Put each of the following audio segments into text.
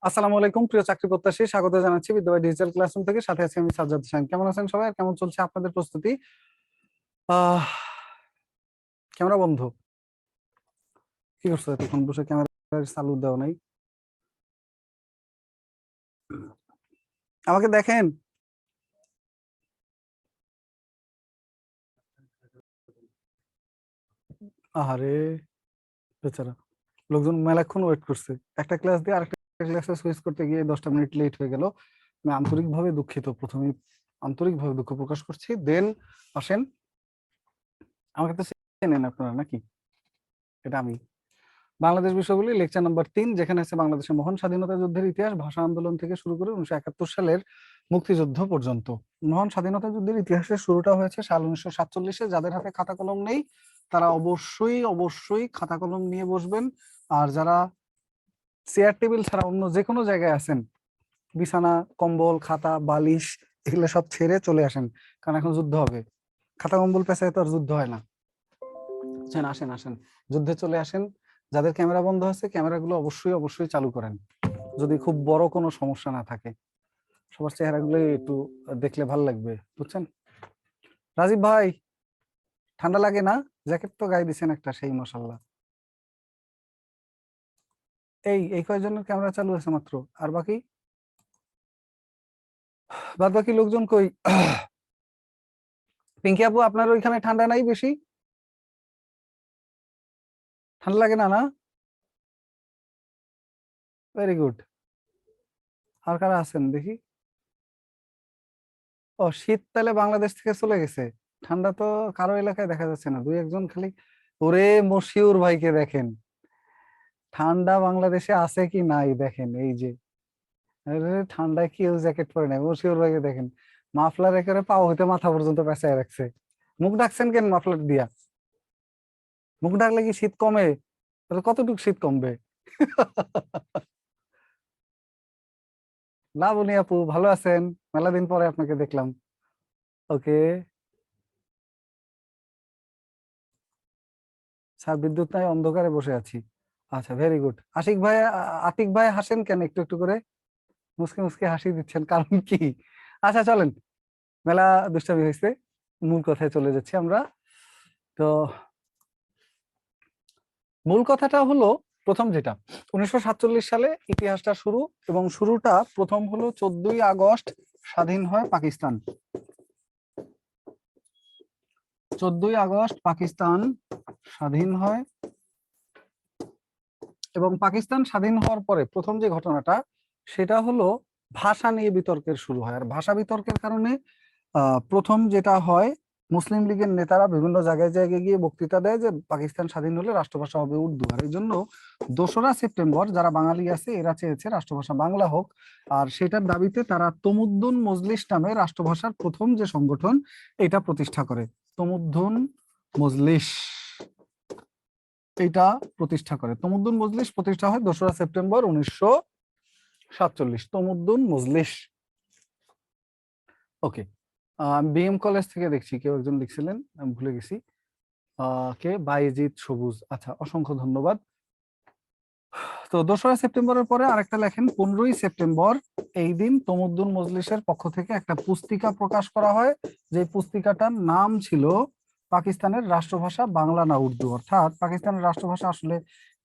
আসসালামু আলাইকুম প্রিয় চাকরি প্রত্যাশী, স্বাগত জানাচ্ছি বিদ্যাবাই ডিজিটাল ক্লাসরুম থেকে। সাথে আছি আমি সাজ্জাদ হোসেন। কেমন আছেন সবাই? আর কেমন চলছে আপনাদের প্রস্তুতি? আহ ক্যামেরা বন্ধ, কি করছো এতক্ষণ বসে? ক্যামেরা চালু দেওয়া নাই? আমাকে দেখেন। আহারে বেচারা, লোকজন মেলাক্ষণ ওয়েট করছে একটা ক্লাস দিয়ে আরেকটা ক্লাসে সুইচ করতে গিয়ে 10টা মিনিট লেট হয়ে গেল। আমি আন্তরিকভাবে দুঃখিত, প্রথমে আন্তরিকভাবে দুঃখ প্রকাশ করছি। দেন আসেন, আমাকে তো চেনেন আপনারা নাকি? এটা আমি, বাংলাদেশ বিষয়গুলি লেকচার নাম্বার 3, যেখানে আছে বাংলাদেশের মহান স্বাধীনতা যুদ্ধের ইতিহাস, ভাষা আন্দোলন থেকে শুরু করে 1971 সালের মুক্তিযুদ্ধ পর্যন্ত। মহান স্বাধীনতা যুদ্ধের ইতিহাসের শুরুটা হয়েছে সাল 1947-এ। যাদের হাতে খাতা কলম নেই তারা অবশ্যই অবশ্যই খাতা কলম নিয়ে বসবেন। আর যারা চেয়ার টেবিল ছাড়া অন্য যে কোনো জায়গায় আছেন, বিছানা, কম্বল, খাতা, বালিশ এগুলো সব ছেড়ে চলে আসেন, কারণ এখন যুদ্ধ হবে। খাতা কম্বল পেঁচায় তো আর যুদ্ধ হয় না। আসেন আসেন আসেন, যুদ্ধে চলে আসেন। যাদের ক্যামেরা বন্ধ আছে ক্যামেরাগুলো অবশ্যই অবশ্যই চালু করেন, যদি খুব বড় কোনো সমস্যা না থাকে। সবার চেহারাগুলো একটু দেখলে ভালো লাগবে, বুঝছেন? রাজীব ভাই, ঠান্ডা লাগে না? জ্যাকেট তো গায়ে দিছেন একটা, সেই মাশাআল্লাহ। এই এই কয়জনের ক্যামেরা চালু আছে মাত্র, আর বাকি বাদ বাকি লোকজন কই? পিঙ্কি আপু, আপনার ওইখানে ঠান্ডা নাই বেশি? ঠান্ডা লাগে না না? Very good. আর কারা আছেন দেখি? ও, শীত তাহলে বাংলাদেশ থেকে চলে গেছে। ঠান্ডা তো কারো এলাকায় দেখা যাচ্ছে না, দুই একজন খালি। ওরে মশিউর ভাইকে দেখেন, ঠান্ডা বাংলাদেশে আছে কি নাই দেখেন, এই যে। আরে ঠান্ডায় কেউ জ্যাকেট পরে নাই, মশিউর ভাইকে দেখেন, মাফলার একেবারে পা হইতে মাথা পর্যন্ত পেঁচায় রাখছে। মুখ ঢাকছেন কেন মাফলার দিয়া? মুখ ঢাকলে কি শীত কমে? তাহলে কতটুকু শীত কমবে? লাবণী আপু, ভালো আছেন? মেলা দিন পরে আপনাকে দেখলাম। ওকে। স্যার বিদ্যুৎ নাই, অন্ধকারে বসে আছি। আচ্ছা, ভেরি গুড। আশিক ভাই, আতিক ভাই হাসেন কেন একটু একটু করে? মুসকে মুসকে হাসি দিচ্ছেন, কারণ কি? আচ্ছা চলেন, মেলা দুষ্টামি হয়েছে, মূল কথায় চলে যাচ্ছি আমরা। তো মূল কথাটা হলো, প্রথম যেটা, 1947 সালে ইতিহাসটা শুরু, এবং শুরুটা প্রথম হলো 14ই আগস্ট, স্বাধীন হয় পাকিস্তান। 14ই আগস্ট পাকিস্তান স্বাধীন হয়, এবং পাকিস্তান স্বাধীন হওয়ার পরে প্রথম যে ঘটনাটা, সেটা হলো ভাষা নিয়ে বিতর্কের শুরু হয়। আর ভাষা বিতর্কের কারণে প্রথম যেটা হয়, মুসলিম লীগের নেতারা বিভিন্ন জায়গায় জায়গায় গিয়ে বক্তৃতা দেয় যে পাকিস্তান স্বাধীন হলে রাষ্ট্রভাষা হবে উর্দু। আর এই জন্য 2রা সেপ্টেম্বর যারা বাঙালি আছে এরা চেয়েছে রাষ্ট্রভাষা বাংলা হোক। আর সেটার দাবিতে তারা তমুদ্দুন মজলিস নামে রাষ্ট্রভাষার প্রথম যে সংগঠন, এটা প্রতিষ্ঠা করে। তমুদ্দুন মজলিস, এটা প্রতিষ্ঠা করে। তমুদ্দুন মজলিস প্রতিষ্ঠা হয় 2রা সেপ্টেম্বর 1947। তমুদ্দুন মজলিস। ওকে। বিএম কলেজ থেকে দেখছি কেউ একজন লিখছিলেন, আমি ভুলে গেছি। কে? বাইজিৎ সবুজ, আচ্ছা, অসংখ্য ধন্যবাদ। তো 2রা সেপ্টেম্বরের পরে আরেকটা লেখেন, 15ই সেপ্টেম্বর। এই দিন তমুদ্দুন মজলিসের পক্ষ থেকে একটা পুস্তিকা প্রকাশ করা হয়, যে পুস্তিকাটার নাম ছিল পাকিস্তানের রাষ্ট্রভাষা বাংলা না উর্দু, অর্থাৎ পাকিস্তানের রাষ্ট্রভাষা আসলে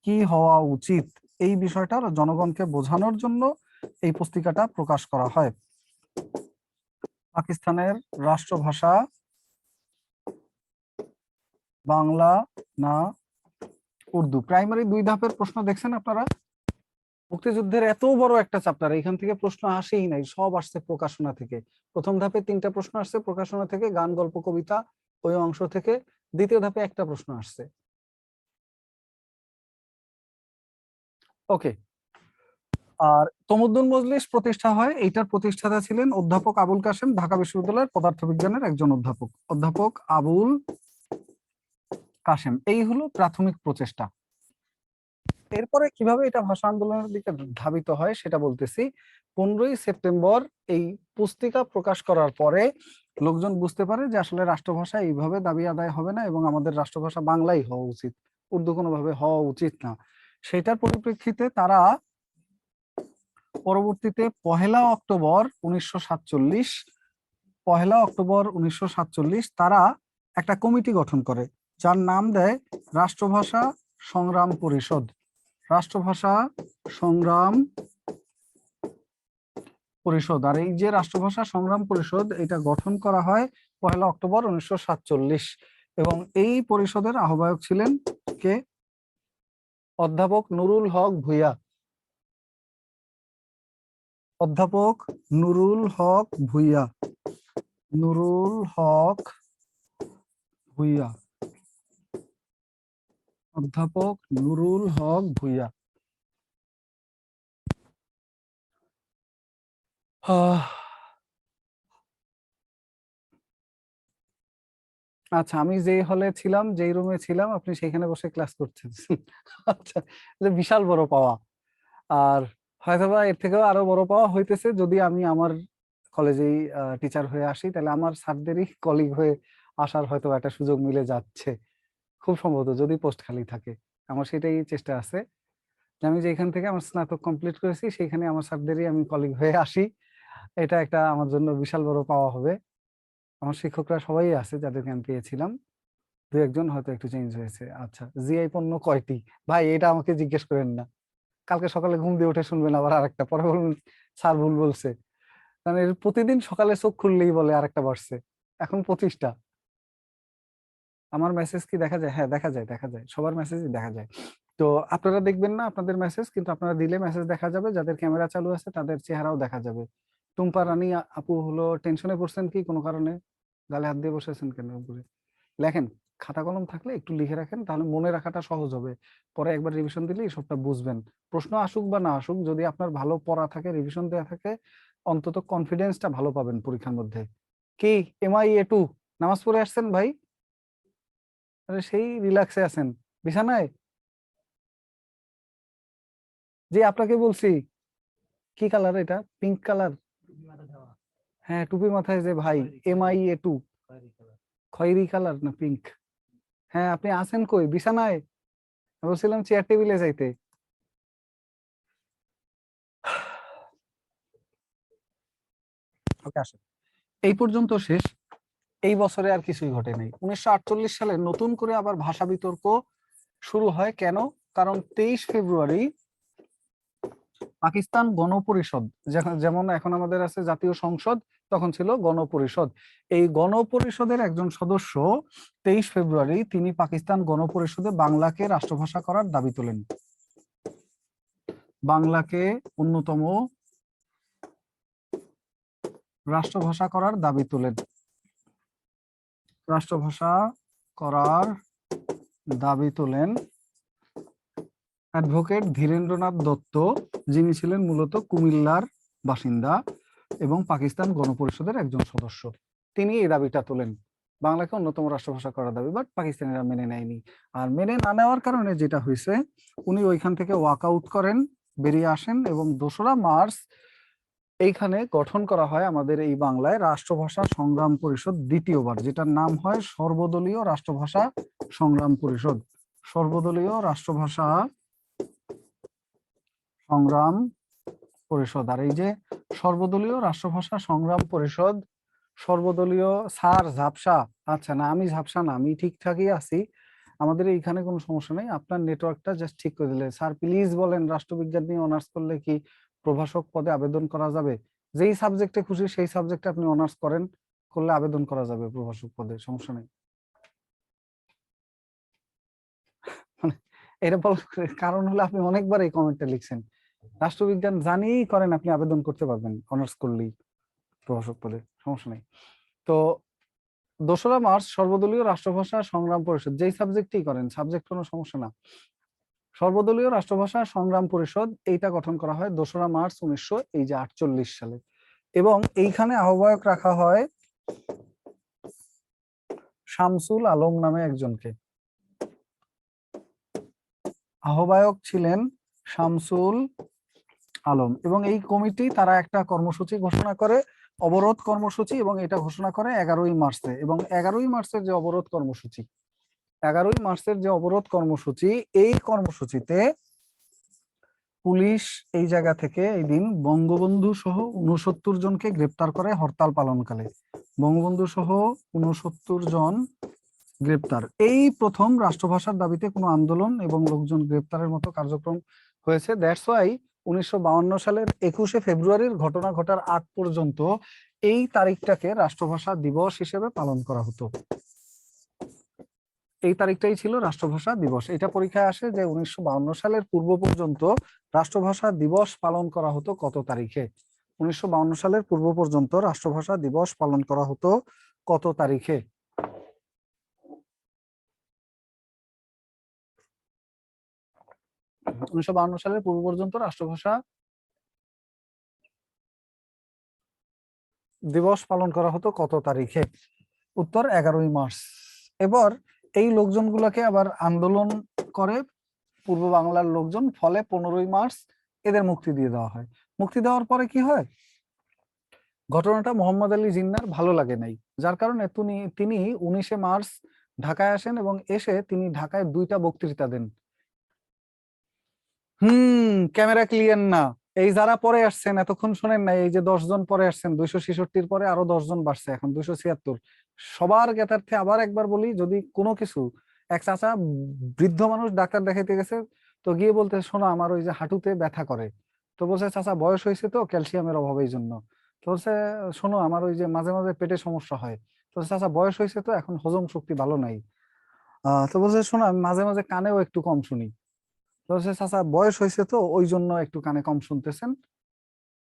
কি হওয়া উচিত, এই বিষয়টা জনগণকে বোঝানোর জন্য এই পুস্তিকাটা প্রকাশ করা হয়। পাকিস্তানের রাষ্ট্রভাষা বাংলা না উর্দু। প্রাইমারি 2 ধাপের প্রশ্ন দেখছেন আপনারা? মুক্তিযুদ্ধের এত বড় একটা চ্যাপ্টার, এখান থেকে প্রশ্ন আসেই নাই, সব আসছে প্রকাশনা থেকে। প্রথম ধাপে 3টা প্রশ্ন আসছে প্রকাশনা থেকে, গান, গল্প, কবিতা ওই অংশ থেকে। দ্বিতীয় ধাপে একটা প্রশ্ন আসছে। ওকে। আর তমুদ্দুন মজলিস প্রতিষ্ঠা হয়, এইটার প্রতিষ্ঠাতা ছিলেন অধ্যাপক আবুল কাসেম, ঢাকা বিশ্ববিদ্যালয়ের পদার্থবিজ্ঞানের একজন অধ্যাপক, অধ্যাপক আবুল কাসেম। এই হলো প্রাথমিক প্রচেষ্টা। এরপরে কিভাবে এটা ভাষা আন্দোলনের দিকে ধাবিত হয় সেটা বলতেছি। 15ই সেপ্টেম্বর এই পুস্তিকা প্রকাশ করার পরে লোকজন বুঝতে পারে যে আসলে রাষ্ট্রভাষা এইভাবে দাবি আদায় হবে না, এবং আমাদের রাষ্ট্রভাষা বাংলাই হওয়া উচিত, উর্দু কোনোভাবে হওয়া উচিত না। সেটার পরিপ্রেক্ষিতে তারা পরবর্তীতে 1 অক্টোবর 1947 তারা একটা কমিটি গঠন করে, যার নাম দেয় রাষ্ট্রভাষা সংগ্রাম পরিষদ। রাষ্ট্রভাষা সংগ্রাম পরিষদ। আর এই যে রাষ্ট্রভাষা সংগ্রাম পরিষদ, এটা গঠন করা হয় 1 অক্টোবর 1947, এবং এই পরিষদের আহ্বায়ক ছিলেন কে? অধ্যাপক নুরুল হক ভূঁইয়া। অধ্যাপক নুরুল হক ভূঁইয়া। নুরুল হক ভূঁইয়া। অধ্যাপক নুরুল হক ভূঁইয়া। আচ্ছা, আমি যেই হলে ছিলাম, যেই রুমে ছিলাম, আপনি সেখানে বসে ক্লাস করছেন। আচ্ছা, এটা বিশাল বড় পাওয়া। আর হয়তোবা এর থেকেও আরো বড় পাওয়া হইতেছে যদি আমি আমার কলেজেই টিচার হয়ে আসি, তাহলে আমার স্যারদেরই কলিগ হয়ে আসার হয়তো একটা সুযোগ মিলে যাচ্ছে, খুব সম্ভবত, যদি পোস্ট খালি থাকে। আমার সেটাই চেষ্টা আছে যে আমি যেখান থেকে আমার স্নাতক কমপ্লিট করেছি সেইখানে আমার স্যারদেরই আমি কলিগ হয়ে আসি। এটা একটা আমার জন্য বিশাল বড় পাওয়া হবে। আমার শিক্ষকরা সবাই আছে যাদেরকে আমি পেয়েছিলাম, দু একজন হয়তো একটু চেঞ্জ হয়েছে। আচ্ছা, জিআই পণ্য কয়টি? ভাই এটা আমাকে জিজ্ঞেস করেন না, কালকে সকালে ঘুম দিয়ে উঠে শুনবেন আবার আরেকটা, পরে বলবেন স্যার ভুল বলছে। কারণ এর প্রতিদিন সকালে চোখ খুললেই বলে আরেকটা বাড়ছে, এখন 25টা। আমার মেসেজ কি দেখা যায়? হ্যাঁ, দেখা যায়, দেখা যায়, সবার মেসেজই দেখা যায়। তো আপনারা দেখবেন না আপনাদের মেসেজ, কিন্তু আপনারা দিলে মেসেজ দেখা যাবে। যাদের ক্যামেরা চালু আছে তাদের চেহারাও দেখা যাবে। টুম্পা রানী আপু হলো টেনশনে পড়ছেন কি কোনো কারণে? গালে হাত দিয়ে বসেছেন কেন উপরে? লেখেন, খাতা কলম থাকলে একটু লিখে রাখেন, তাহলে মনে রাখাটা সহজ হবে। পরে একবার রিভিশন দিলেই সবটা বুঝবেন। প্রশ্ন আসুক বা না আসুক, যদি আপনার ভালো পড়া থাকে, রিভিশন দেওয়া থাকে, অন্তত কনফিডেন্সটা ভালো পাবেন পরীক্ষার মধ্যে। কি MIA2 নামাজ পড়ে আসছেন ভাই? আরে সেই রিল্যাক্সে আছেন বিছানায়? যে আপনাকে বলছি, কি কালার এটা? Pink colour? হ্যাঁ, টুপি মাথায় যে ভাই, MIA2। খয়েরি কালার না পিঙ্ক? হ্যাঁ, আপনি আছেন কই? বিছানায়? বলছিলাম চেয়ার টেবিলে যাইতে। ওকে, আসেন। এই পর্যন্ত শেষ। এই বছরে আর কিছুই ঘটে নাই। 1948 সালে নতুন করে আবার ভাষা বিতর্ক শুরু হয়। কেন? কারণ 23 ফেব্রুয়ারি পাকিস্তান গণপরিষদ, যেমন এখন আমাদের আছে জাতীয় সংসদ, তখন ছিল গণপরিষদ। এই গণপরিষদের একজন সদস্য 23 ফেব্রুয়ারি তিনি পাকিস্তান গণপরিষদে বাংলাকে রাষ্ট্রভাষা করার দাবি তোলেন। বাংলাকে অন্যতম রাষ্ট্রভাষা করার দাবি তোলেন। রাষ্ট্রভাষা করার দাবি তোলেন অ্যাডভোকেট ধীরেন্দ্রনাথ দত্ত, যিনি ছিলেন মূলত কুমিল্লার বাসিন্দা এবং পাকিস্তান গণপরিষদের একজন সদস্য। তিনি এই দাবিটা তোলেন, বাংলাকে অন্যতম রাষ্ট্রভাষা করার দাবি, বাট পাকিস্তানিরা মেনে নেয়নি। আর মেনে না নেওয়ার কারণে যেটা হয়েছে, উনি ওইখান থেকে ওয়াক আউট করেন, বেরিয়ে আসেন, এবং 2রা মার্চ এইখানে গঠন করা হয় আমাদের এই বাংলায় রাষ্ট্রভাষা সংগ্রাম পরিষদ দ্বিতীয়বার, যেটার নাম হয় সর্বদলীয় রাষ্ট্রভাষা সংগ্রাম পরিষদ। সর্বদলীয় রাষ্ট্রভাষা সংগ্রাম পরিষদ। আর এই যে সর্বদলীয় রাষ্ট্রভাষা সংগ্রাম পরিষদ, সর্বদলীয় স্যার ঝাপসা। আচ্ছা, না আমি ঝাপসা না, আমি ঠিকঠাকই আছি। আমাদের এইখানে কোনো সমস্যা নেই, আপনার নেটওয়ার্কটা জাস্ট ঠিক করে দিলে। স্যার প্লিজ বলেন, রাষ্ট্রবিজ্ঞান নিয়ে অনার্স করলে কি প্রভাষক পদে আবেদন করা যাবে? যেই সাবজেক্টে খুশি সেই সাবজেক্টে আপনি অনার্স করেন, করলে আবেদন করা যাবে প্রভাষক পদে, সমস্যা নেই। মানে এটা বলার কারণ হলো আপনি অনেকবার এই কমেন্টটা লিখছেন। রাষ্ট্রবিজ্ঞান জানিয়েই করেন, আপনি আবেদন করতে পারবেন অনার্স করলেই প্রভাষক পদে, সমস্যা নেই। তো 2রা মার্চ সর্বদলীয় রাষ্ট্রভাষা সংগ্রাম পরিষদ, যেই সাবজেক্টই করেন, সাবজেক্ট কোনো সমস্যা না। সর্বদলীয় রাষ্ট্রভাষা সংগ্রাম পরিষদ এইটা গঠন করা হয় 2রা মার্চ 1948 সালে, এবং এইখানে আহ্বায়ক রাখা হয় শামসুল আলম নামে একজনকে। আহ্বায়ক ছিলেন শামসুল আলম, এবং এই কমিটি তারা একটা কর্মসূচি ঘোষণা করে, অবরোধ কর্মসূচি, এবং এটা ঘোষণা করে 11ই মার্চে। এবং 11ই মার্চের যে অবরোধ কর্মসূচি, 11ই মার্চের যে অবরোধ কর্মসূচি, এই কর্মসূচিতে পুলিশ এই জায়গা থেকে এই দিন বঙ্গবন্ধু সহ 69 জনকে গ্রেপ্তার করে হরতাল পালনকালে। বঙ্গবন্ধু সহ 69 জন গ্রেপ্তার। এই প্রথম রাষ্ট্রভাষার দাবিতে কোনো আন্দোলন এবং লোকজন গ্রেপ্তারের মতো কার্যক্রম হয়েছে। দ্যাটস ওয়াই 1952 সালের 21শে ফেব্রুয়ারির ঘটনা ঘটার আগ পর্যন্ত এই তারিখটাকে রাষ্ট্রভাষা দিবস হিসেবে পালন করা হতো। এই তারিখটাই ছিল রাষ্ট্রভাষা দিবস। এটা পরীক্ষায় আসে যে 1952 সালের পূর্ব পর্যন্ত রাষ্ট্রভাষা দিবস পালন করা হতো কত তারিখে। 1952 সালের পূর্ব পর্যন্ত রাষ্ট্রভাষা দিবস পালন করা হতো কত তারিখে? 1952 সালের পূর্ব পর্যন্ত রাষ্ট্রভাষা দিবস পালন করা হতো কত তারিখে? উত্তর 11ই মার্চ। এবার এই লোকজনগুলোকে আবার আন্দোলন করে পূর্ব বাংলার লোকজন, ফলে 15ই মার্চ এদের মুক্তি দিয়ে দেওয়া হয়। মুক্তি দেওয়ার পরে কি হয়, ঘটনাটা মোহাম্মদ আলী জিন্নাহর ভালো লাগে নাই, যার কারণে তিনি 19শে মার্চ ঢাকায় আসেন এবং এসে তিনি ঢাকায় 2টা বক্তৃতা দেন। ক্যামেরা ক্লিয়ার না। এই যারা পরে আসছেন এতক্ষণ শোনেন না, এই যে 10 জন পরে আসছেন, 266-র পরে আরো 10 জন বাড়ছে, এখন 276। সবার জ্ঞাতার্থে আবার একবার বলি, যদি কোনো কিছু, এক চাচা বৃদ্ধ মানুষ ডাক্তার দেখাইতে গেছে, তো গিয়ে বলতে, শোনো আমার ওই যে হাঁটুতে ব্যথা করে। তো বলছে, চাচা বয়স হয়েছে তো ক্যালসিয়ামের অভাবে এই জন্য। তো বলছে, শোনো আমার ওই যে মাঝে মাঝে পেটে সমস্যা হয়। তো বলছে, চাচা বয়স হয়েছে তো এখন হজম শক্তি ভালো নাই। তো বলছে, শোনো আমি মাঝে মাঝে কানেও একটু কম শুনি। তো বলছে, চাচা বয়স হয়েছে তো ওই জন্য একটু কানে কম শুনতেছেন।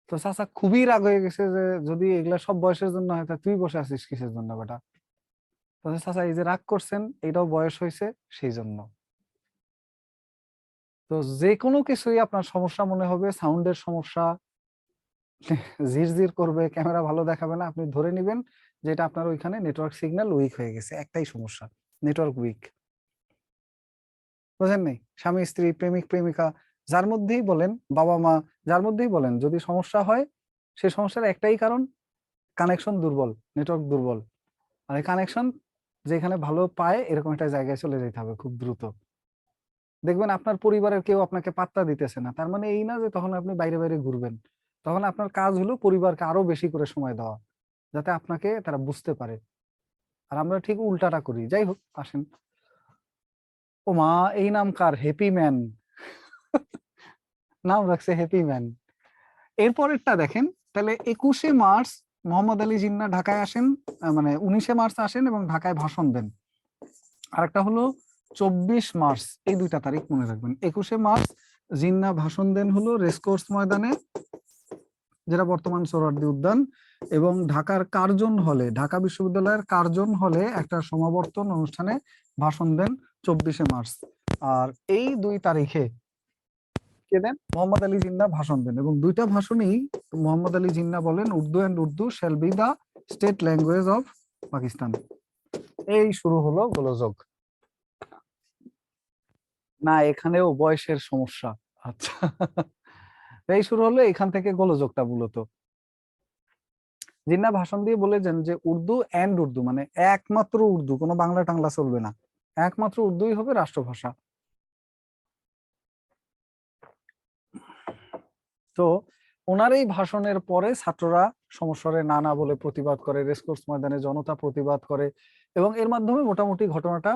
তো চাচা খুবই রাগ হয়ে গেছে যে যদি এগুলা সব বয়সের জন্য হয় তা তুই বসে আছিস কিসের জন্য বেটা। তো বলছে, চাচা এই যে রাগ করছেন এটাও বয়স হয়েছে সেই জন্য। তো যে কোনো কিছুই আপনার সমস্যা মনে হবে, সাউন্ডের সমস্যা, ঝিরঝির করবে, ক্যামেরা ভালো দেখাবে না, আপনি ধরে নিবেন যে এটা আপনার ওইখানে নেটওয়ার্ক সিগন্যাল উইক হয়ে গেছে, একটাই সমস্যা, নেটওয়ার্ক উইক। বুঝেন নাই? স্বামী স্ত্রী, প্রেমিক প্রেমিকা, যার মধ্যেই বলেন, বাবা মা, যার মধ্যেই বলেন, যদি সমস্যা হয় সেই সমস্যার একটাই কারণ, কানেকশন দুর্বল, নেটওয়ার্ক দুর্বল। আর এই কানেকশন যেখানে ভালো পায় এরকম একটা জায়গায় চলে যেতে হবে খুব দ্রুত। দেখবেন আপনার পরিবারের কেউ আপনাকে পাত্তা দিতেছে না, তার মানে এই না যে তখন আপনি বাইরে বাইরে ঘুরবেন। তখন আপনার কাজ হলো পরিবারকে আরো বেশি করে সময় দেওয়া, যাতে আপনাকে তারা বুঝতে পারে। আর আমরা ঠিক উল্টাটা করি। যাই হোক, আসেন। ও মা, এই নাম কার? Happy man. নাম রাখছে হ্যাপি ম্যান। এরপরেরটা দেখেন, তাহলে 21শে মার্চ মোহাম্মদ আলী জিন্নাহ ঢাকায় আসেন, মানে 19শে মার্চ আসেন এবং ঢাকায় ভাষণ দেন। আরেকটা হলো 24 মার্চ, এই দুইটা তারিখ মনে রাখবেন। 21শে মার্চ জিন্নাহ ভাষণ দেন হলো রেসকোর্স ময়দানে, যেটা বর্তমান সোহরাওয়ার্দী উদ্যান, এবং ঢাকার কার্জন হলে, ঢাকা বিশ্ববিদ্যালয়ের কার্জন হলে একটা সমাবর্তন অনুষ্ঠানে ভাষণ দেন 24শে মার্চ। আর এই 2 তারিখে কে দেন? মোহাম্মদ আলী জিন্নাহ ভাষণ দেন, এবং দুইটা ভাষণেই মোহাম্মদ আলী জিন্নাহ বলেন, Urdu shall be the state language of Pakistan. এই শুরু হলো গোলযোগ। না, এখানেও বয়সের সমস্যা। আচ্ছা, এই শুরু হলো এখান থেকে গোলযোগটা মূলত। জিন্নাহ ভাষণ দিয়ে বলেছেন যে উর্দু এন্ড উর্দু, মানে একমাত্র উর্দু, কোনো বাংলা টাংলা চলবে না, একমাত্র উর্দুই হবে রাষ্ট্রভাষা। তো ওনার এই ভাষণের পরে ছাত্ররা সমস্যারে না না বলে প্রতিবাদ করে, রেসকোর্স ময়দানে জনতা প্রতিবাদ করে, এবং এর মাধ্যমে মোটামুটি ঘটনাটা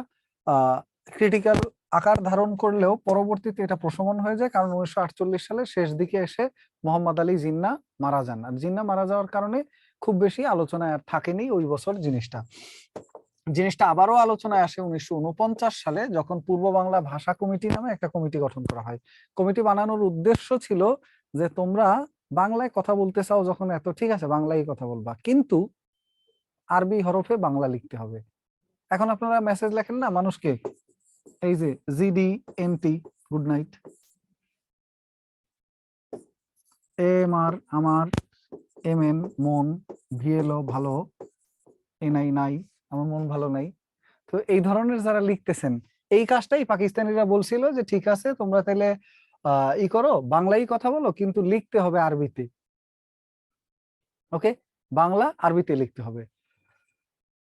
ক্রিটিক্যাল আকার ধারণ করলেও পরবর্তীতে এটা প্রশমন হয়ে যায়, কারণ 1948 সালের শেষ দিকে এসে মোহাম্মদ আলী জিন্নাহ মারা যান। আর জিন্নাহ মারা যাওয়ার কারণে খুব বেশি আলোচনায় আর থাকেনি ওই বছর জিনিসটা। জিনিসটা আবারও আলোচনায় আসে 1949 সালে, যখন পূর্ব বাংলা ভাষা কমিটি নামে একটা কমিটি গঠন করা হয়। কমিটি বানানোর উদ্দেশ্য ছিল যে তোমরা বাংলায় কথা বলতে চাও যখন, এত ঠিক আছে বাংলায় কথা বলবা, কিন্তু আরবি হরফে বাংলা লিখতে হবে। এখন আপনারা মেসেজ লেখেন না মানুষকে, এই যে GD MT, good night, M আর আমার, এম এন মন, ভিএলও ভালো, এনআই নাই আমার মন ভালো নাই। তো এই ধরনের যারা লিখতেছেন, এই কাজটাই পাকিস্তানিরা বলছিল যে ঠিক আছে তোমরা তাহলে ই করো, বাংলাই কথা বলো, কিন্তু লিখতে হবে আরবিতে। ওকে, বাংলা আরবিতে লিখতে হবে।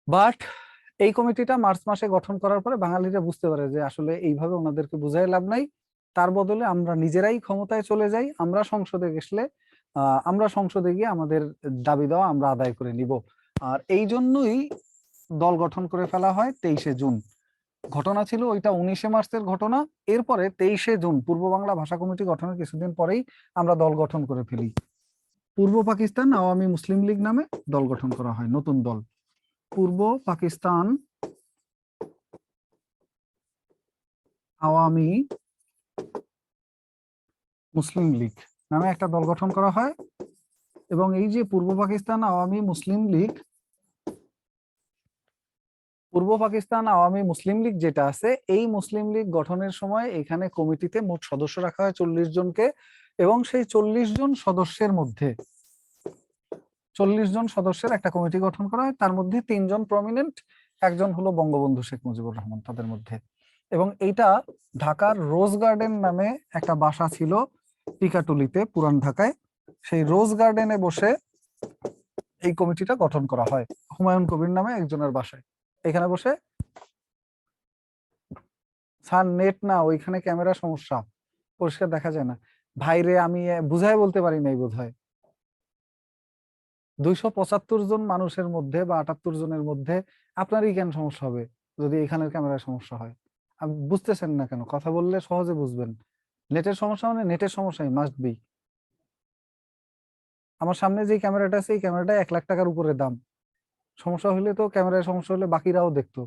বাট এই কমিটিটা মার্চ মাসে গঠন করার পরে বাঙালিরা বুঝতে পারে যে আসলে এইভাবে ওনাদেরকে বুঝাই লাভ নাই, তার বদলে আমরা নিজেরাই ক্ষমতায় চলে যাই, আমরা সংসদে গিয়ে আমাদের দাবি দেওয়া আমরা আদায় করে নিব। আর এই জন্যই দল গঠন করে ফেলা হয় 23শে জুন। ঘটনা ছিল ওইটা 19শে মার্চের ঘটনা। এরপরে 23শে জুন পূর্ব বাংলা ভাষা কমিটি গঠনের কিছুদিন পরেই আমরা দল গঠন করে ফেলি। পূর্ব পাকিস্তান আওয়ামী মুসলিম লীগ নামে দল গঠন করা হয়, নতুন দল। পূর্ব পাকিস্তান আওয়ামী মুসলিম লীগ নামে একটা দল গঠন করা হয়। এবং এই যে পূর্ব পাকিস্তান আওয়ামী মুসলিম লীগ যেটা আছে, এই মুসলিম লীগ গঠনের সময় এখানে কমিটিতে মোট সদস্য রাখা হয় 40 জনকে। এবং সেই 40 জন সদস্যের একটা কমিটি গঠন করা হয়। তার মধ্যে 3জন প্রমিনেন্ট, একজন হলো বঙ্গবন্ধু শেখ মুজিবুর রহমান তাদের মধ্যে। এবং এইটা ঢাকার রোজ গার্ডেন নামে একটা বাসা ছিল টিকাটুলিতে, পুরান ঢাকায়। সেই রোজ গার্ডেনে বসে এই কমিটিটা গঠন করা হয়, হুমায়ুন কবির নামে একজনের বাসায়। এখানে বসে, স্যার নেট না, ওইখানে ক্যামেরা সমস্যা, পরিষ্কার দেখা যায় না। ভাইরে আমি বুঝাই বলতে পারি নাই বোধ হয়। 275 জন মানুষের মধ্যে বা 78 জনের মধ্যে আপনারই কেন সমস্যা হবে যদি এখানের ক্যামেরার সমস্যা হয়? আপনি বুঝতেছেন না কেন? কথা বললে সহজে বুঝবেন। নেটের সমস্যা মানে নেটের সমস্যাই মাস্ট বি। আমার সামনে যে ক্যামেরাটা আছে, এই ক্যামেরাটা 1 লাখ টাকার উপরে দাম। সমস্যা হলে তো ক্যামেরায় সমস্যা হলে বাকিরাও দেখতো।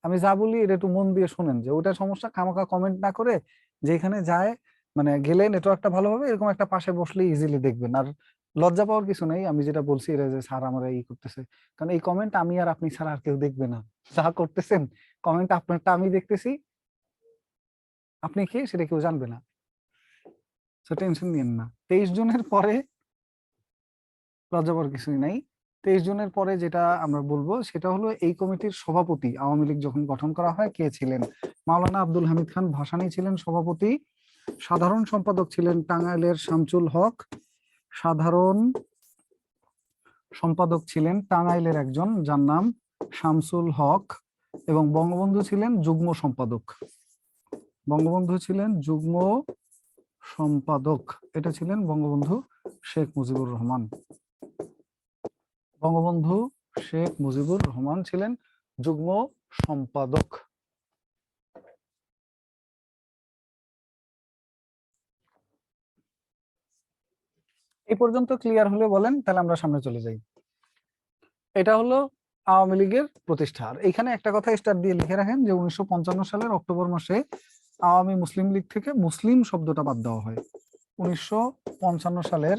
আমি যা বলি এটা একটু মন দিয়ে শোনেন, যে ওটা সমস্যা খামাখা কমেন্ট না করে যেখানে যায়, মানে গেলে নেটওয়ার্কটা ভালো হবে এরকম একটা পাশে বসলে ইজিলি দেখবেন। আর লজ্জা পাওয়ার কিছু নেই, আমি যেটা বলছি এটা যে স্যার আমরা এই করতেছে, কারণ এই কমেন্ট আমি আর আপনি ছাড়া আর কেউ দেখবে না। যা করতেছেন কমেন্ট আপনারটা আমি দেখতেছি, আপনি কি সেটা কেউ জানবে না। তো টেনশন নিয়েন না। 23 জনের পরে লজ্জা পাওয়ার কিছুই নাই। 23 জনের পরে যেটা আমরা বলবো সেটা হলো, এই কমিটির সভাপতি আওয়ামী লীগ যখন গঠন করা হয় কে ছিলেন? মাওলানা আব্দুল হামিদ খান ভাসানী ছিলেন সভাপতি। সাধারণ সম্পাদক ছিলেন টাঙ্গাইলের শামসুল হক। সাধারণ সম্পাদক ছিলেন টাঙ্গাইলের একজন যার নাম শামসুল হক। এবং বঙ্গবন্ধু ছিলেন যুগ্ম সম্পাদক। এটা ছিলেন বঙ্গবন্ধু শেখ মুজিবুর রহমান। বঙ্গবন্ধু শেখ মুজিবুর রহমান ছিলেন যুগ্ম সম্পাদক। এই পর্যন্ত ক্লিয়ার হলে বলেন, তাহলে আমরা সামনে চলে যাই। এটা হলো আওয়ামী লীগের প্রতিষ্ঠা। আর এখানে একটা কথা স্টার দিয়ে লিখে রাখেন যে 1955 সালের অক্টোবর মাসে আওয়ামী মুসলিম লীগ থেকে মুসলিম শব্দটা বাদ দেওয়া হয়। 1955 সালের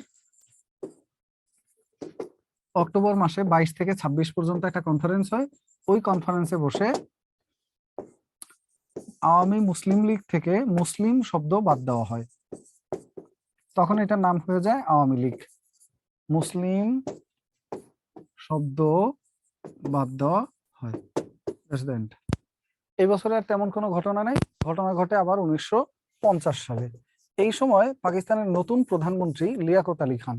অক্টোবর মাসে 22 থেকে 26 পর্যন্ত একটা কনফারেন্স হয়। ওই কনফারেন্সে বসে আওয়ামী মুসলিম লীগ থেকে মুসলিম শব্দ বাদ দেওয়া হয়। তখন এটার নাম হয়ে যায় আওয়ামী লীগ। মুসলিম শব্দ বাদ দেওয়া হয়। এই বছরে আর তেমন কোনো ঘটনা নেই। ঘটনা ঘটে আবার 1950 সালে। এই সময় পাকিস্তানের নতুন প্রধানমন্ত্রী লিয়াকত আলী খান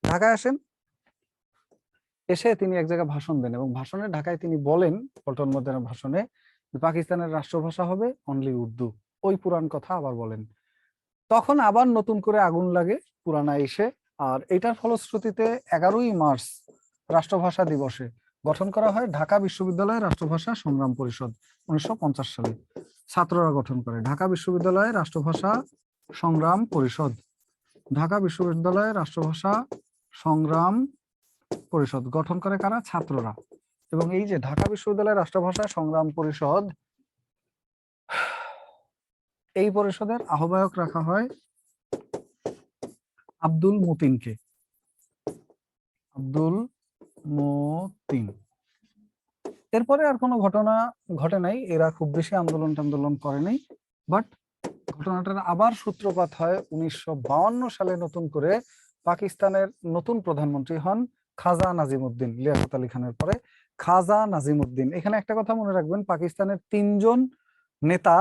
ঢাকায় আসেন। এসে তিনি এক জায়গায় ভাষণ দেন এবং ভাষণে ঢাকায় তিনি বলেন, পল্টন ময়দানের ভাষণে, পাকিস্তানের রাষ্ট্রভাষা হবে অনলি উর্দু। ওই পুরান কথা আবার বলেন। তখন আবার নতুন করে আগুন লাগে পুরানা এসে। আর এটার ফলশ্রুতিতে 11ই মার্চ রাষ্ট্রভাষা দিবসে গঠন করা হয় ঢাকা বিশ্ববিদ্যালয়ের রাষ্ট্রভাষা সংগ্রাম পরিষদ। 1950 সালে ছাত্ররা গঠন করে ঢাকা বিশ্ববিদ্যালয়ের রাষ্ট্রভাষা সংগ্রাম পরিষদ। ঢাকা বিশ্ববিদ্যালয়ের রাষ্ট্রভাষা সংগ্রাম পরিষদ গঠন করে কারা? ছাত্ররা। এবং এই যে ঢাকা বিশ্ববিদ্যালয়ের রাষ্ট্রভাষা সংগ্রাম পরিষদ, এই পরিষদের আহ্বায়ক রাখা হয় আব্দুল মতিনকে। আব্দুল মতিন। এরপরে আর কোনো ঘটনা ঘটে নাই, এরা খুব বেশি আন্দোলন করে নাই। বাট ঘটনাটার আবার সূত্রপাত হয় 1952 সালে। নতুন করে পাকিস্তানের নতুন প্রধানমন্ত্রী হন খাজা নাজিমউদ্দিন। লিয়াকত আলী খানের পরে খাজা নাজিমউদ্দিন। এখানে একটা কথা মনে রাখবেন, পাকিস্তানের 3জন নেতা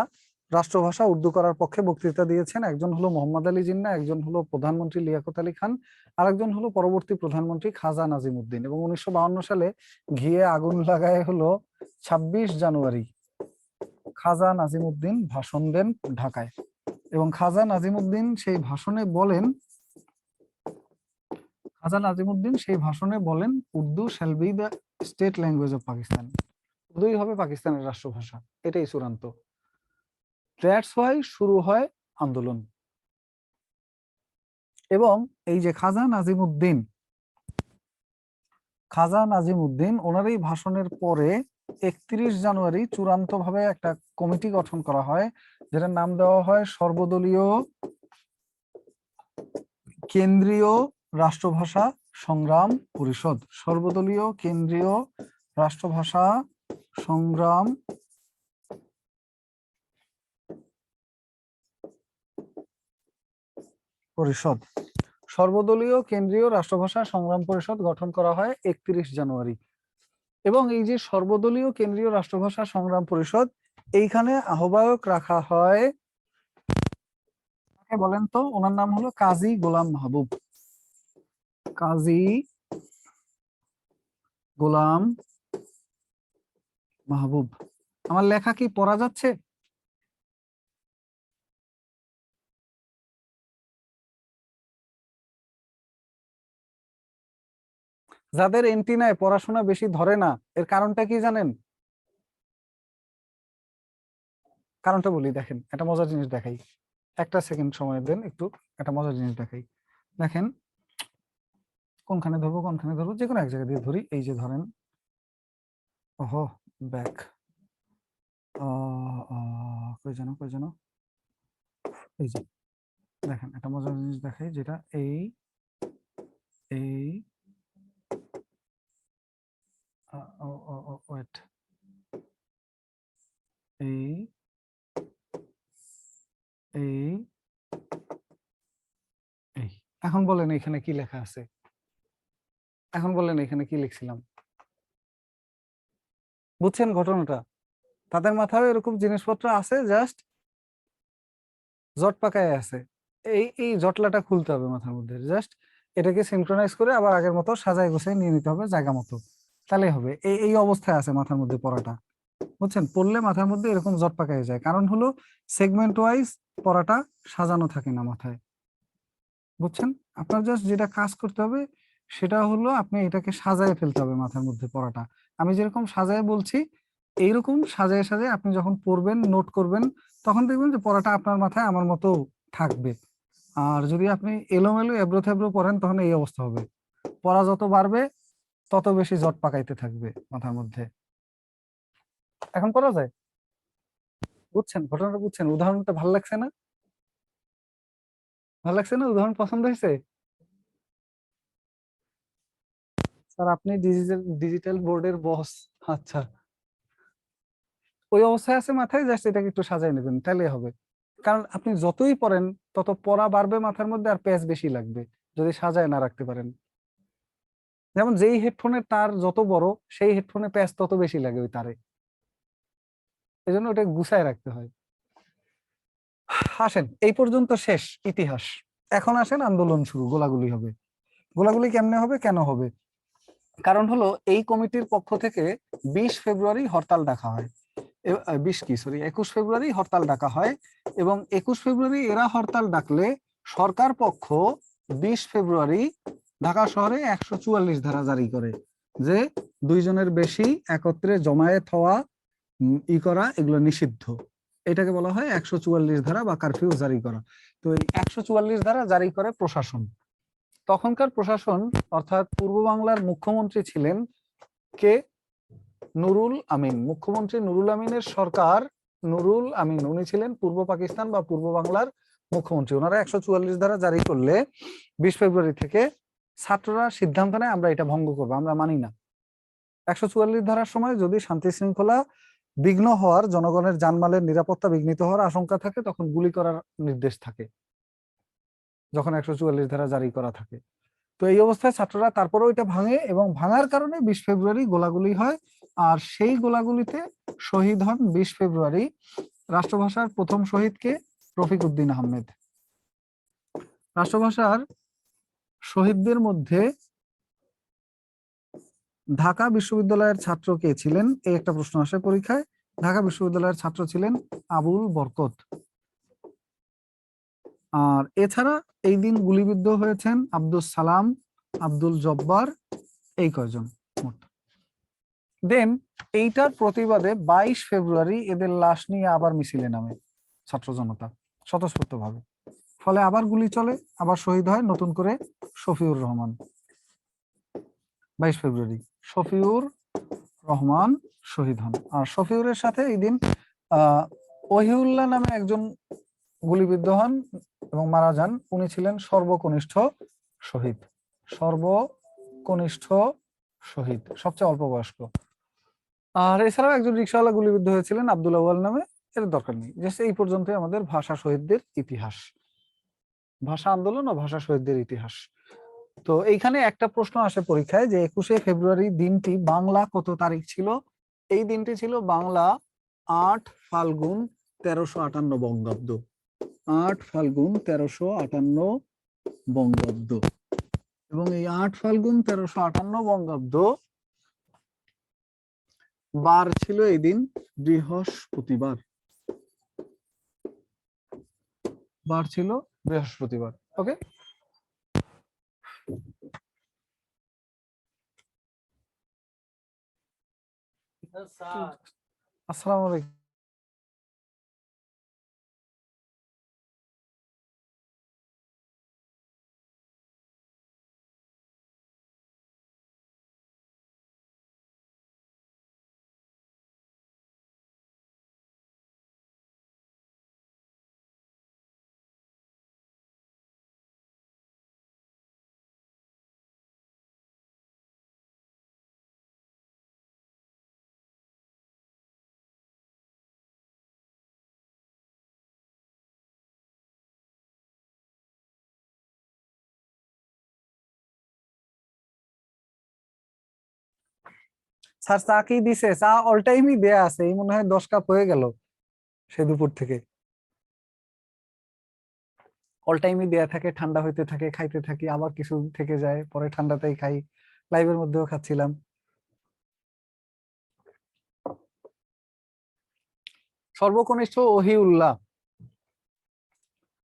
রাষ্ট্রভাষা উর্দু করার পক্ষে বক্তৃতা দিয়েছেন। একজন হলো মোহাম্মদ আলী জিন্নাহ, একজন হলো প্রধানমন্ত্রী লিয়াকত আলী খান, আরেকজন হলো পরবর্তী প্রধানমন্ত্রী খাজা নাজিমউদ্দিন। এবং 1952 সালে ঘিয়ে আগুন লাগায় হলো 26 জানুয়ারি খাজা নাজিমউদ্দিন ভাষণ দেন ঢাকায়। এবং খাজা নাজিমুদ্দিন সেই ভাষণে বলেন Urdu shall be the state language of Pakistan. উর্দুই হবে পাকিস্তানের রাষ্ট্রভাষা, এটাই চূড়ান্ত। দ্যাটস ওয়াই শুরু হয় আন্দোলন। এবং এই যে খাজা নাজিমুদ্দিন ওনার এই ভাষণের পরে 31 জানুয়ারি চূড়ান্ত ভাবে একটা কমিটি গঠন করা হয়, যেটার নাম দেওয়া হয় সর্বদলীয় কেন্দ্রীয় রাষ্ট্রভাষা সংগ্রাম পরিষদ। সর্বদলীয় কেন্দ্রীয় রাষ্ট্রভাষা সংগ্রাম পরিষদ। সর্বদলীয় কেন্দ্রীয় রাষ্ট্রভাষা সংগ্রাম পরিষদ গঠন করা হয় 31 জানুয়ারি। এবং এই যে সর্বদলীয় কেন্দ্রীয় রাষ্ট্রভাষা সংগ্রাম পরিষদ, এইখানে আহ্বায়ক রাখা হয়, বলেন তো, ওনার নাম হলো কাজী গোলাম মাহবুব। কাজী গোলাম মাহবুব। আমার লেখা কি পড়া যাচ্ছে? যাদের এন্টিনায় পড়াশোনা বেশি ধরে না, এর কারণটা কি জানেন? কারণটা বলি, দেখেন একটা মজার জিনিস দেখাই, একটা সেকেন্ড সময় দেন একটু, একটা মজার জিনিস দেখাই। দেখেন, কোনখানে ধরবো, যে কোনো এক জায়গা দিয়ে ধরি। এই যে ধরেন, ওহো, ব্যাক, কই যেন, এই যে দেখেন একটা মজার জিনিস দেখাই, যেটা এই এই ওয়েট, এই এই এই এখন বলেন এখানে কি লেখা আছে? এখন বলেন এখানে কি লিখছিলাম? বুঝছেন ঘটনাটা? তাদের মাথায় এরকম জিনিসপত্র আছে, জাস্ট জট পাকায় আছে। এই জটলাটা খুলতে হবে মাথার মধ্যে, জাস্ট এটাকে সিনক্রোনাইজ করে আবার আগের মতো সাজায় গোছায় নিয়ে নিতে হবে জায়গা মতো, তাহলে হবে। এই অবস্থায় আছে মাথার মধ্যে পড়াটা, বুঝছেন? পড়লে মাথার মধ্যে এরকম জট পাকায় যায়, কারণ হলো সেগমেন্ট ওয়াইজ পড়াটা সাজানো থাকে না মাথায়, বুঝছেন? আপনার জাস্ট যেটা কাজ করতে হবে সেটা হলো আপনি এটাকে সাজায় ফেলতে হবে মাথার মধ্যে পড়াটা। আমি যেরকম সাজায় বলছি, এইরকম সাজায় সাজায় আপনি যখন পড়বেন, নোট করবেন, তখন দেখবেন যে পড়াটা আপনার মাথায় আমার মতো থাকবে। আর যদি আপনি এলোমেলো এবড়ো থেবড়ো পড়েন, তখন এই অবস্থা হবে। পড়া যত বাড়বে তত বেশি জট পাকাইতে থাকবে মাথার মধ্যে। এখন পড়া যায়? বুঝছেন ঘটনাটা? বুঝছেন? উদাহরণটা ভালো লাগছে না? ভালো লাগছে না? উদাহরণ পছন্দ হয়েছে? স্যার আপনি ডিজিটাল বোর্ডের বস। আচ্ছা, ওই অবস্থায় আছে মাথায়, জাস্ট এটাকে একটু সাজায় নেবেন, তাহলেই হবে। কারণ আপনি যতই পড়েন তত পড়া বাড়বে মাথার মধ্যে, আর পেজ বেশি লাগবে যদি সাজায় না রাখতে পারেন। যেমন যেই হেডফোনের তার যত বড়, সেই হেডফোনে পেজ তত বেশি লাগে ওই তারে, এই জন্য ওটা গুছায় রাখতে হয়। আসেন, এই পর্যন্ত শেষ ইতিহাস। এখন আসেন আন্দোলন শুরু, গোলাগুলি হবে। গোলাগুলি কেমনে হবে, কেন হবে? কারণ হলো এই কমিটির পক্ষ থেকে 20 ফেব্রুয়ারি হরতাল ডাকা হয়। 21 ফেব্রুয়ারি হরতাল ডাকা হয়। এবং 21 ফেব্রুয়ারি এরা হরতাল ডাকলে সরকার পক্ষ 20 ফেব্রুয়ারি ঢাকা শহরে 144 ধারা জারি করে, যে দুইজনের বেশি একত্রে জমায়েত হওয়া, করা, এগুলো নিষিদ্ধ। এটাকে বলা হয় 144 ধারা বা কারফিউ জারি করা। তো এই 144 ধারা জারি করে প্রশাসন। তখনকার প্রশাসন, অর্থাৎ পূর্ব বাংলার মুখ্যমন্ত্রী ছিলেন কে? নুরুল আমিন। মুখ্যমন্ত্রী নুরুল আমিনের সরকার, নুরুল আমিন উনি ছিলেন পূর্ব পাকিস্তান বা পূর্ব বাংলার মুখ্যমন্ত্রী। ওনারা 144 ধারা জারি করলে 20 ফেব্রুয়ারি থেকে ছাত্ররা সিদ্ধান্ত নেয় আমরা এটা ভঙ্গ করবো, আমরা মানি না। 144 ধারার সময় যদি শান্তি শৃঙ্খলা বিঘ্ন হওয়ার, জনগণের জানমালের নিরাপত্তা বিঘ্নিত হওয়ার আশঙ্কা থাকে, তখন গুলি করার নির্দেশ থাকে, যখন 144 ধারা জারি করা থাকে। তো এই অবস্থায় ছাত্ররা তারপরে ওইটা ভাঙে, এবং ভাঙার কারণে 20 ফেব্রুয়ারি গোলাগুলি হয়। আর সেই গোলাগুলিতে শহীদ হন 20 ফেব্রুয়ারি রাষ্ট্রভাষার প্রথম শহীদকে? রফিক উদ্দিন আহমেদ। রাষ্ট্রভাষার শহীদদের মধ্যে ঢাকা বিশ্ববিদ্যালয়ের ছাত্র কে ছিলেন? এই একটা প্রশ্ন আসে পরীক্ষায়। ঢাকা বিশ্ববিদ্যালয়ের ছাত্র ছিলেন আবুল বরকত। আর এছাড়া এই দিন গুলিবিদ্ধ হয়েছেন আব্দুল সালাম, আব্দুল জব্বার, এই কয়জন মোট। দেন এইটার প্রতিবাদে 22 ফেব্রুয়ারি এদের লাশ নিয়ে আবার মিছিলে নামে ছাত্র জনতা স্বতঃস্ফূর্ত ভাবে। ফলে আবার গুলি চলে, আবার শহীদ হয় নতুন করে শফিউর রহমান। 22 ফেব্রুয়ারি শফিউর রহমান শহীদ হন। আর শফিউরের সাথে এই দিন ওহিউল্লাহ নামে একজন গুলিবিদ্ধ হন এবং মারা যান। উনি ছিলেন সর্বকনিষ্ঠ শহীদ, সর্বকনিষ্ঠ শহীদ, সবচেয়ে অল্প বয়স্ক। আর এছাড়াও একজন রিকশাওয়ালা গুলিবিদ্ধ হয়েছিলেন আব্দুল আউয়াল নামে। এর দরকার নেই, জাস্ট এই পর্যন্তই আমাদের ভাষা শহীদদের ইতিহাস, ভাষা আন্দোলন ও ভাষা শহীদদের ইতিহাস। তো এইখানে একটা প্রশ্ন আসে পরীক্ষায় যে 21শে ফেব্রুয়ারি দিনটি বাংলা কত তারিখ ছিল? এই দিনটি ছিল বাংলা 8 ফাল্গুন 1358 বঙ্গাব্দ। 8 ফাল্গুন 1358 বঙ্গাব্দ। এবং এই 8 ফাল্গুন 1358 বঙ্গাব্দ বার ছিল এই দিন বৃহস্পতিবার। বার ছিল বৃহস্পতিবার। ওকে, আসসালামু আলাইকুম। স্যার চা কি দিছে? চা অল টাইমই দেয়া আছে, এই মনে হয় 10 কাপ হয়ে গেল সে দুপুর থেকে। অল টাইমই দেয়া থাকে, ঠান্ডা হইতে থাকে, খাইতে থাকি, আবার কিছু থেকে যায়, পরে ঠান্ডাতেই খাই। লাইভের মধ্যেও খাচ্ছিলাম। সর্বকনিষ্ঠ ওহিউল্লাহ,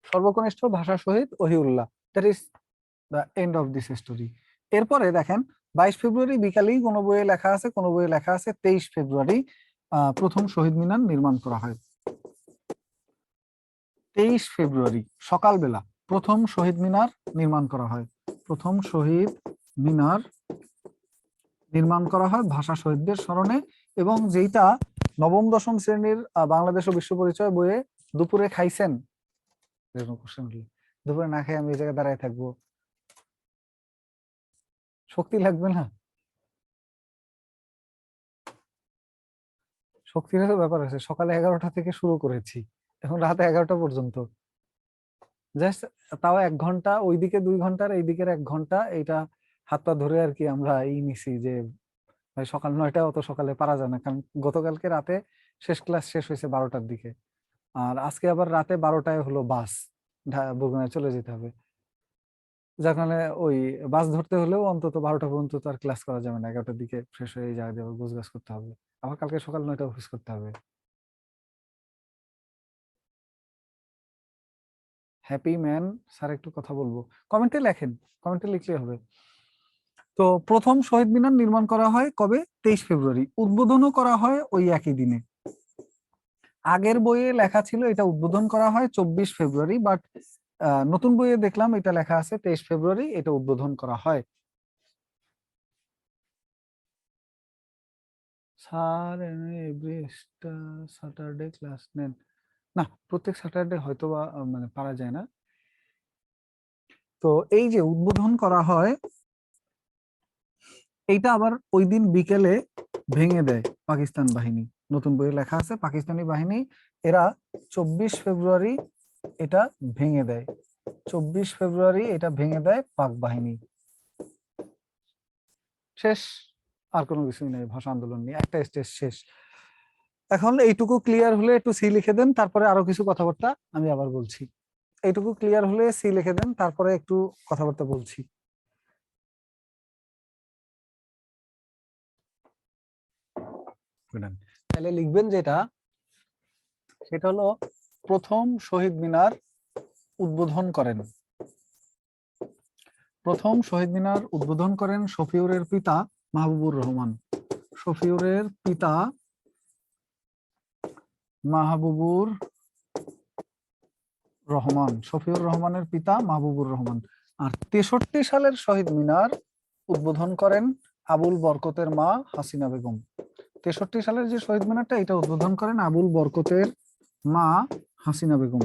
সর্বকনিষ্ঠ ভাষা শহীদ Ohiullah, that is the end of this story. এরপরে দেখেন 22 ফেব্রুয়ারি বিকালেই কোনো বইয়ে লেখা আছে, কোনো বইয়ে লেখা আছে 23 ফেব্রুয়ারি প্রথম শহীদ মিনার নির্মাণ করা হয়। 23 ফেব্রুয়ারি সকালবেলা প্রথম শহীদ মিনার নির্মাণ করা হয়। প্রথম শহীদ মিনার নির্মাণ করা হয় ভাষা শহীদদের স্মরণে, এবং যেটা নবম দশম শ্রেণীর বাংলাদেশ ও বিশ্ব পরিচয় বইয়ে দুপুরে খাইছেন, এরকম কোশ্চেন হলে দুপুরে না খেয়ে আমি এই জায়গায় দাঁড়ায় থাকবো, শক্তি লাগবে না? শক্তির তো ব্যাপার আছে, সকালে 11টা থেকে শুরু করেছি, এখন রাত 11টা পর্যন্ত। জাস্ট তাও 1 ঘন্টা, ওইদিকে 2 ঘন্টার এইদিকের 1 ঘন্টা, এইটা হাত পা ধরে আর কি আমরা এই নিছি যে ভাই সকাল 9টা অত সকালে পারা যায় না, কারণ গতকালকে রাতে শেষ ক্লাস শেষ হয়েছে 12টার দিকে। আর আজকে আবার রাতে 12টায় হলো বাস, বগুড়ায় চলে যেতে হবে। যার কারণে ওই বাস ধরতে হলেও অন্তত 12টা পর্যন্ত তো আর ক্লাস করা যাবে না, 11টার দিকে শেষ হয়ে যাওয়া যাবে, গোছগাছ করতে হবে, আবার কালকে সকাল 9টা অফিস করতে হবে। হ্যাপি ম্যান স্যার একটু কথা বলবো, কমেন্টে লেখেন, কমেন্টে লিখলে হবে। তো প্রথম শহীদ মিনার নির্মাণ করা হয় কবে? 23 ফেব্রুয়ারি। উদ্বোধনও করা হয় ওই একই দিনে। আগের বইয়ে লেখা ছিল এটা উদ্বোধন করা হয় 24 ফেব্রুয়ারি, বাট নতুন বইয়ে দেখলাম এটা লেখা আছে 23 ফেব্রুয়ারি এটা উদ্বোধন করা হয়। স্যার এভরি স্যাটারডে ক্লাস নেন? না, প্রত্যেক স্যাটারডে হয়তো বা মানে পারা যায় না। তো এই যে উদ্বোধন করা হয়, এইটা আবার ওই দিন বিকেলে ভেঙে দেয় পাকিস্তান বাহিনী। নতুন বইয়ে লেখা আছে পাকিস্তানি বাহিনী এরা 24 ফেব্রুয়ারি এটা ভেঙে দেয়। 24 ফেব্রুয়ারি এটা ভেঙে দেয় পাক বাহিনী। শেষ, আর কোনো কিছুই নেই ভাষা আন্দোলন নিয়ে, একটা স্টেজ শেষ। এখন এইটুকু ক্লিয়ার হলে একটু সি লিখে দেন, তারপরে আরো কিছু কথাবার্তা আমি আবার বলছি। এইটুকু ক্লিয়ার হলে সি লিখে দেন, তারপরে একটু কথাবার্তা বলছি। তাহলে লিখবেন যেটা, সেটা হলো প্রথম শহীদ মিনার উদ্বোধন করেন? প্রথম শহীদ মিনার উদ্বোধন করেন শফিউরের পিতা মাহবুবুর রহমান। শফিউরের পিতা মাহবুবুর রহমান, শফিউর রহমানের পিতা মাহবুবুর রহমান। আর 63 সালের শহীদ মিনার উদ্বোধন করেন আবুল বরকতের মা হাসিনা বেগম। 63 সালের যে শহীদ মিনারটা, এটা উদ্বোধন করেন আবুল বরকতের মা হাসিনা বেগম।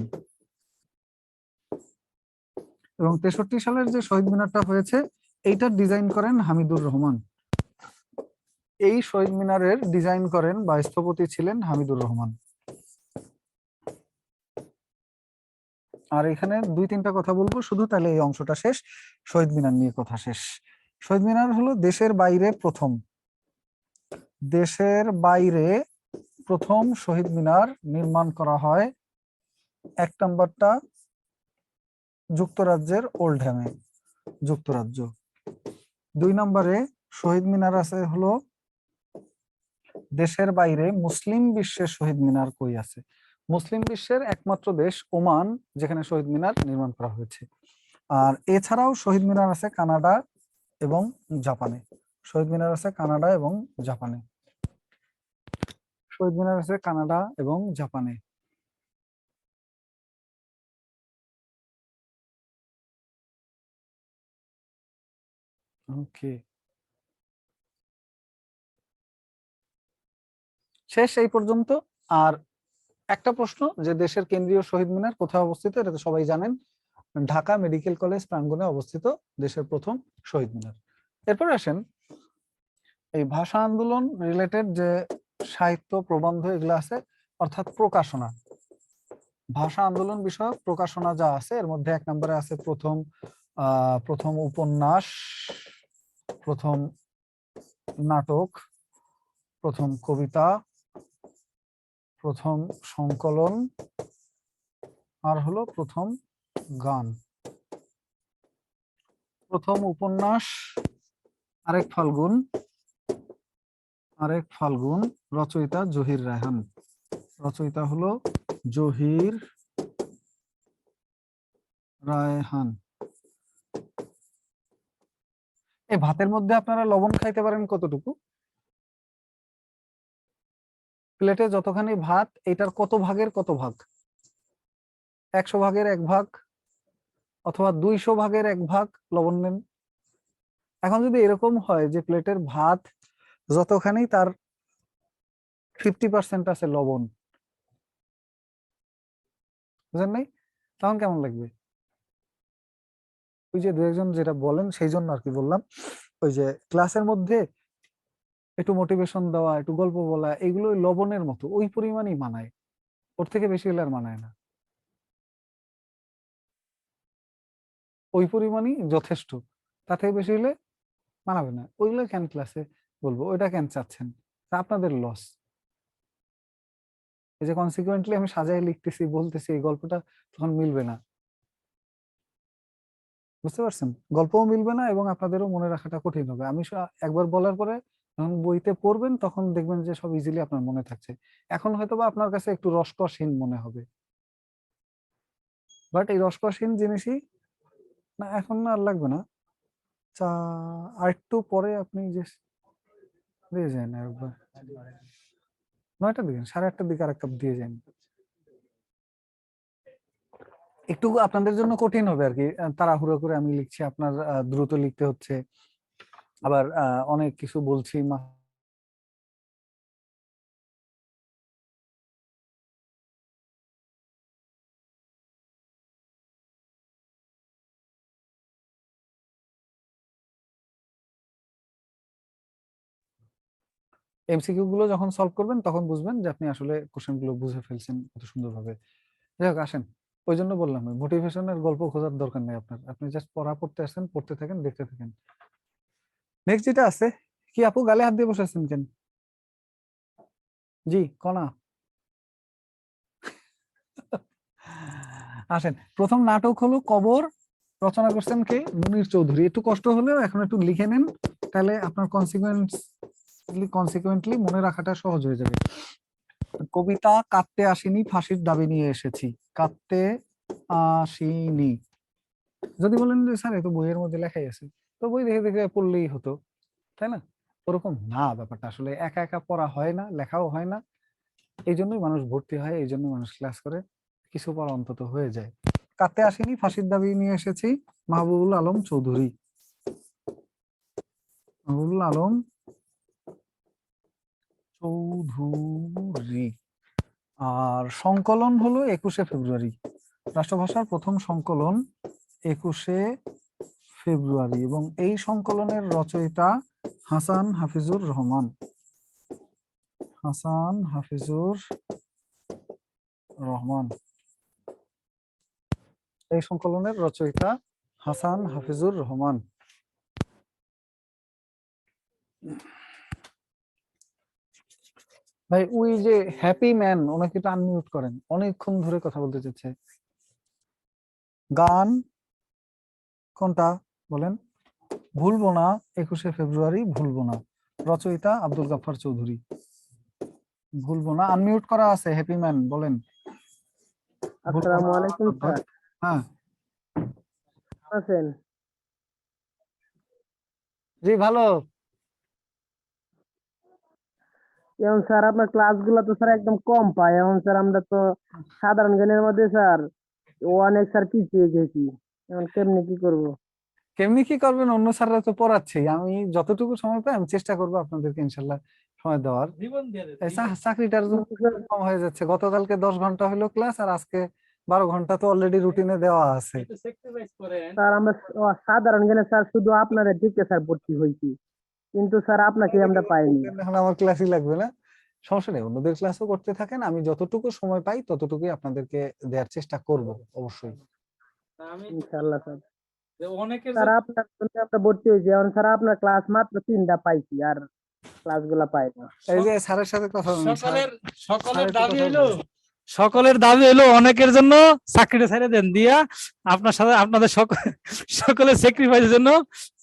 এবং 63 সালের যে শহীদ মিনারটা হয়েছে, এইটার ডিজাইন করেন হামিদুর রহমান। এই শহীদ মিনারের ডিজাইন করেন বা স্থপতি ছিলেন হামিদুর রহমান। আর এখানে 2-3টা কথা বলবো শুধু, তাহলে এই অংশটা শেষ। শহীদ মিনার নিয়ে কথা শেষ। শহীদ মিনার হলো দেশের বাইরে প্রথম, দেশের বাইরে প্রথম শহীদ মিনার নির্মাণ করা হয়। 1 নম্বরটা যুক্তরাজ্যের ওল্ডহ্যামে, যুক্তরাজ্য। 2 নম্বরে শহীদ মিনার আছে হলো দেশের বাইরে মুসলিম বিশ্বের শহীদ মিনার কই আছে? মুসলিম বিশ্বের একমাত্র দেশ ওমান, যেখানে শহীদ মিনার নির্মাণ করা হয়েছে। আর এছাড়াও শহীদ মিনার আছে কানাডা এবং জাপানে। শহীদ মিনার আছে কানাডা এবং জাপানে। শহীদ মিনার আছে কানাডা এবং জাপানে। ওকে, শেষ এই পর্যন্ত। আর একটা প্রশ্ন, যে দেশের কেন্দ্রীয় শহীদ মিনার কোথায় অবস্থিত, এটা তো সবাই জানেন, ঢাকা মেডিকেল কলেজ প্রাঙ্গণে অবস্থিত দেশের প্রথম শহীদ মিনার। এরপর আসেন এই ভাষা আন্দোলন রিলেটেড যে সাহিত্য প্রবন্ধ এগুলো আছে, অর্থাৎ প্রকাশনা, ভাষা আন্দোলন বিষয়ক প্রকাশনা যা আছে, এর মধ্যে 1 নম্বরে আছে প্রথম উপন্যাস, প্রথম নাটক, প্রথম কবিতা, প্রথম সংকলন, আর হলো প্রথম গান। প্রথম উপন্যাস আরেক ফাল্গুন, আরেক ফাল্গুন, রচয়িতা জহির রায়হান। রচয়িতা হলো জহির রায়হান। এই ভাতের মধ্যে আপনারা লবণ খাইতে পারেন কতটুকু? প্লেটে যতখানি ভাত, এটার কত ভাগের কত ভাগ? 100 ভাগের 1 ভাগ অথবা 200 ভাগের 1 ভাগ লবণ নেন। এখন যদি এরকম হয় যে প্লেটের ভাত যতখানি, তার 50% আছে লবণ, বুঝেন নাই? তখন কেমন লাগবে? ওই যে 2-1 জন যেটা বলেন, সেই জন্য আর কি বললাম, ওই যে ক্লাসের মধ্যে একটু মোটিভেশন দেওয়া, একটু গল্প বলা, এগুলো ওই লবণের মতো, ওই পরিমাণই মানায়, ওর থেকে বেশি হলে আর মানায় না। ওই পরিমাণই যথেষ্ট, তার থেকে বেশি হলে মানাবে না। ওইগুলো কেন ক্লাসে বলবো, ওইটা কেন চাচ্ছেন? তা আপনাদের লস। এই যে কনসিকুয়েন্টলি আমি সাজায় লিখতেছি, বলতেছি, এই গল্পটা তখন মিলবে না, বুঝতে পারছেন? গল্পও মিলবে না এবং আপনাদেরও মনে রাখাটা কঠিন হবে। আমি একবার বলার পরে যখন বইতে পড়বেন, তখন দেখবেন যে সব ইজিলি আপনার মনে থাকছে। এখন হয়তোবা আপনার কাছে একটু রসকসহীন মনে হবে, বাট এই রসকসহীন জিনিসই না, এখন না আর লাগবে না। চা আর একটু পরে আপনি যে দিয়ে যান একবার, 9টার দিকে, 8:30টার দিকে আর এক কাপ দিয়ে যান। একটু আপনাদের জন্য কঠিন হবে আর কি, তাড়াহুড়ো করে আমি লিখছি, আপনার দ্রুত লিখতে হচ্ছে, আবার অনেক কিছু বলছি। এমসিকিউ গুলো যখন সলভ করবেন, তখন বুঝবেন যে আপনি আসলে কোশ্চেন গুলো বুঝে ফেলছেন কত সুন্দরভাবে। যাই হোক, আসেন, ওই জন্য বললাম মোটিভেশনের গল্প খোঁজার দরকার নেই আপনার, আপনি জাস্ট পড়া পড়তে আসেন, পড়তে থাকেন, দেখতে থাকেন। নেক্সট যেটা আছে, কি আপু গালে হাত দিয়ে বসে আছেন কেন? জি কনা। আসেন, প্রথম নাটক হলো কবর, রচনা করছেন কে? মুনির চৌধুরী। একটু কষ্ট হলেও এখন একটু লিখে নেন, তাহলে আপনার কনসিকুয়েন্টলি মনে রাখাটা সহজ হয়ে যাবে। কবিতা কাঁদতে আসিনি, ফাঁসির দাবি নিয়ে এসেছি। কাঁদতে আসেনি। যদি বলেন যে স্যার এই তো বইয়ের মধ্যে লেখাই আছে, তো বই দেখে দেখে পড়লেই হতো, তাই না? ওরকম না, ব্যাপারটা আসলে একা একা পড়া হয় না, লেখাও হয় না। এই জন্যই মানুষ ভর্তি হয়, এই জন্যই মানুষ ক্লাস করে, কিছু পড়া অন্তত হয়ে যায়। কাঁদতে আসেনি, ফাঁসির দাবি নিয়ে এসেছি, মাহবুবুল আলম চৌধুরী। মাহবুবুল আলম চৌধুরী। আর সংকলন হলো 21শে ফেব্রুয়ারি, রাষ্ট্রভাষার প্রথম সংকলন 21শে ফেব্রুয়ারি, এবং এই সংকলনের রচয়িতা হাসান হাফিজুর রহমান। হাসান হাফিজুর রহমান, এই সংকলনের রচয়িতা হাসান হাফিজুর রহমান। ভাই ওই যে হ্যাপি ম্যান, ওনাকে একটু আনমিউট করেন, অনেকক্ষণ ধরে কথা বলতে চাচ্ছে। গান কোনটা বলেন? ভুলবো না, 21শে ফেব্রুয়ারি ভুলবো না, রচয়িতা আব্দুল গাফফার চৌধুরী। ভুলবো না, আনমিউট করা আছে, হ্যাপি ম্যান বলেন। ভুলবো আসসালামু না। আলাইকুম স্যার। হ্যাঁ আছেন? জি ভালো। এখন স্যার আপনার ক্লাসগুলো তো স্যার একদম কম পাই। এখন স্যার আমরা তো সাধারণ জ্ঞানের মধ্যে স্যার অনেক স্যার পিছিয়ে গেছি। এখন কেমনি কি করব? কেমনি কি করবেন, অন্য স্যাররা তো পড়াচ্ছি, আমি যতটুকু সময় পাই আমি চেষ্টা করবো আপনাদেরকে ইনশাল্লাহ সময় দেওয়ার। এই চাকরিটার জন্য কিন্তু স্যার কম হয়ে যাচ্ছে, গতকালকে 10 ঘন্টা হলো ক্লাস, আর আজকে 12 ঘন্টা তো অলরেডি রুটিনে দেওয়া আছে। স্যার আমরা সাধারণ জ্ঞানে স্যার শুধু আপনাদের দিকে স্যার ভর্তি হয়েছি, কিন্তু স্যার আপনাকে আমরা পাইনি। এখন আমার ক্লাসই লাগবে না, সমস্যা নেই, অন্যদের ক্লাসও করতে থাকেন, আমি যতটুকু সময় পাই ততটুকুই আপনাদেরকে দেওয়ার চেষ্টা করব অবশ্যই। ইনশাআল্লাহ স্যার। স্যার আপনার জন্য আমরা ভর্তি হয়েছি, এখন স্যার আপনার ক্লাস মাত্র 3টা পাইছি, আর ক্লাসগুলা পাই না। এই যে স্যারের সাথে কথা বলুন, সকলের সকলের স্যারের দাবি কথা হইলো বলুন। সকলের দাবি হইলো অনেকের জন্য চাকরিটা ছেড়ে দেন দিয়া আপনার সাথে আপনাদের সকলের স্যাক্রিফাইসের জন্য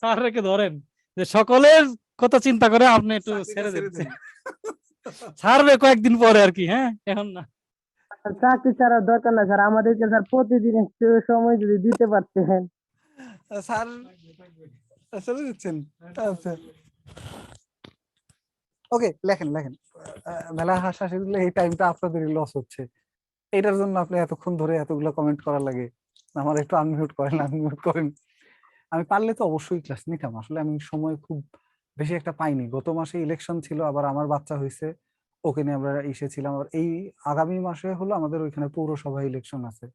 স্যার রেখে ধরেন, যে সকলের কথা চিন্তা করে আপনি একটু ছেড়ে দেন, ছাড়বে কয়েকদিন পরে আর কি। হ্যাঁ, এখন না। স্যার চাকরি ছাড়ার দরকার না স্যার, আমাদেরকে স্যার প্রতিদিন একটু সময় যদি দিতে পারতেন। স্যার চলে যাচ্ছেন? আচ্ছা ওকে, লেখেন লেখেন। মেলা হাসাহাসি দিলে এই টাইমটা আপনাদেরই লস হচ্ছে, এটার জন্য আপনি এতক্ষণ ধরে এতগুলো কমেন্ট করা লাগে। আমার একটু আনমিউট করেন, আনমিউট করেন। আমি পারলে তো অবশ্যই ক্লাস নিতাম, আসলে আমি সময় খুব বেশি একটা পাইনি, গত মাসে ইলেকশন ছিল, আবার আমার বাচ্চা হয়েছে, ওকে নিয়ে আমরা এসেছিলাম, আবার এই আগামী মাসে হলো আমাদের ওইখানে পৌরসভা ইলেকশন আছে,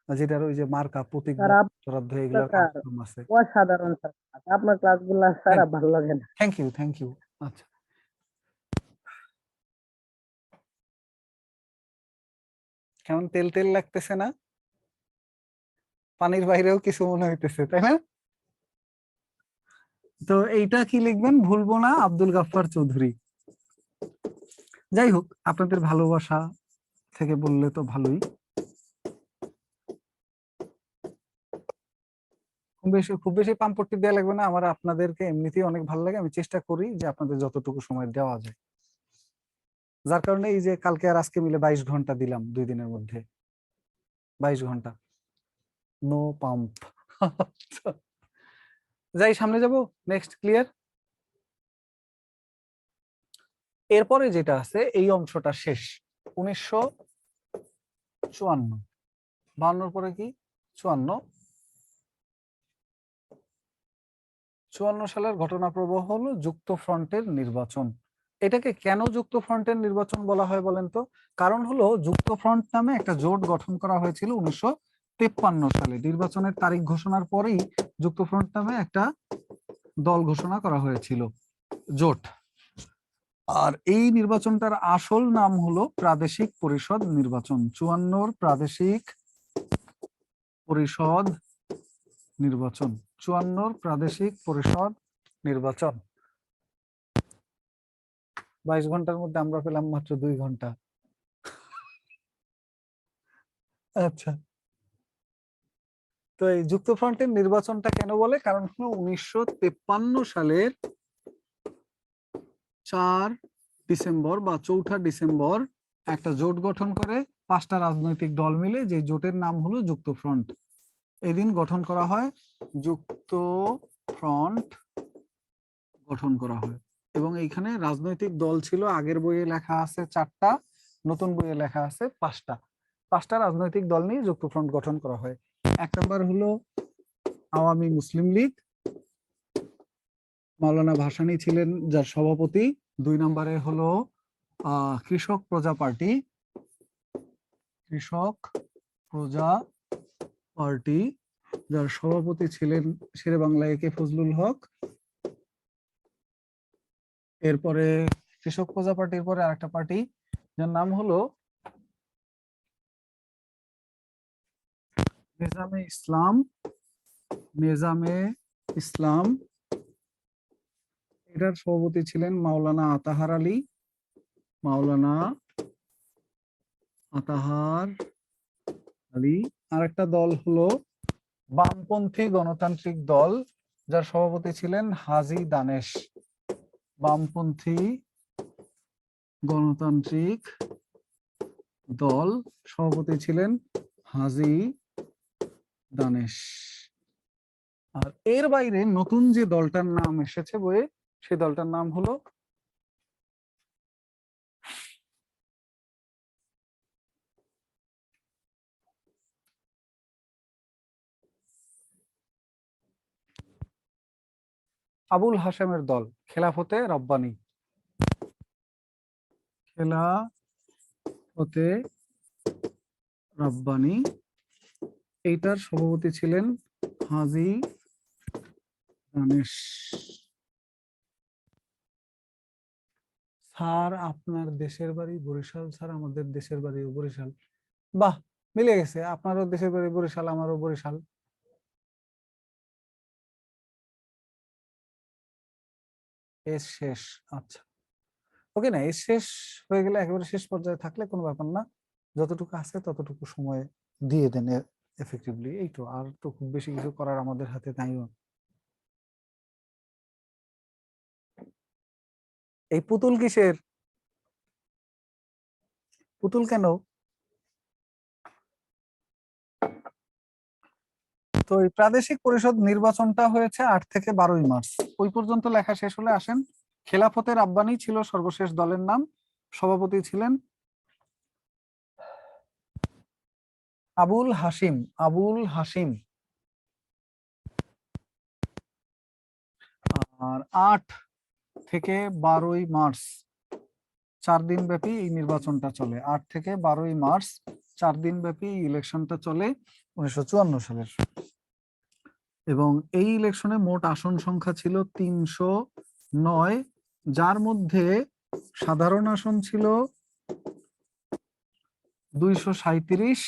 যেটার ওই যে মার্কা স্যার প্রতিজ্ঞা বরাদ্দ এগুলোর স্যার কার্যক্রম আছে। অসাধারণ স্যার, আপনার ক্লাসগুলো স্যার ভালো লাগে না। Thank you, thank you. আচ্ছা, কেমন তেল তেল লাগতেছে না? পানির বাইরেও কিছু মনে হইতেছে, তাই না? তো এইটা কি লিখবেন? ভুলবো না, আব্দুল গাফফার চৌধুরী। যাই হোক, আপনাদের ভালোবাসা থেকে বললে তো ভালোই। খুব বেশি পাম্পট্টি দেওয়া লাগবে না আমার, আপনাদেরকে এমনিতেই অনেক ভালো লাগে, আমি চেষ্টা করি যে আপনাদের যতটুকু সময় দেওয়া যায়, যার কারণে এই যে কালকে আর আজকে মিলে 22 ঘন্টা দিলাম 2 দিনের মধ্যে, 22 ঘন্টা, নো পাম্প। যাই সামনে যাব, নেক্সট ক্লিয়ার। এরপরে যেটা আছে এই অংশটা শেষ, 1954, 52 পরে কি 54, 54 সালের ঘটনা প্রবাহ হলো যুক্ত ফ্রন্টের নির্বাচন। এটাকে কেন যুক্ত ফ্রন্টের নির্বাচন বলা হয় বলেন তো? কারণ হলো যুক্ত ফ্রন্ট নামে একটা জোট গঠন করা হয়েছিল 1953 সালে, নির্বাচনের তারিখ ঘোষণার পরেই যুক্ত ফ্রন্ট নামে একটা দল ঘোষণা করা হয়েছিল, জোট। আর এই নির্বাচনটার আসল নাম হলো প্রাদেশিক পরিষদ নির্বাচন, 54 প্রাদেশিক পরিষদ নির্বাচন, 54 প্রাদেশিক পরিষদ নির্বাচন। 22 ঘন্টার মধ্যে আমরা পেলাম মাত্র 2 ঘন্টা। আচ্ছা, তো এই যুক্ত ফ্রন্টের নির্বাচনটা কেন বলে? কারণ হলো 1953 সালের 4 ডিসেম্বর বা 4 ডিসেম্বর একটা জোট গঠন করে 5টা রাজনৈতিক দল মিলে যে জোটের নাম হলো যুক্তফ্রন্ট। এদিন গঠন করা হয়, যুক্তফ্রন্ট গঠন করা হয়। এবং এইখানে রাজনৈতিক দল ছিল, আগের বইয়ে লেখা আছে 4টা, নতুন বইয়ে লেখা আছে 5টা। 5টা রাজনৈতিক দল নিয়ে যুক্তফ্রন্ট গঠন করা হয়। 1 নম্বর হলো আওয়ামী মুসলিম লীগ, মাওলানা ভাসানী ছিলেন যার সভাপতি। 2 নম্বরে হলো কৃষক প্রজা পার্টি, কৃষক প্রজা পার্টি যার সভাপতি ছিলেন শেরে বাংলা একে ফজলুল হক। এরপরে কৃষক প্রজা পার্টির পরে আরেকটা পার্টি যার নাম হলো নিজামে ইসলাম, নিজামে ইসলাম। এটার সভাপতি ছিলেন মাওলানা আতাহার আলী, মাওলানা আতাহার আলী। আরেকটা দল হলো বামপন্থী গণতান্ত্রিক দল যার সভাপতি ছিলেন হাজী দানেশ, বামপন্থী গণতান্ত্রিক দল সভাপতি ছিলেন হাজী দানেশ। আর এর বাইরে নতুন যে দলটার নাম এসেছে বইয়ে, সেই দলটার নাম হলো আবুল হাশেমের দল, খেলাফতে রব্বানী, খেলাফতে রব্বানী। এইটার সভাপতি ছিলেন হাজী দানেশ। স্যার আপনার দেশের বাড়ি বরিশাল? স্যার আমাদের দেশের বাড়ি বরিশাল। বাহ, মিলে গেছে, আপনারও দেশের বাড়ি বরিশাল, আমারও বরিশাল। এস শেষ, আচ্ছা ওকে। না, এস শেষ হয়ে গেলে একেবারে শেষ পর্যায়ে থাকলে কোনো ব্যাপার না, যতটুকু আছে ততটুকু সময় দিয়ে দেন এফেক্টিভলি। এই তো, আর তো খুব বেশি কিছু করার আমাদের হাতে নাইও। এই পুতুল কিসের? পুতুল কেন? তো এই প্রাদেশিক পরিষদ নির্বাচনটা হয়েছে 8 থেকে 12 মার্চ। ওই পর্যন্ত লেখা শেষ হলে আসেন। খেলাফতে রাব্বানী ছিল সর্বশেষ দলের নাম, সভাপতি ছিলেন আবুল হাসিম, আবুল হাসিম। আর 8 থেকে 12 মার্চ 4 দিন ব্যাপী এই নির্বাচনটা চলে। 8 থেকে 12 মার্চ 4 দিন ব্যাপী ইলেকশনটা চলে 1954 সালের। এবং এই ইলেকশনে মোট আসন সংখ্যা ছিল 309, যার মধ্যে সাধারণ আসন ছিল 237,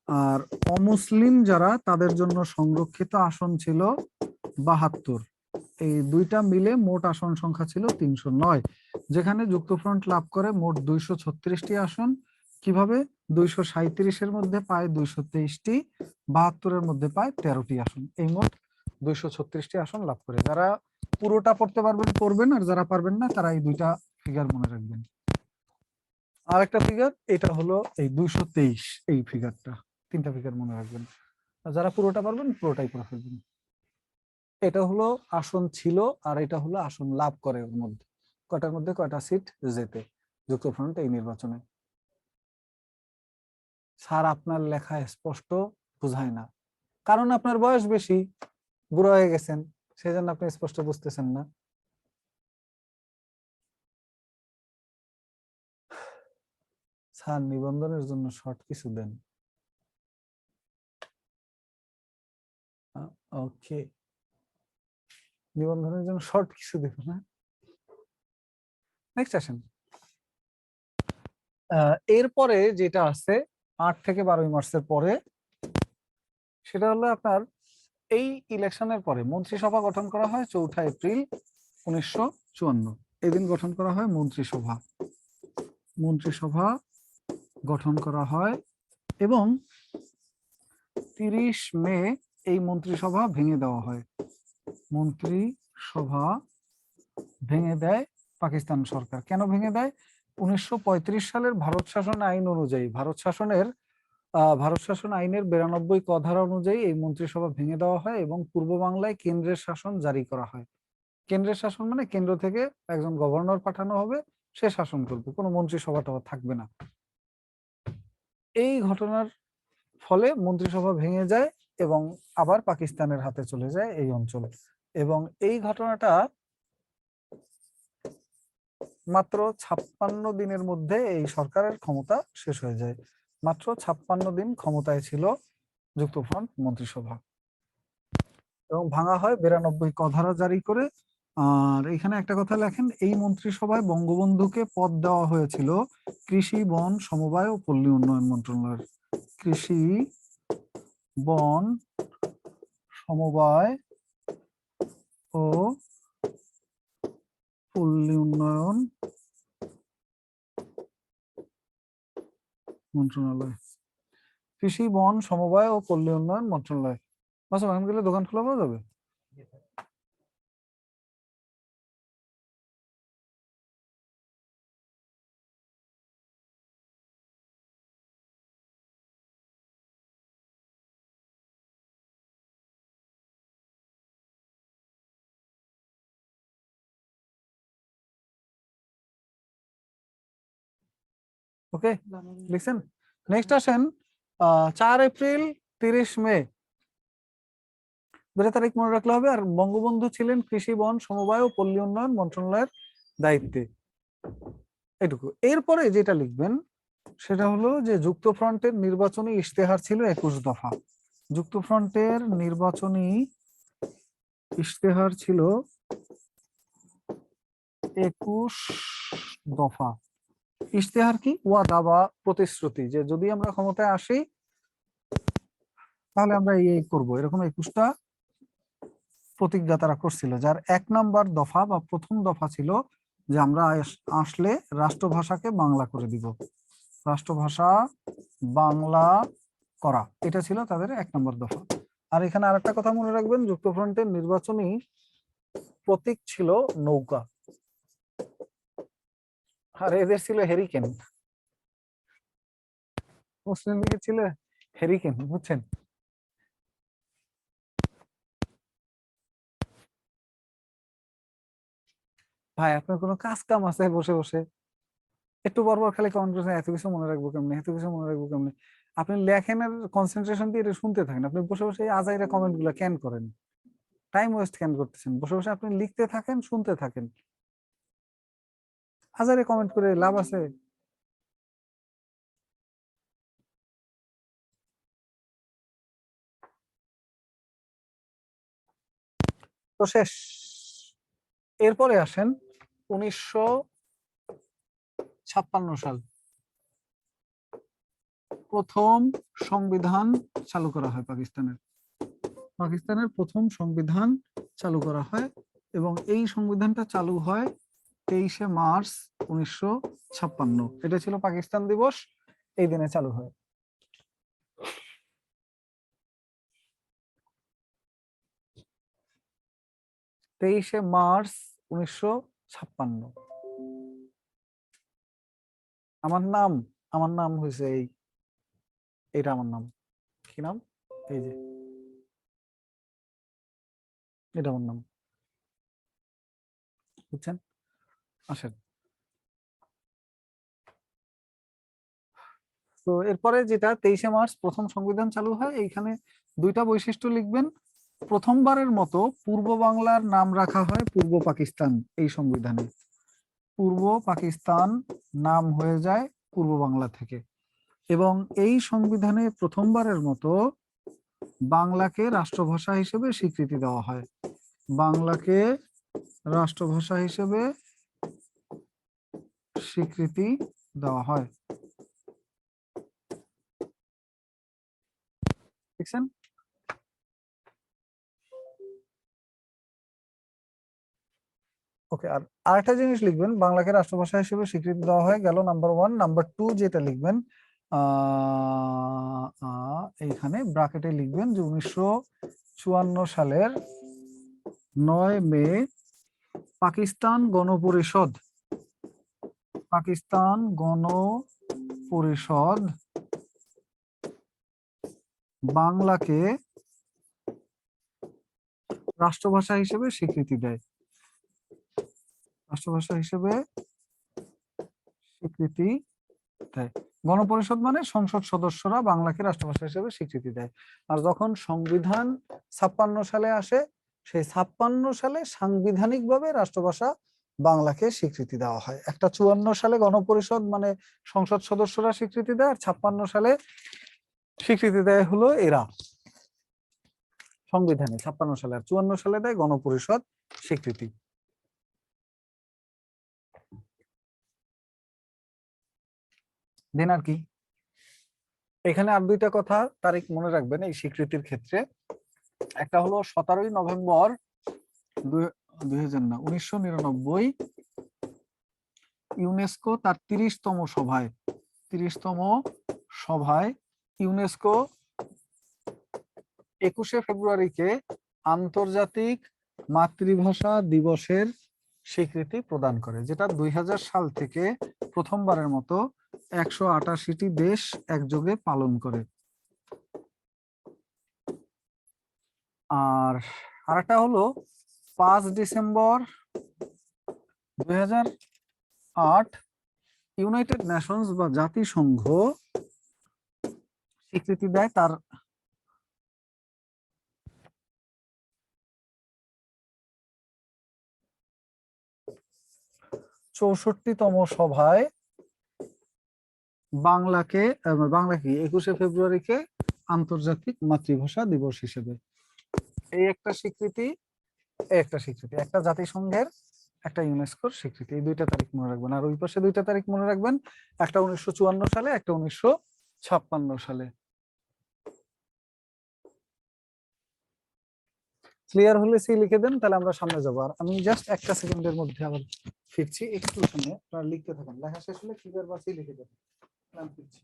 আর অমুসলিম যারা তাদের জন্য সংরক্ষিত আসন ছিল 72। এই দুইটা মিলে মোট আসন সংখ্যা ছিল 309, যেখানে যুক্তফ্রন্ট লাভ করে মোট 236টি আসন। কিভাবে? 237-এর মধ্যে পায় 223টি, 72-এর মধ্যে পায় 13টি আসন। এই মোট 236টি আসন লাভ করে। যারা পুরোটা পড়তে পারবেন পড়বেন, আর যারা পারবেন না তারা এই দুইটা ফিগার মনে রাখবেন। আর একটা ফিগার, এটা হলো এই 223, এই ফিগারটা, 3টা ফিগার মনে রাখবেন। আর যারা পুরোটা পারবেন পুরোটাই পড়ে ফেলবেন। এটা হলো আসন ছিল, আর এটা হলো আসন লাভ করে। ওর মধ্যে কয়টার মধ্যে কয়টা সিট জেতে যুক্তফ্রন্ট এই নির্বাচনে। স্যার আপনার লেখা স্পষ্ট বোঝায় না, কারণ আপনার বয়স বেশি, বুড়ো হয়ে গেছেন, সেজন্য আপনি স্পষ্ট বুঝতেছেন না। স্যার নিবন্ধনের জন্য শর্ট কিছু দেন। ওকে, নিবন্ধনের জন্য শর্ট কিছু দেব না। নেক্সট আসেন। এরপরে যেটা আছে 8 থেকে 12 মার্চের পরে, সেটা হলো আপনার এই ইলেকশনের পরে মন্ত্রিসভা গঠন করা হয় 4 এপ্রিল 1954। এদিন গঠন করা হয় মন্ত্রিসভা, মন্ত্রিসভা গঠন করা হয়। এবং 30 মে এই মন্ত্রিসভা ভেঙে দেওয়া হয়। মন্ত্রিসভা ভেঙে দেয় পাকিস্তান সরকার। কেন ভেঙে দেয়? 1935 সালের ভারত শাসন আইন অনুযায়ী ভারত শাসন আইনের 92 ক ধারা অনুযায়ী এই মন্ত্রিসভা ভেঙে দেওয়া হয় এবং পূর্ব বাংলায় কেন্দ্রের শাসন জারি করা হয়। কেন্দ্রের শাসন মানে কেন্দ্র থেকে একজন গভর্নর পাঠানো হবে, সে শাসন করবে, কোনো মন্ত্রিসভা টভা থাকবে না। এই ঘটনার ফলে মন্ত্রিসভা ভেঙে যায় এবং আবার পাকিস্তানের হাতে চলে যায় এই অঞ্চল। এবং এই ঘটনাটা মাত্র 56 দিনের মধ্যে এই সরকারের ক্ষমতা শেষ হয়ে যায়। মাত্র 56 দিন ক্ষমতায় ছিল যুক্তফ্রন্ট মন্ত্রিসভা এবং ভাঙা হয় 92 ক ধারা জারি করে। আর এখানে একটা কথা লেখেন, এই মন্ত্রিসভায় বঙ্গবন্ধুকে পদ দেওয়া হয়েছিল কৃষি, বন, সমবায় ও পল্লী উন্নয়ন মন্ত্রণালয়ের। কৃষি, বন, সমবায় ও পল্লী উন্নয়ন মন্ত্রণালয়। কৃষি, বন, সমবায় ও পল্লী উন্নয়ন মন্ত্রণালয়। বাস ওখানে গেলে দোকান খোলা পাওয়া যাবে? ওকে, লিসেন। নেক্সট আসেন 4 এপ্রিল 30 মে, দুটো তারিখ মনে রাখলে হবে। আর বঙ্গবন্ধু ছিলেন কৃষি, বন, সমবায় ও পল্লী উন্নয়ন মন্ত্রণালয়ের দায়িত্বে। এটুকু। এরপরে যেটা লিখবেন সেটা হলো যে যুক্তফ্রন্টের নির্বাচনী ইশতেহার ছিল 21 দফা। যুক্তফ্রন্টের নির্বাচনী ইশতেহার ছিল 21 দফা। ইশতেহার কি? ওয়াদা বা প্রতিশ্রুতি, যে যদি আমরা ক্ষমতায় আসি তাহলে আমরা এই করব, এরকম 21টা প্রতিজ্ঞা তারা করছিল। যার 1 নাম্বার দফা বা প্রথম দফা ছিল যে আমরা আসলে রাষ্ট্রভাষাকে বাংলা করে দিব, রাষ্ট্রভাষা বাংলা করা, এটা ছিল তাদের 1 নম্বর দফা। আর এখানে আরেকটা কথা মনে রাখবেন, যুক্তফ্রন্টের নির্বাচনী প্রতীক ছিল নৌকা, আর এদের ছিল হেরিকেন। মুসলিম লীগের ছিল হেরিকেন, বুঝছেন? ভাই আপনার কোনো কাজ কাম আছে বসে বসে? একটু পরপর খালি কমেন্ট করছেন এত কিছু মনে রাখবো কেমনে, এত কিছু মনে রাখবো কেমনে। আপনি লেখেন আর কনসেন্ট্রেশন দিয়ে এটা শুনতে থাকেন। আপনি বসে বসে এই আজাইরা কমেন্ট গুলা কেন করেন? টাইম ওয়েস্ট কেন করতেছেন? বসে বসে আপনি লিখতে থাকেন, শুনতে থাকেন। হাজারে কমেন্ট করে লাভ আছে? তো শেষ। এরপরে আসেন 1956 সাল, প্রথম সংবিধান চালু করা হয় পাকিস্তানের। পাকিস্তানের প্রথম সংবিধান চালু করা হয় এবং এই সংবিধানটা চালু হয় 23শে মার্চ 1956। এটা ছিল পাকিস্তান দিবস, এই দিনে চালু হয়। তেইশে মার্চ 1956। আমার নাম হয়েছে এইটা আমার নাম। কি নাম? এই যে এটা আমার নাম, বুঝছেন? আসেন, তো এরপরে যেটা 23শে মার্চ প্রথম সংবিধান চালু হয়, এইখানে 2টা বৈশিষ্ট্য লিখবেন। প্রথমবারের মতো পূর্ব বাংলার নাম রাখা হয় পূর্ব পাকিস্তান এই সংবিধানে। পূর্ব পাকিস্তান নাম হয়ে যায় পূর্ব বাংলা থেকে। এবং এই সংবিধানে প্রথমবারের মতো বাংলাকে রাষ্ট্রভাষা হিসেবে স্বীকৃতি দেওয়া হয়। বাংলাকে রাষ্ট্রভাষা হিসেবে স্বীকৃতি দেওয়া হয়। দেখছেন? ওকে, আর আরেকটা জিনিস লিখবেন, বাংলাকে রাষ্ট্রভাষা হিসেবে স্বীকৃতি দেওয়া হয় গেল নাম্বার 1। নাম্বার 2 যেটা লিখবেন এইখানে ব্র্যাকেটে লিখবেন যে 1954 সালের 9 মে পাকিস্তান গণপরিষদ পাকিস্তান গণ পরিষদ বাংলাকে রাষ্ট্রভাষা হিসেবে স্বীকৃতি দেয়। রাষ্ট্রভাষা হিসেবে স্বীকৃতি দেয়। গণপরিষদ মানে সংসদ সদস্যরা বাংলাকে রাষ্ট্রভাষা হিসেবে স্বীকৃতি দেয়। আর যখন সংবিধান 56 সালে আসে, সেই 56 সালে সাংবিধানিকভাবে রাষ্ট্রভাষা বাংলাকে স্বীকৃতি দেওয়া হয়। একটা 54 সালে গণপরিষদ মানে সংসদ সদস্যরা স্বীকৃতি দেয়, আর 56 সালে স্বীকৃতি দেয় হলো এরা সংবিধানে 56 সালে, আর 54 সালে দেয় গণপরিষদ স্বীকৃতি। দেন আর কি, এখানে আর দুইটা কথা তারিখ মনে রাখবেন এই স্বীকৃতির ক্ষেত্রে। একটা হলো 17 নভেম্বর 1999 ইউনেস্কো তার 30তম সভায় ইউনেস্কো 21শে ফেব্রুয়ারিকে আন্তর্জাতিক মাতৃভাষা দিবসের স্বীকৃতি প্রদান করে, যেটা 2000 সাল থেকে প্রথমবারের মতো 188টি দেশ একযোগে পালন করে। আর আরেকটা হলো 5 ডিসেম্বর 2008 ইউনাইটেড নেশনস বা জাতিসংঘ স্বীকৃতি দেয় তার 64তম সভায় বাংলাকে 21শে ফেব্রুয়ারিকে আন্তর্জাতিক মাতৃভাষা দিবস হিসেবে। এই একটা স্বীকৃতি, একটা জাতিসংঘের, একটা ইউনেস্কোর স্বীকৃতি। এই দুইটা তারিখ মনে রাখবেন। আর ওই পাশে দুইটা তারিখ মনে রাখবেন, একটা 1954 সালে, একটা 1956 সালে। ক্লিয়ার হলে সি লিখে দেন, তাহলে আমরা সামনে যাবো। আর আমি জাস্ট একটা সেকেন্ডের মধ্যে আবার ফিরছি, একটু সময় আপনারা লিখতে থাকেন, লেখা শেষ হলে ক্লিয়ার বা সি লিখে দেন, আমি ফিরছি।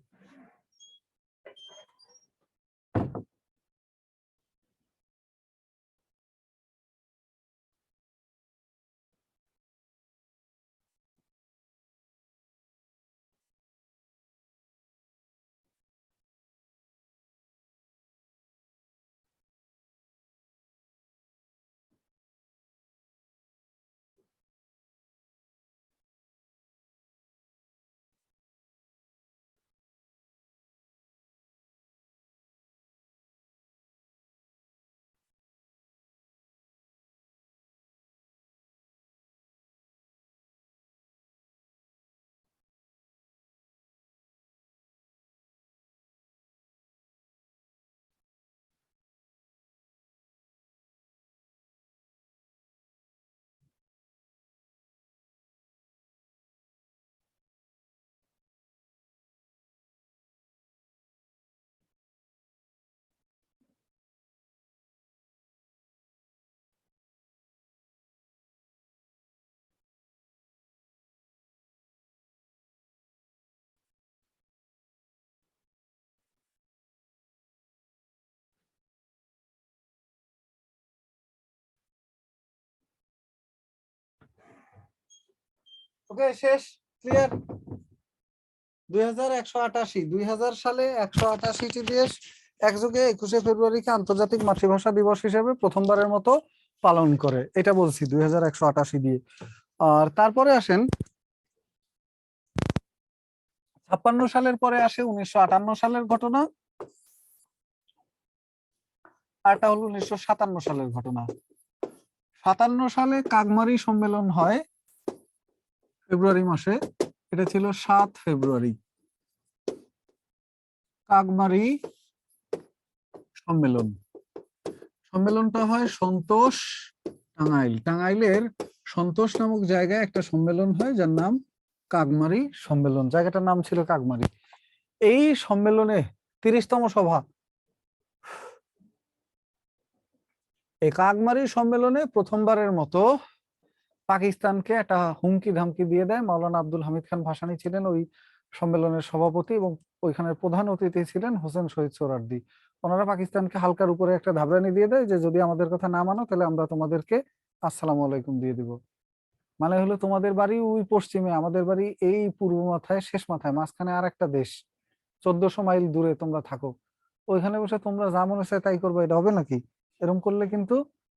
ওকে, শেষ, ক্লিয়ার। 2000 সালে 188টি দেশ একযোগে 21শে ফেব্রুয়ারিকে আন্তর্জাতিক মাতৃভাষা দিবস হিসেবে প্রথমবারের মতো পালন করে, এটা বলছি 2188 দিয়ে। আর তারপরে আসেন 56 সালের পরে আসে 1958 সালের ঘটনা, আরটা হলো 1957 সালের ঘটনা। 57 সালে কাগমারি সম্মেলন হয় ফেব্রুয়ারি মাসে, এটা ছিল 7 ফেব্রুয়ারি। কাগমারি সম্মেলনটা হয় সন্তোষ টাঙ্গাইলের সন্তোষ নামক জায়গায় একটা সম্মেলন হয়, যার নাম কাগমারি সম্মেলন। জায়গাটার নাম ছিল কাগমারি। এই সম্মেলনে 30তম সভা, এই কাগমারি সম্মেলনে প্রথমবারের মতো পাকিস্তানকে একটা হুমকি ধামকি দিয়ে দেয়। মাওলানা আব্দুল হামিদ খান ভাসানী ছিলেন ওই সম্মেলনের সভাপতি, এবং ওইখানের প্রধান অতিথি ছিলেন হোসেন শহীদ সোহরাওয়ার্দী। ওনারা পাকিস্তানকে হালকার উপরে একটা ধাবরানি দিয়ে দেয় যে যদি আমাদের কথা না মানো তাহলে আমরা তোমাদেরকে আসসালামু আলাইকুম দিয়ে দিব। মানে হলো তোমাদের বাড়ি ওই পশ্চিমে, আমাদের বাড়ি এই পূর্ব মাথায়, শেষ মাথায়, মাঝখানে আর একটা দেশ, 1400 মাইল দূরে তোমরা থাকো। ওইখানে বসে তোমরা যা মনে চায় তাই করবে, এটা হবে নাকি? এরকম করলে কিন্তু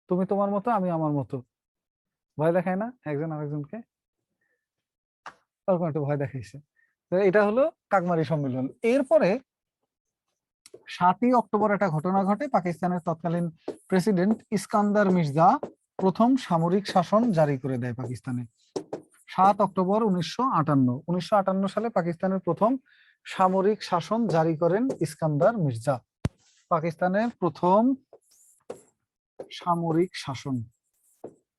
তুমি তোমার মতো, আমি আমার মতো। ভয় দেখায় না একজন আরেকজনকে? ওরকম একটা ভয় দেখাইছে। তো এটা হলো কাকমারি সম্মেলন। এরপরে 7ই অক্টোবর একটা ঘটনা ঘটে। পাকিস্তানের তৎকালীন প্রেসিডেন্ট ইস্কান্দার মির্জা প্রথম সামরিক শাসন জারি করে দেয় পাকিস্তানে। 7 অক্টোবর 1958 সালে পাকিস্তানের প্রথম সামরিক শাসন জারি করেন ইস্কান্দার মির্জা। পাকিস্তানের প্রথম সামরিক শাসন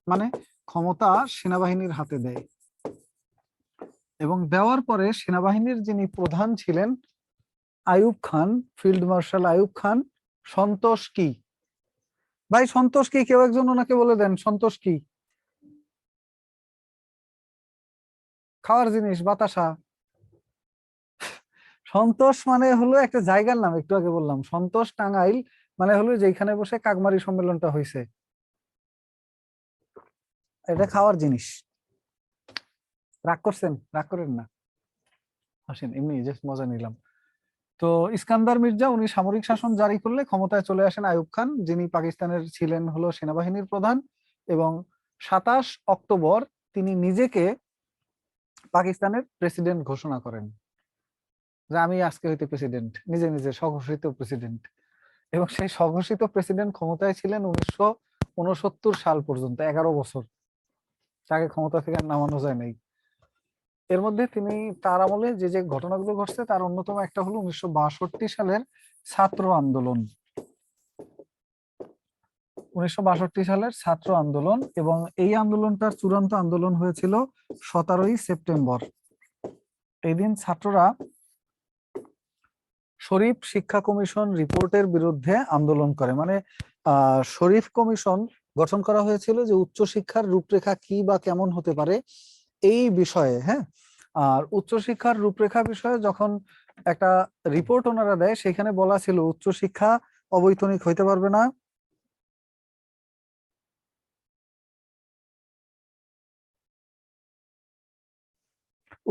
মানে ক্ষমতা সেনাবাহিনীর হাতে দেয়, এবং দেওয়ার পরে সেনাবাহিনীর যিনি প্রধান ছিলেন আইয়ুব খান, ফিল্ড মার্শাল আইয়ুব খান, সন্তোষ কি? ভাই সন্তোষ কি? কেউ একজন ওনাকে বলে দেন সন্তোষ কি? খাওয়ার জিনিস, বাতাসা। সন্তোষ মানে হলো একটা জায়গার নাম, একটু আগে বললাম সন্তোষ টাঙ্গাইল, মানে হলো যেখানে বসে কাকমারি সম্মেলনটা হয়েছে। এটা খাওয়ার জিনিস। রাগ করছেন? রাগ করেন না, আসেন, এমনি জাস্ট মজা নিলাম। তো ইস্কান্দার মির্জা উনি সামরিক শাসন জারি করলে ক্ষমতায় চলে আসেন আইয়ুব খান, যিনি পাকিস্তানের ছিলেন হলো সেনাবাহিনীর প্রধান, এবং 27 অক্টোবর তিনি নিজেকে পাকিস্তানের প্রেসিডেন্ট ঘোষণা করেন, যে আমি আজকে হইতে প্রেসিডেন্ট, নিজে নিজে স্বঘোষিত প্রেসিডেন্ট। এবং সেই স্বঘোষিত প্রেসিডেন্ট ক্ষমতায় ছিলেন 1969 সাল পর্যন্ত, 11 বছর। তাকে ক্ষমতা থেকে আর নামানো যায় নাই। এর মধ্যে তিনি তার আমলে যে যে ঘটনাগুলো ঘটছে তার অন্যতম একটা হলো 1962 সালের ছাত্র আন্দোলন। 1962 সালের ছাত্র আন্দোলন, এবং এই আন্দোলনটার চূড়ান্ত আন্দোলন হয়েছিল 17ই সেপ্টেম্বর। এই দিন ছাত্ররা শরীফ শিক্ষা কমিশন রিপোর্টের বিরুদ্ধে আন্দোলন করে। মানে শরীফ কমিশন গঠন করা হয়েছিল যে উচ্চশিক্ষার রূপরেখা কি বা কেমন হতে পারে এই বিষয়ে, হ্যাঁ। আর উচ্চশিক্ষার রূপরেখা বিষয়ে যখন একটা রিপোর্ট ওনারা দেয়, সেখানে বলা ছিল উচ্চশিক্ষা অবৈতনিক হইতে পারবে না,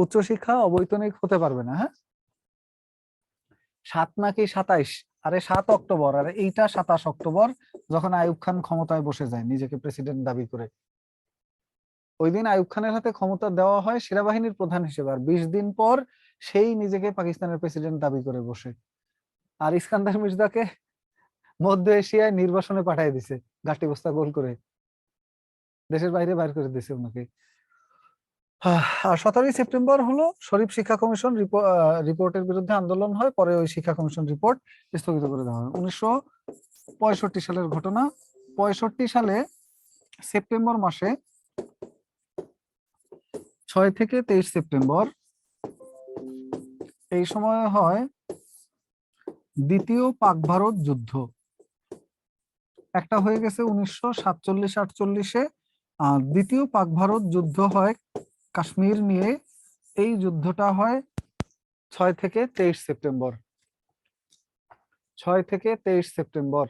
উচ্চশিক্ষা অবৈতনিক হতে পারবে না, হ্যাঁ। 7 নাকি 27, আরে 7 অক্টোবর, আরে এইটা 27 অক্টোবর, যখন আইয়ুব খান ক্ষমতায় বসে যায় নিজেকে প্রেসিডেন্ট দাবি করে। ওই দিন আইয়ুব খানের হাতে ক্ষমতা দেওয়া হয় সেনাবাহিনীর প্রধান হিসেবে, আর 20 দিন পর সেই নিজেকে পাকিস্তানের প্রেসিডেন্ট দাবি করে বসে। আর ইস্কান্দার মির্জাকে মধ্য এশিয়ায় নির্বাসনে পাঠিয়ে দিছে, গাটি বস্তা গোল করে দেশের বাইরে বাইর করে দিছে ওনাকে। আর 17ই সেপ্টেম্বর হলো শরীফ শিক্ষা কমিশন রিপোর্টের বিরুদ্ধে আন্দোলন হয়। পরে ওই শিক্ষা কমিশন রিপোর্ট স্থগিত করে দেওয়া হয়। 1965 সালের ঘটনা। 65 সালে সেপ্টেম্বর মাসে 6 থেকে 23 সেপ্টেম্বর এই সময় হয় দ্বিতীয় পাক ভারত যুদ্ধ। একটা হয়ে গেছে 1947-48-এ, আর দ্বিতীয় পাক ভারত যুদ্ধ হয় কাশ্মীর নিয়ে। এই যুদ্ধটা হয় 6 থেকে 23 সেপ্টেম্বর। 6 থেকে 23 সেপ্টেম্বর।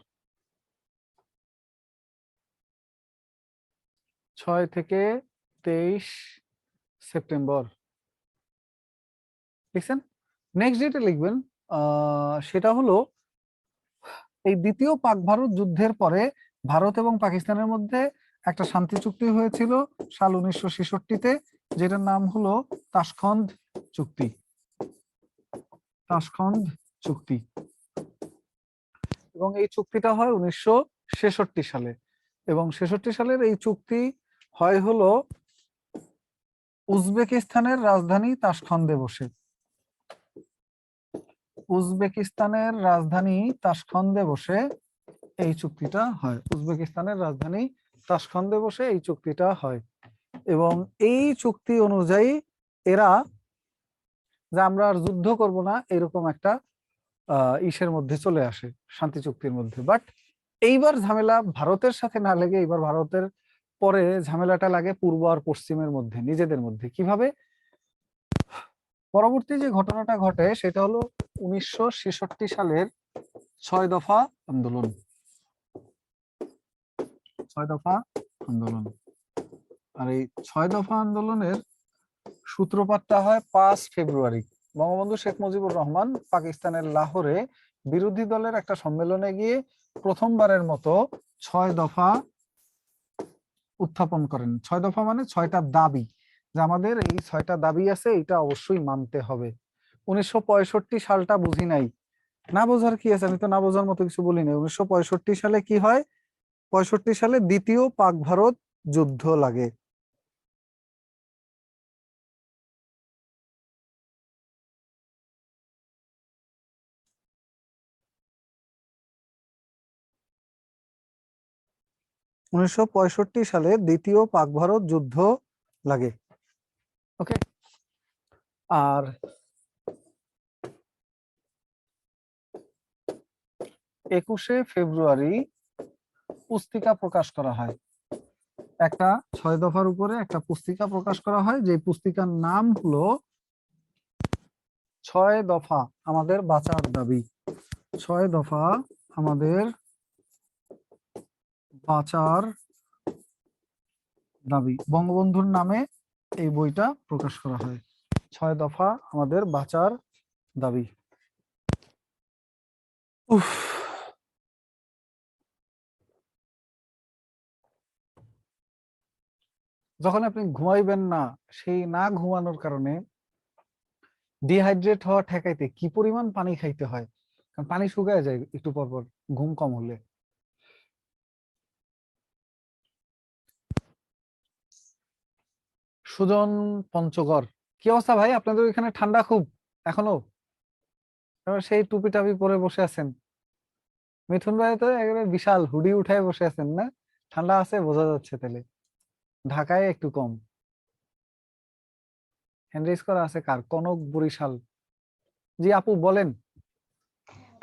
6 থেকে 23 সেপ্টেম্বর লিখছেন। নেক্সট যেটা লিখবেন সেটা হলো এই দ্বিতীয় পাক ভারত যুদ্ধের পরে ভারত এবং পাকিস্তানের মধ্যে একটা শান্তি চুক্তি হয়েছিল সাল 1966-তে, যেটার নাম হলো তাশখন্দ চুক্তি। তাশখন্দ চুক্তি। এবং এই চুক্তিটা হয় 1966 সালে, এবং 66 সালের এই চুক্তি হয় হলো উজবেকিস্তানের রাজধানী তাশখন্দে বসে। উজবেকিস্তানের রাজধানী তাশখন্দে বসে এই চুক্তিটা হয়। উজবেকিস্তানের রাজধানী তাশখন্দে বসে এই চুক্তিটা হয়, এবং এই চুক্তি অনুযায়ী এরা, যে আমরা আর যুদ্ধ করব না, এরকম একটা ইসের মধ্যে চলে আসে, শান্তি চুক্তির মধ্যে। বাট এইবার ঝামেলা ভারতের সাথে না লেগে, এইবার ভারতের পরে ঝামেলাটা লাগে পূর্ব আর পশ্চিমের মধ্যে, নিজেদের মধ্যে। কিভাবে? পরবর্তী যে ঘটনাটা ঘটে সেটা হলো 1966 সালের 6 দফা আন্দোলন। 6 দফা আন্দোলন। আর এই 6 দফা আন্দোলনের সূত্রপাতটা হয় 5 ফেব্রুয়ারি। বঙ্গবন্ধু শেখ মুজিবুর রহমান পাকিস্তানের লাহোরে বিরোধী দলের একটা সম্মেলনে গিয়ে প্রথমবারের মতো 6 দফা উত্থাপন করেন। 6 দফা মানে 6টা দাবি, যে আমাদের এই 6টা দাবি আছে, এটা অবশ্যই মানতে হবে। 1965 সালটা বুঝি নাই, না বোঝার কি আছে, আমি তো না বোঝার মতো কিছু বলি নাই। 1965 সালে কি হয়? 65 সালে দ্বিতীয় পাক ভারত যুদ্ধ লাগে। সালে দ্বিতীয় পাক ভারত যুদ্ধ লাগে। ওকে। আর 21 ফেব্রুয়ারি পুস্তিকা প্রকাশ করা হয়। একটা 6 দফার উপরে একটা পুস্তিকা প্রকাশ করা হয়, যে পুস্তিকার নাম হলো 6 দফা আমাদের বাঁচার দাবি। 6 দফা আমাদের বাঁচার দাবি, বঙ্গবন্ধুর নামে এই বইটা প্রকাশ করা হয়। 6 দফা আমাদের বাঁচার দাবি। উফ, যখন আপনি ঘুমাইবেন না, সেই না ঘুমানোর কারণে ডিহাইড্রেট হওয়া ঠেকাইতে কি পরিমাণ পানি খাইতে হয়, কারণ পানি শুকায় যায় একটু পর পর ঘুম কম হলে। সুজন পঞ্চগড়, কি অবস্থা ভাই? আপনাদের ওইখানে ঠান্ডা খুব এখনো? এবার সেই টুপি টাপি পরে বসে আছেন। মিথুন ভাই তো একেবারে বিশাল হুডি উঠায় বসে আছেন না? ঠান্ডা আছে বোঝা যাচ্ছে তাহলে। ঢাকায় একটু কম। হ্যান্ড রেজ করা আছে কার? কনক বরিশাল। জি আপু বলেন।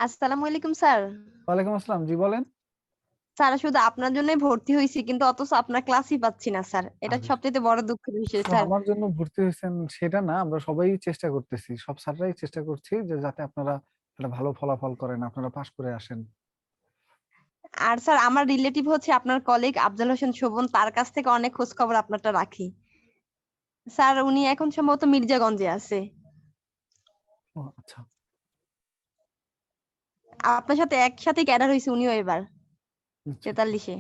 আসসালামু আলাইকুম স্যার। ওয়ালাইকুম আসসালাম, জি বলেন। স্যার শুধু আপনার জন্যই ভর্তি হয়েছি, কিন্তু অথচ আপনার ক্লাসই পাচ্ছি না স্যার, এটা আরে, সবচেয়ে বড় দুঃখের বিষয় শুধু স্যার। আমার জন্য ভর্তি হয়েছেন সেটা না, আমরা সবাই চেষ্টা করতেছি, সব স্যাররাই চেষ্টা করছি যে যাতে আপনারা একটা ভালো ফলাফল করেন, আপনারা পাশ করে আসেন। আর স্যার আমার রিলেটিভ হচ্ছে আপনার কলিগ আফজাল হোসেন শোভন, তার কাছ থেকে অনেক খোঁজ খবর আপনারটা রাখি স্যার। উনি এখন সম্ভবত মির্জাগঞ্জে আছে। ও আচ্ছা। আপনার সাথে একসাথে ক্যাডার হয়েছে উনিও এবার আচ্ছা, 43-এ।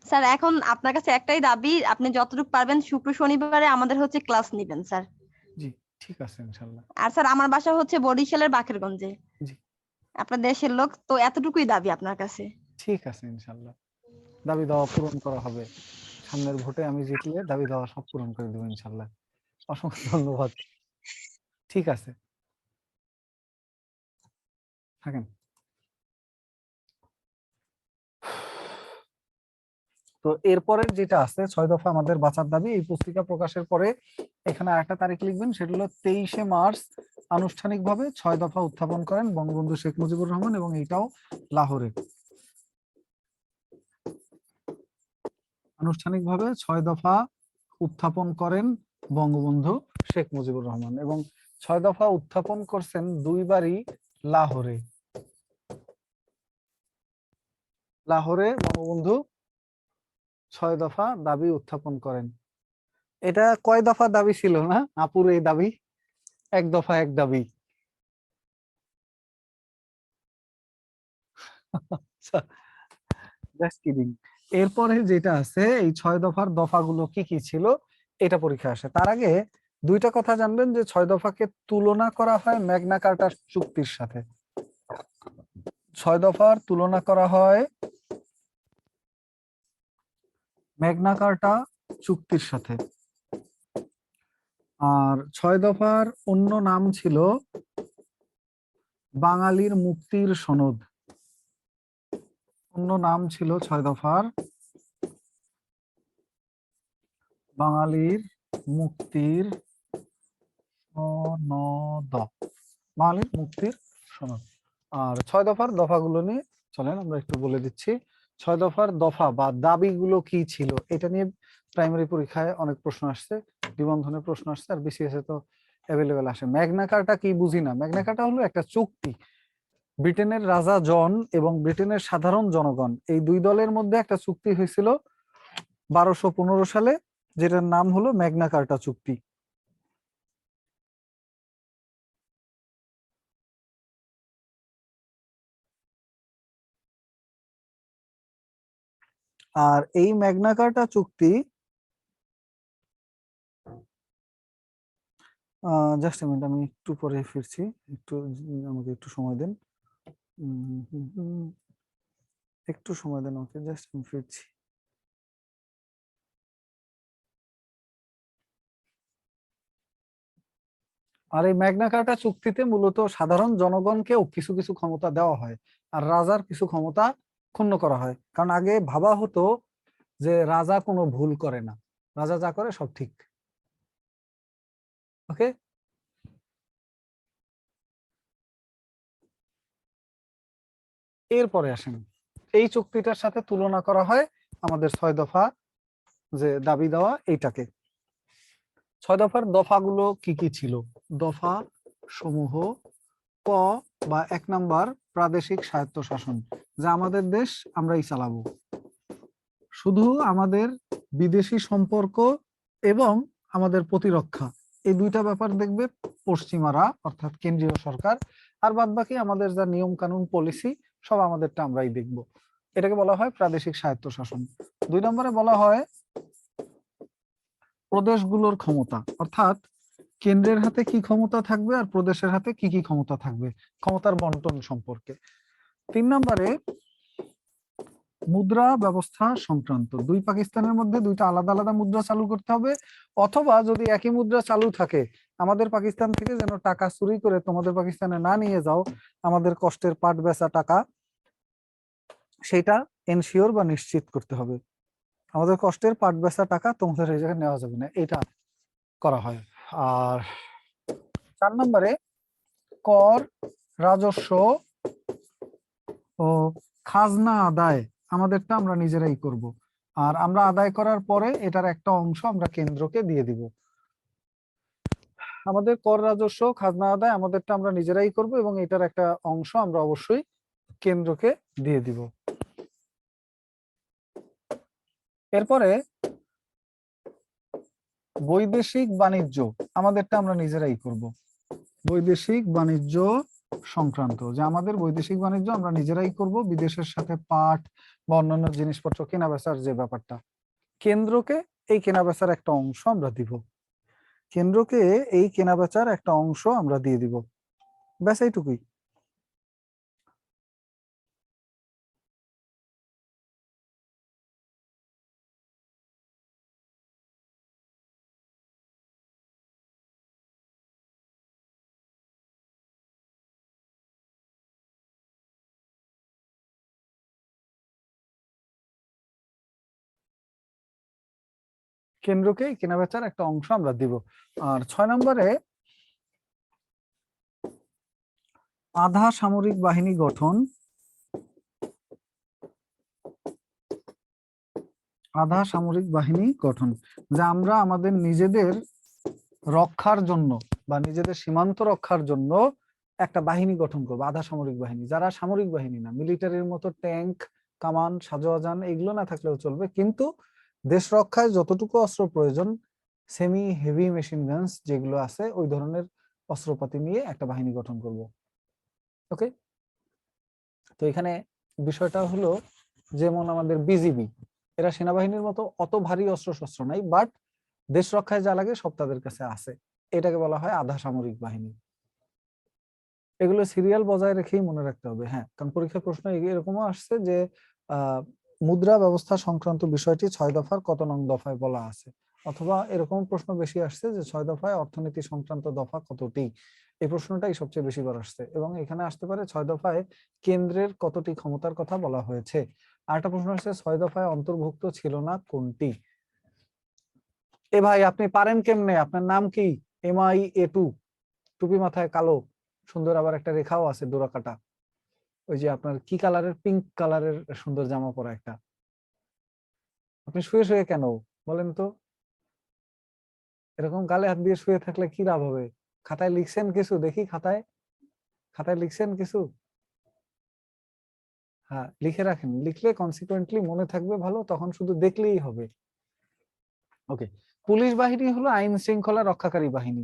স্যার এখন আপনার কাছে একটাই দাবি, আপনি যতটুকু পারবেন শুক্র শনিবারে আমাদের হচ্ছে ক্লাস নেবেন স্যার। জি ঠিক আছে ইনশাল্লাহ। আর স্যার আমার বাসা হচ্ছে বরিশালের বাকেরগঞ্জে, জি আপনার দেশের লোক তো, এতটুকুই দাবি আপনার কাছে। ঠিক আছে ইনশাল্লাহ, দাবি দাওয়া পূরণ করা হবে। সামনের ভোটে আমি জিতলে দাবি দাওয়া সব পূরণ করে দেবো ইনশাল্লাহ। অসংখ্য ধন্যবাদ। ঠিক আছে, থাকেন। তো এরপরের যেটা আছে 6 দফা আমাদের বাঁচার দাবি, এই পুস্তিকা প্রকাশের পরে এখানে আরেকটা তারিখ লিখবেন, সেটা হলো 23শে মার্চ আনুষ্ঠানিকভাবে 6 দফা উত্থাপন করেন বঙ্গবন্ধু শেখ মুজিবুর রহমান, এবং এইটাও লাহোরে। আনুষ্ঠানিকভাবে 6 দফা উত্থাপন করেন বঙ্গবন্ধু শেখ মুজিবুর রহমান, এবং 6 দফা উত্থাপন করছেন দুইবারই লাহোরে। লাহোরে বঙ্গবন্ধু 6 দফা দাবি উত্থাপন করেন। এটা কয় দফা দাবি ছিল না আপুর এই দাবি? 1 দফা 1 দাবি। Just kidding. এরপরে যেটা আছে এই 6 দফার দফাগুলো কি কি ছিল এটা পরীক্ষা আসে। তার আগে দুইটা কথা জানবেন, যে 6 দফাকে তুলনা করা হয় ম্যাগনা কার্টা চুক্তির সাথে। 6 দফার তুলনা করা হয় ম্যাগনা কার্টা চুক্তির সাথে। আর 6 দফার অন্য নাম ছিল বাঙালির মুক্তির সনদ। অন্য নাম ছিল 6 দফার বাঙালির মুক্তির সনদ। বাঙালির মুক্তির সনদ। আর 6 দফার দফাগুলো নিয়ে চলেন আমরা একটু বলে দিচ্ছি। 6 দফার দফা বা দাবিগুলো কি ছিল এটা নিয়ে প্রাইমারি পরীক্ষায় অনেক প্রশ্ন আসছে, নিবন্ধনে প্রশ্ন আসছে, আর বিসিএস এ তো অ্যাভেলেবেল আসে। ম্যাগনা কার্টা কি বুঝি না? ম্যাগনা কার্টা হলো একটা চুক্তি, ব্রিটেনের রাজা জন এবং ব্রিটেনের সাধারণ জনগণ এই দুই দলের মধ্যে একটা চুক্তি হয়েছিল 1215 সালে, যেটার নাম হলো ম্যাগনা কার্টা চুক্তি। আর এই ম্যাগনা কার্টা চুক্তি, জাস্ট মিনিট, আমি একটু পরে ফিরছি, একটু আমাকে একটু সময় দেন। একটু সময় দেন আমাকে, জাস্ট আমি ফিরছি। আর এই ম্যাগনা কার্টা চুক্তিতে মূলত সাধারণ জনগণকেও কিছু কিছু ক্ষমতা দেওয়া হয়, আর রাজার কিছু ক্ষমতা ক্ষুণ্ণ করা হয়। কারণ আগে ভাবা হতো যে রাজা কোনো ভুল করে না, রাজা যা করে সব ঠিক। ওকে, এরপরে আসেন, এই চুক্তিটার সাথে তুলনা করা হয় আমাদের 6 দফা যে দাবি দেওয়া এইটাকে। 6 দফার দফাগুলো কি কি ছিল? দফা সমূহ: ক বা 1 নাম্বার, প্রাদেশিক স্বায়ত্তশাসন, যা আমাদের দেশ আমরাই চালাবো। শুধু আমাদের বিদেশি সম্পর্ক এবং আমাদের প্রতিরক্ষা, এই দুইটা ব্যাপার দেখবে পশ্চিমারা অর্থাৎ কেন্দ্রীয় সরকার, আর বাদ বাকি আমাদের যা নিয়ম কানুন পলিসি সব আমাদেরটা আমরাই দেখব। এটাকে বলা হয় প্রাদেশিক স্বায়ত্তশাসন। 2 নম্বরে বলা হয় প্রদেশগুলোর ক্ষমতা, অর্থাৎ কেন্দ্রের হাতে কি ক্ষমতা থাকবে আর প্রদেশের হাতে কি কি ক্ষমতা থাকবে, ক্ষমতার বন্টন সম্পর্কে। 3 নম্বরে মুদ্রা ব্যবস্থা সংক্রান্ত, দুই পাকিস্তানের মধ্যে দুইটা আলাদা আলাদা মুদ্রা চালু করতে হবে, অথবা যদি একই মুদ্রা চালু থাকে আমাদের পাকিস্তান থেকে যেন টাকা চুরি করে তোমাদের পাকিস্তানে না নিয়ে যাও, আমাদের কষ্টের পাট বেচা টাকা, সেটা এনশিওর বা নিশ্চিত করতে হবে। আমাদের কষ্টের পাট বেচা টাকা তোমাদের এই জায়গায় নেওয়া যাবে না, এটা করা হয়। আর 4 নম্বরে কর, রাজস্ব ও খাজনা আদায় আমাদেরটা আমরা নিজেরাই করব, আর আমরা আদায় করার পরে এটার একটা অংশ আমরা কেন্দ্রকে দিয়ে দিব। আমাদের কর, রাজস্ব, খাজনা আদায় আমাদেরটা আমরা নিজেরাই করব এবং এটার একটা অংশ আমরা অবশ্যই কেন্দ্রকে দিয়ে দিব। এরপরে বৈদেশিক বাণিজ্য আমাদেরটা আমরা নিজেরাই করব। বৈদেশিক বাণিজ্য সংক্রান্ত, যে আমাদের বৈদেশিক বাণিজ্য আমরা নিজেরাই করব, বিদেশের সাথে পাট বা অন্যান্য জিনিসপত্র কেনা বেচার যে ব্যাপারটা, কেন্দ্রকে এই কেনা বেচার একটা অংশ আমরা দিব। কেন্দ্রকে এই কেনা বেচার একটা অংশ আমরা দিয়ে দিব, ব্যাস এইটুকুই। কেন্দ্রকে এই কেনা বেচার একটা অংশ আমরা দিব। আর 6 নম্বরে আধা সামরিক বাহিনী গঠন, আধা সামরিক বাহিনী গঠন, যা আমরা আমাদের নিজেদের রক্ষার জন্য বা নিজেদের সীমান্ত রক্ষার জন্য একটা বাহিনী গঠন করবো, আধা সামরিক বাহিনী, যারা সামরিক বাহিনী না, মিলিটারির মতো ট্যাঙ্ক, কামান, সাজোয়াজান এগুলো না থাকলেও চলবে, কিন্তু দেশ রক্ষায় যতটুকু অস্ত্র প্রয়োজন, সেমি হেভি মেশিন গানস যেগুলো আছে ওই ধরনের অস্ত্রপাতি নিয়ে একটা বাহিনী গঠন করব। ওকে, তো এখানে বিষয়টা হলো যেমন আমাদের বিজিবি, এরা সেনাবাহিনীর মতো অত ভারী অস্ত্র শস্ত্র নাই, বাট দেশ রক্ষায় যা লাগে সব তাদের কাছে আছে, এটাকে বলা হয় আধা সামরিক বাহিনী। এগুলো সিরিয়াল বজায় রেখেই মনে রাখতে হবে। হ্যাঁ, কারণ পরীক্ষার প্রশ্ন এরকমও আসছে যে মুদ্রা ব্যবস্থা সংক্রান্ত বিষয়টি 6 দফার কত নং দফায় বলা আছে, অথবা এরকম প্রশ্ন বেশি আসছে যে 6 দফায় অর্থনীতি সংক্রান্ত দফা কতটি, এই প্রশ্নটাই সবচেয়ে বেশি বার আসছে। এবং এখানে আসতে পারে 6 দফায় কেন্দ্রের কতটি ক্ষমতার কথা বলা হয়েছে। আর একটা প্রশ্ন আসছে 6 দফায় অন্তর্ভুক্ত ছিল না কোনটি। এ ভাই আপনি পারেন কেমনে, আপনার নাম কি? MI A2, টুপি মাথায়, কালো, সুন্দর, আবার একটা রেখাও আছে ডোরা কাটা, ওই যে আপনার কি কালারের, পিঙ্ক কালারের সুন্দর জামা পরা একটা, আপনি শুয়ে শুয়ে কেন বলেন তো? এরকম গালে হাত দিয়ে শুয়ে থাকলে কি লাভ হবে? খাতায় লিখছেন কিছু দেখি, খাতায় খাতায় লিখছেন কিছু? হ্যাঁ লিখে রাখেন, লিখলে কনসিকুয়েন্টলি মনে থাকবে ভালো, তখন শুধু দেখলেই হবে। ওকে, পুলিশ বাহিনী হলো আইন শৃঙ্খলা রক্ষাকারী বাহিনী।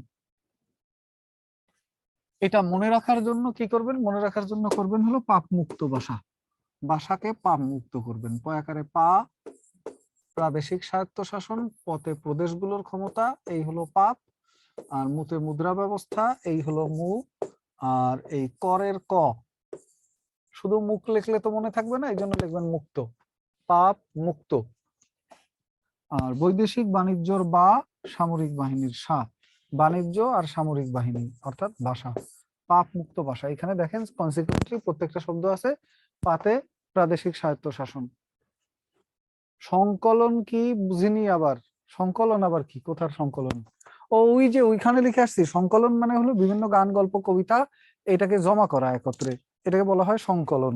এটা মনে রাখার জন্য কি করবেন? মনে রাখার জন্য করবেন হলো পাপ মুক্ত বাসা। বাসাকে পাপ মুক্ত করবেন। পয়াকারে পা, প্রাদেশিক স্বায়ত্তশাসন, পতে প্রদেশগুলোর ক্ষমতা, এই হলো পাপ। আর মুতে মুদ্রা ব্যবস্থা, এই হলো মু। আর এই করের ক, শুধু মুখ লিখলে তো মনে থাকবে না, এই জন্য লিখবেন মুক্ত, পাপ মুক্ত। আর বৈদেশিক বাণিজ্যর বা, সামরিক বাহিনীর সা, বাণিজ্য আর সামরিক বাহিনী অর্থাৎ ভাষা, পাপ মুক্ত ভাষা। এখানে দেখেন কনসিকুয়েন্টলি প্রত্যেকটা শব্দ আছে। পাতে প্রাদেশিক স্বায়ত্তশাসন। সংকলন কি বুঝিনি আবার? সংকলন আবার কি? কোথার সংকলন? ও ওই যে ওইখানে লিখে আসছি, সংকলন মানে হলো বিভিন্ন গান, গল্প, কবিতা এটাকে জমা করা একত্রে, এটাকে বলা হয় সংকলন।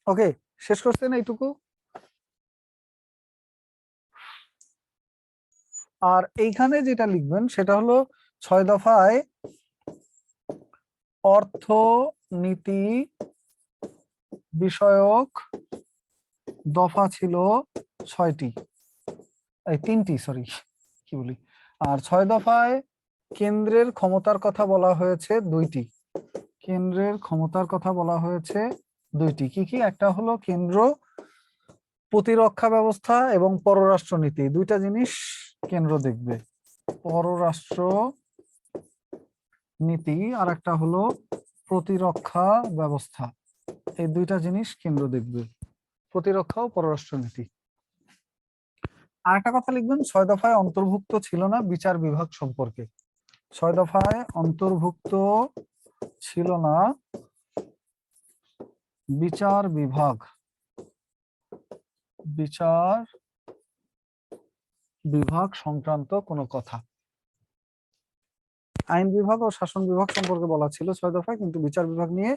ওকে, শেষ করছেন এইটুকু? আর এইখানে যেটা লিখবেন সেটা হলো 6 দফায় অর্থনীতি বিষয়ক দফা ছিল 6টি, এই 3টি, সরি কি বলি। আর 6 দফায় কেন্দ্রের ক্ষমতার কথা বলা হয়েছে 2টি। কেন্দ্রের ক্ষমতার কথা বলা হয়েছে 2টি। কি কি? একটা হলো কেন্দ্র প্রতিরক্ষা ব্যবস্থা এবং পররাষ্ট্র নীতি, 2টা জিনিস কেন্দ্র দেখবে। পররাষ্ট্র নীতি আর একটা হলো প্রতিরক্ষা ব্যবস্থা, এই 2টা জিনিস কেন্দ্র দেখবে, প্রতিরক্ষা ও পররাষ্ট্র নীতি। আর একটা কথা লিখবেন, 6 দফায় অন্তর্ভুক্ত ছিল না বিচার বিভাগ সম্পর্কে। 6 দফায় অন্তর্ভুক্ত ছিল না বিচার বিভাগ, বিচার বিভাগ সংক্রান্ত কোনো কথা। আইন বিভাগ ও শাসন বিভাগ সম্পর্কে বলা ছিল 6 দফায়, কিন্তু বিচার বিভাগ নিয়ে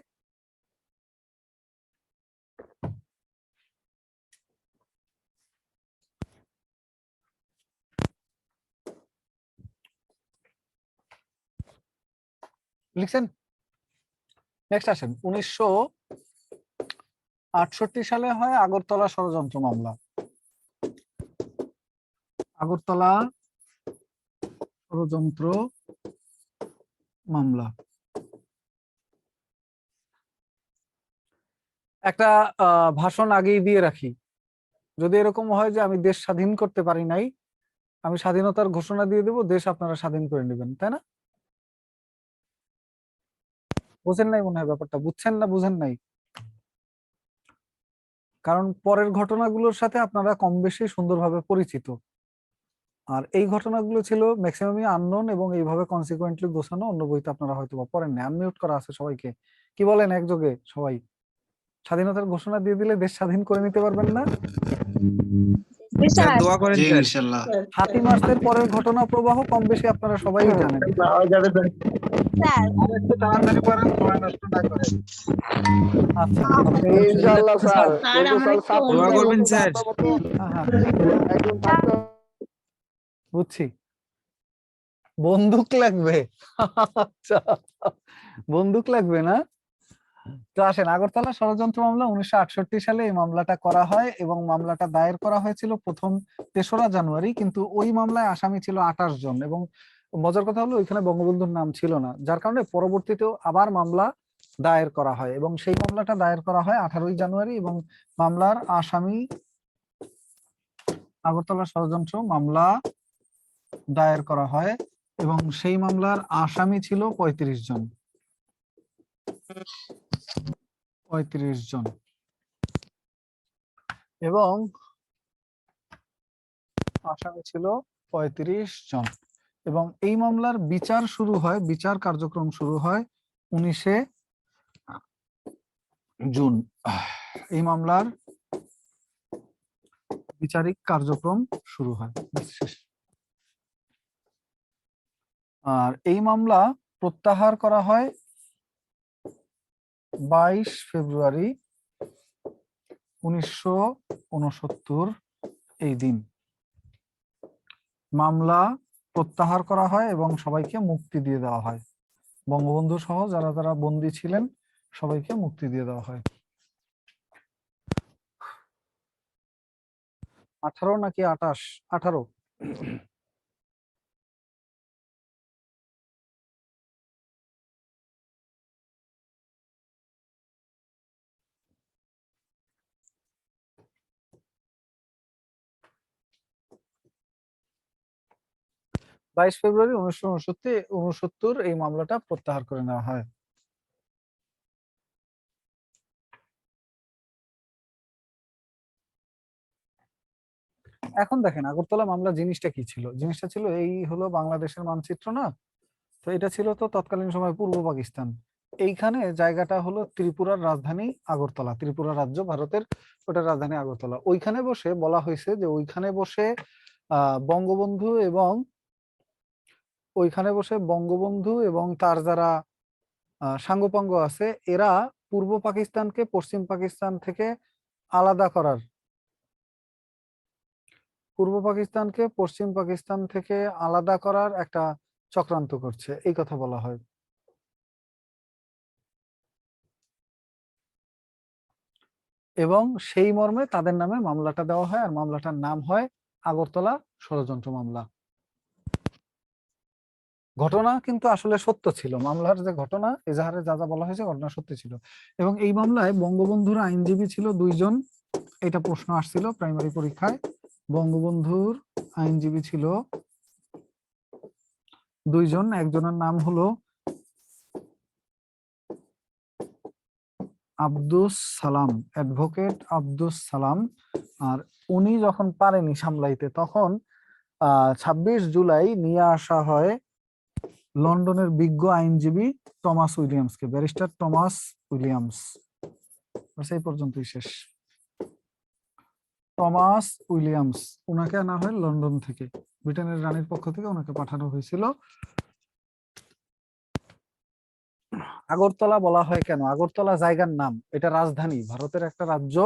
লিখছেন। নেক্সট আসেন, 1968 সালে হয় আগরতলা ষড়যন্ত্র মামলা। আগরতলা ষড়যন্ত্র মামলা একটা ভাষণ আগেই দিয়ে রাখি। যদি এরকম হয় যে আমি দেশ স্বাধীন করতে পারি নাই, আমি স্বাধীনতার ঘোষণা দিয়ে দেব, দেশ আপনারা স্বাধীন করে নেবেন, তাই না? বুঝেন নাই মনে হয় ব্যাপারটা, বুঝছেন না বুঝেন নাই? কারণ পরের ঘটনাগুলোর সাথে আপনারা কম বেশি সুন্দরভাবে পরিচিত। আর এই ঘটনাগুলো ছিল ম্যাক্সিমামই আননোন এবং এইভাবে কনসিকুয়েন্টলি গোছানো, অন্য বইতে আপনারা হয়তো বা পড়েন না। আনমিউট করা আছে সবাইকে, কি বলেন একযোগে সবাই? স্বাধীনতার ঘোষণা দিয়ে দিলে দেশ স্বাধীন করে নিতে পারবেন না? স্যার দোয়া করেন স্যার। ইনশাল্লাহ। 7ই মার্চের পরের ঘটনা প্রবাহ কম বেশি আপনারা সবাই জানেন। স্যার একটু তাড়াতাড়ি করেন, সময় নষ্ট না করেন। আচ্ছা, ইনশাআল্লাহ স্যার। স্যার, কিন্তু আমার স্যার একটু ছাত্রদের দোয়া করবেন মতো স্যার। আপনার মতো হ্যাঁ, একজন থাকতে বুঝছি। বন্দুক লাগবে? আচ্ছা, বন্দুক লাগবে না? তো আসেন, আগরতলা ষড়যন্ত্র মামলা 1968 সালে এই মামলাটা করা হয় এবং মামলাটা দায়ের করা হয়েছিল প্রথম 3রা জানুয়ারি, কিন্তু ওই মামলায় আসামি ছিল 28 জন। এবং মজার কথা হলো ওইখানে বঙ্গবন্ধুর নাম ছিল না, যার কারণে পরবর্তীতেও আবার মামলা দায়ের করা হয় এবং সেই মামলাটা দায়ের করা হয় 18ই জানুয়ারি। এবং মামলার আসামি, আগরতলা ষড়যন্ত্র মামলা দায়ের করা হয় এবং সেই মামলার আসামি ছিল 35 জন। 35 জন। এবং আসামি ছিল 35 জন। এবং এই মামলার বিচার শুরু হয়, বিচার কার্যক্রম শুরু হয় 19শে জুন। এই মামলার বিচারিক কার্যক্রম শুরু হয়। আর এই মামলা প্রত্যাহার করা হয় 22 ফেব্রুয়ারি 1969 এই দিন। মামলা প্রত্যাহার করা হয় এবং সবাইকে মুক্তি দিয়ে দেওয়া হয়। বঙ্গবন্ধু সহ যারা যারা বন্দী ছিলেন সবাইকে মুক্তি দিয়ে দেওয়া হয়। 18 নাকি 28? 18। 22 ফেব্রুয়ারি 1969 এই মামলাটা প্রত্যাহার করে নেওয়া হয়। এখন দেখেন আগরতলা মামলা জিনিসটা কি ছিল, জিনিসটা ছিল এই হলো বাংলাদেশের মানচিত্র না, তো এটা ছিল তো তৎকালীন সময় পূর্ব পাকিস্তান। এইখানে জায়গাটা হলো ত্রিপুরার রাজধানী আগরতলা, ত্রিপুরা রাজ্য ভারতের, ওটার রাজধানী আগরতলা। ওইখানে বসে বলা হয়েছে যে ওইখানে বসে বঙ্গবন্ধু এবং তার যারা সাঙ্গপাঙ্গ আছে এরা পূর্ব পাকিস্তানকে পশ্চিম পাকিস্তান থেকে আলাদা করার, পূর্ব পাকিস্তানকে পশ্চিম পাকিস্তান থেকে আলাদা করার একটা চক্রান্ত করছে, এই কথা বলা হয়। এবং সেই মর্মে তাদের নামে মামলাটা দেওয়া হয়, আর মামলাটার নাম হয় আগরতলা ষড়যন্ত্র মামলা। ঘটনা কিন্তু আসলে সত্য ছিল, মামলার যে ঘটনা এজাহারে যা যা বলা হয়েছে ঘটনা সত্য ছিল। এবং এই মামলায় বঙ্গবন্ধুর আইনজীবী ছিল 2 জন, এটা প্রশ্ন আসছিল প্রাইমারি পরীক্ষায়। বঙ্গবন্ধুর আইনজীবী ছিল 2 জন, একজনের নাম হলো আব্দুস সালাম, অ্যাডভোকেট আব্দুস সালাম। আর উনি যখন পারেনি সামলাইতে তখন 26 জুলাই নিয়ে আসা হয় লন্ডনের বিজ্ঞ আইনজীবী টমাস উইলিয়ামসকে, ব্যারিস্টার টমাস উইলিয়ামস। এই পর্যন্তই শেষ। টমাস উইলিয়ামস, ওনাকে আনা হয় লন্ডন থেকে, ব্রিটেনের রানীর পক্ষ থেকে ওনাকে পাঠানো হয়েছিল। আগরতলা বলা হয় কেন? আগরতলা জায়গার নাম, এটা রাজধানী, ভারতের একটা রাজ্য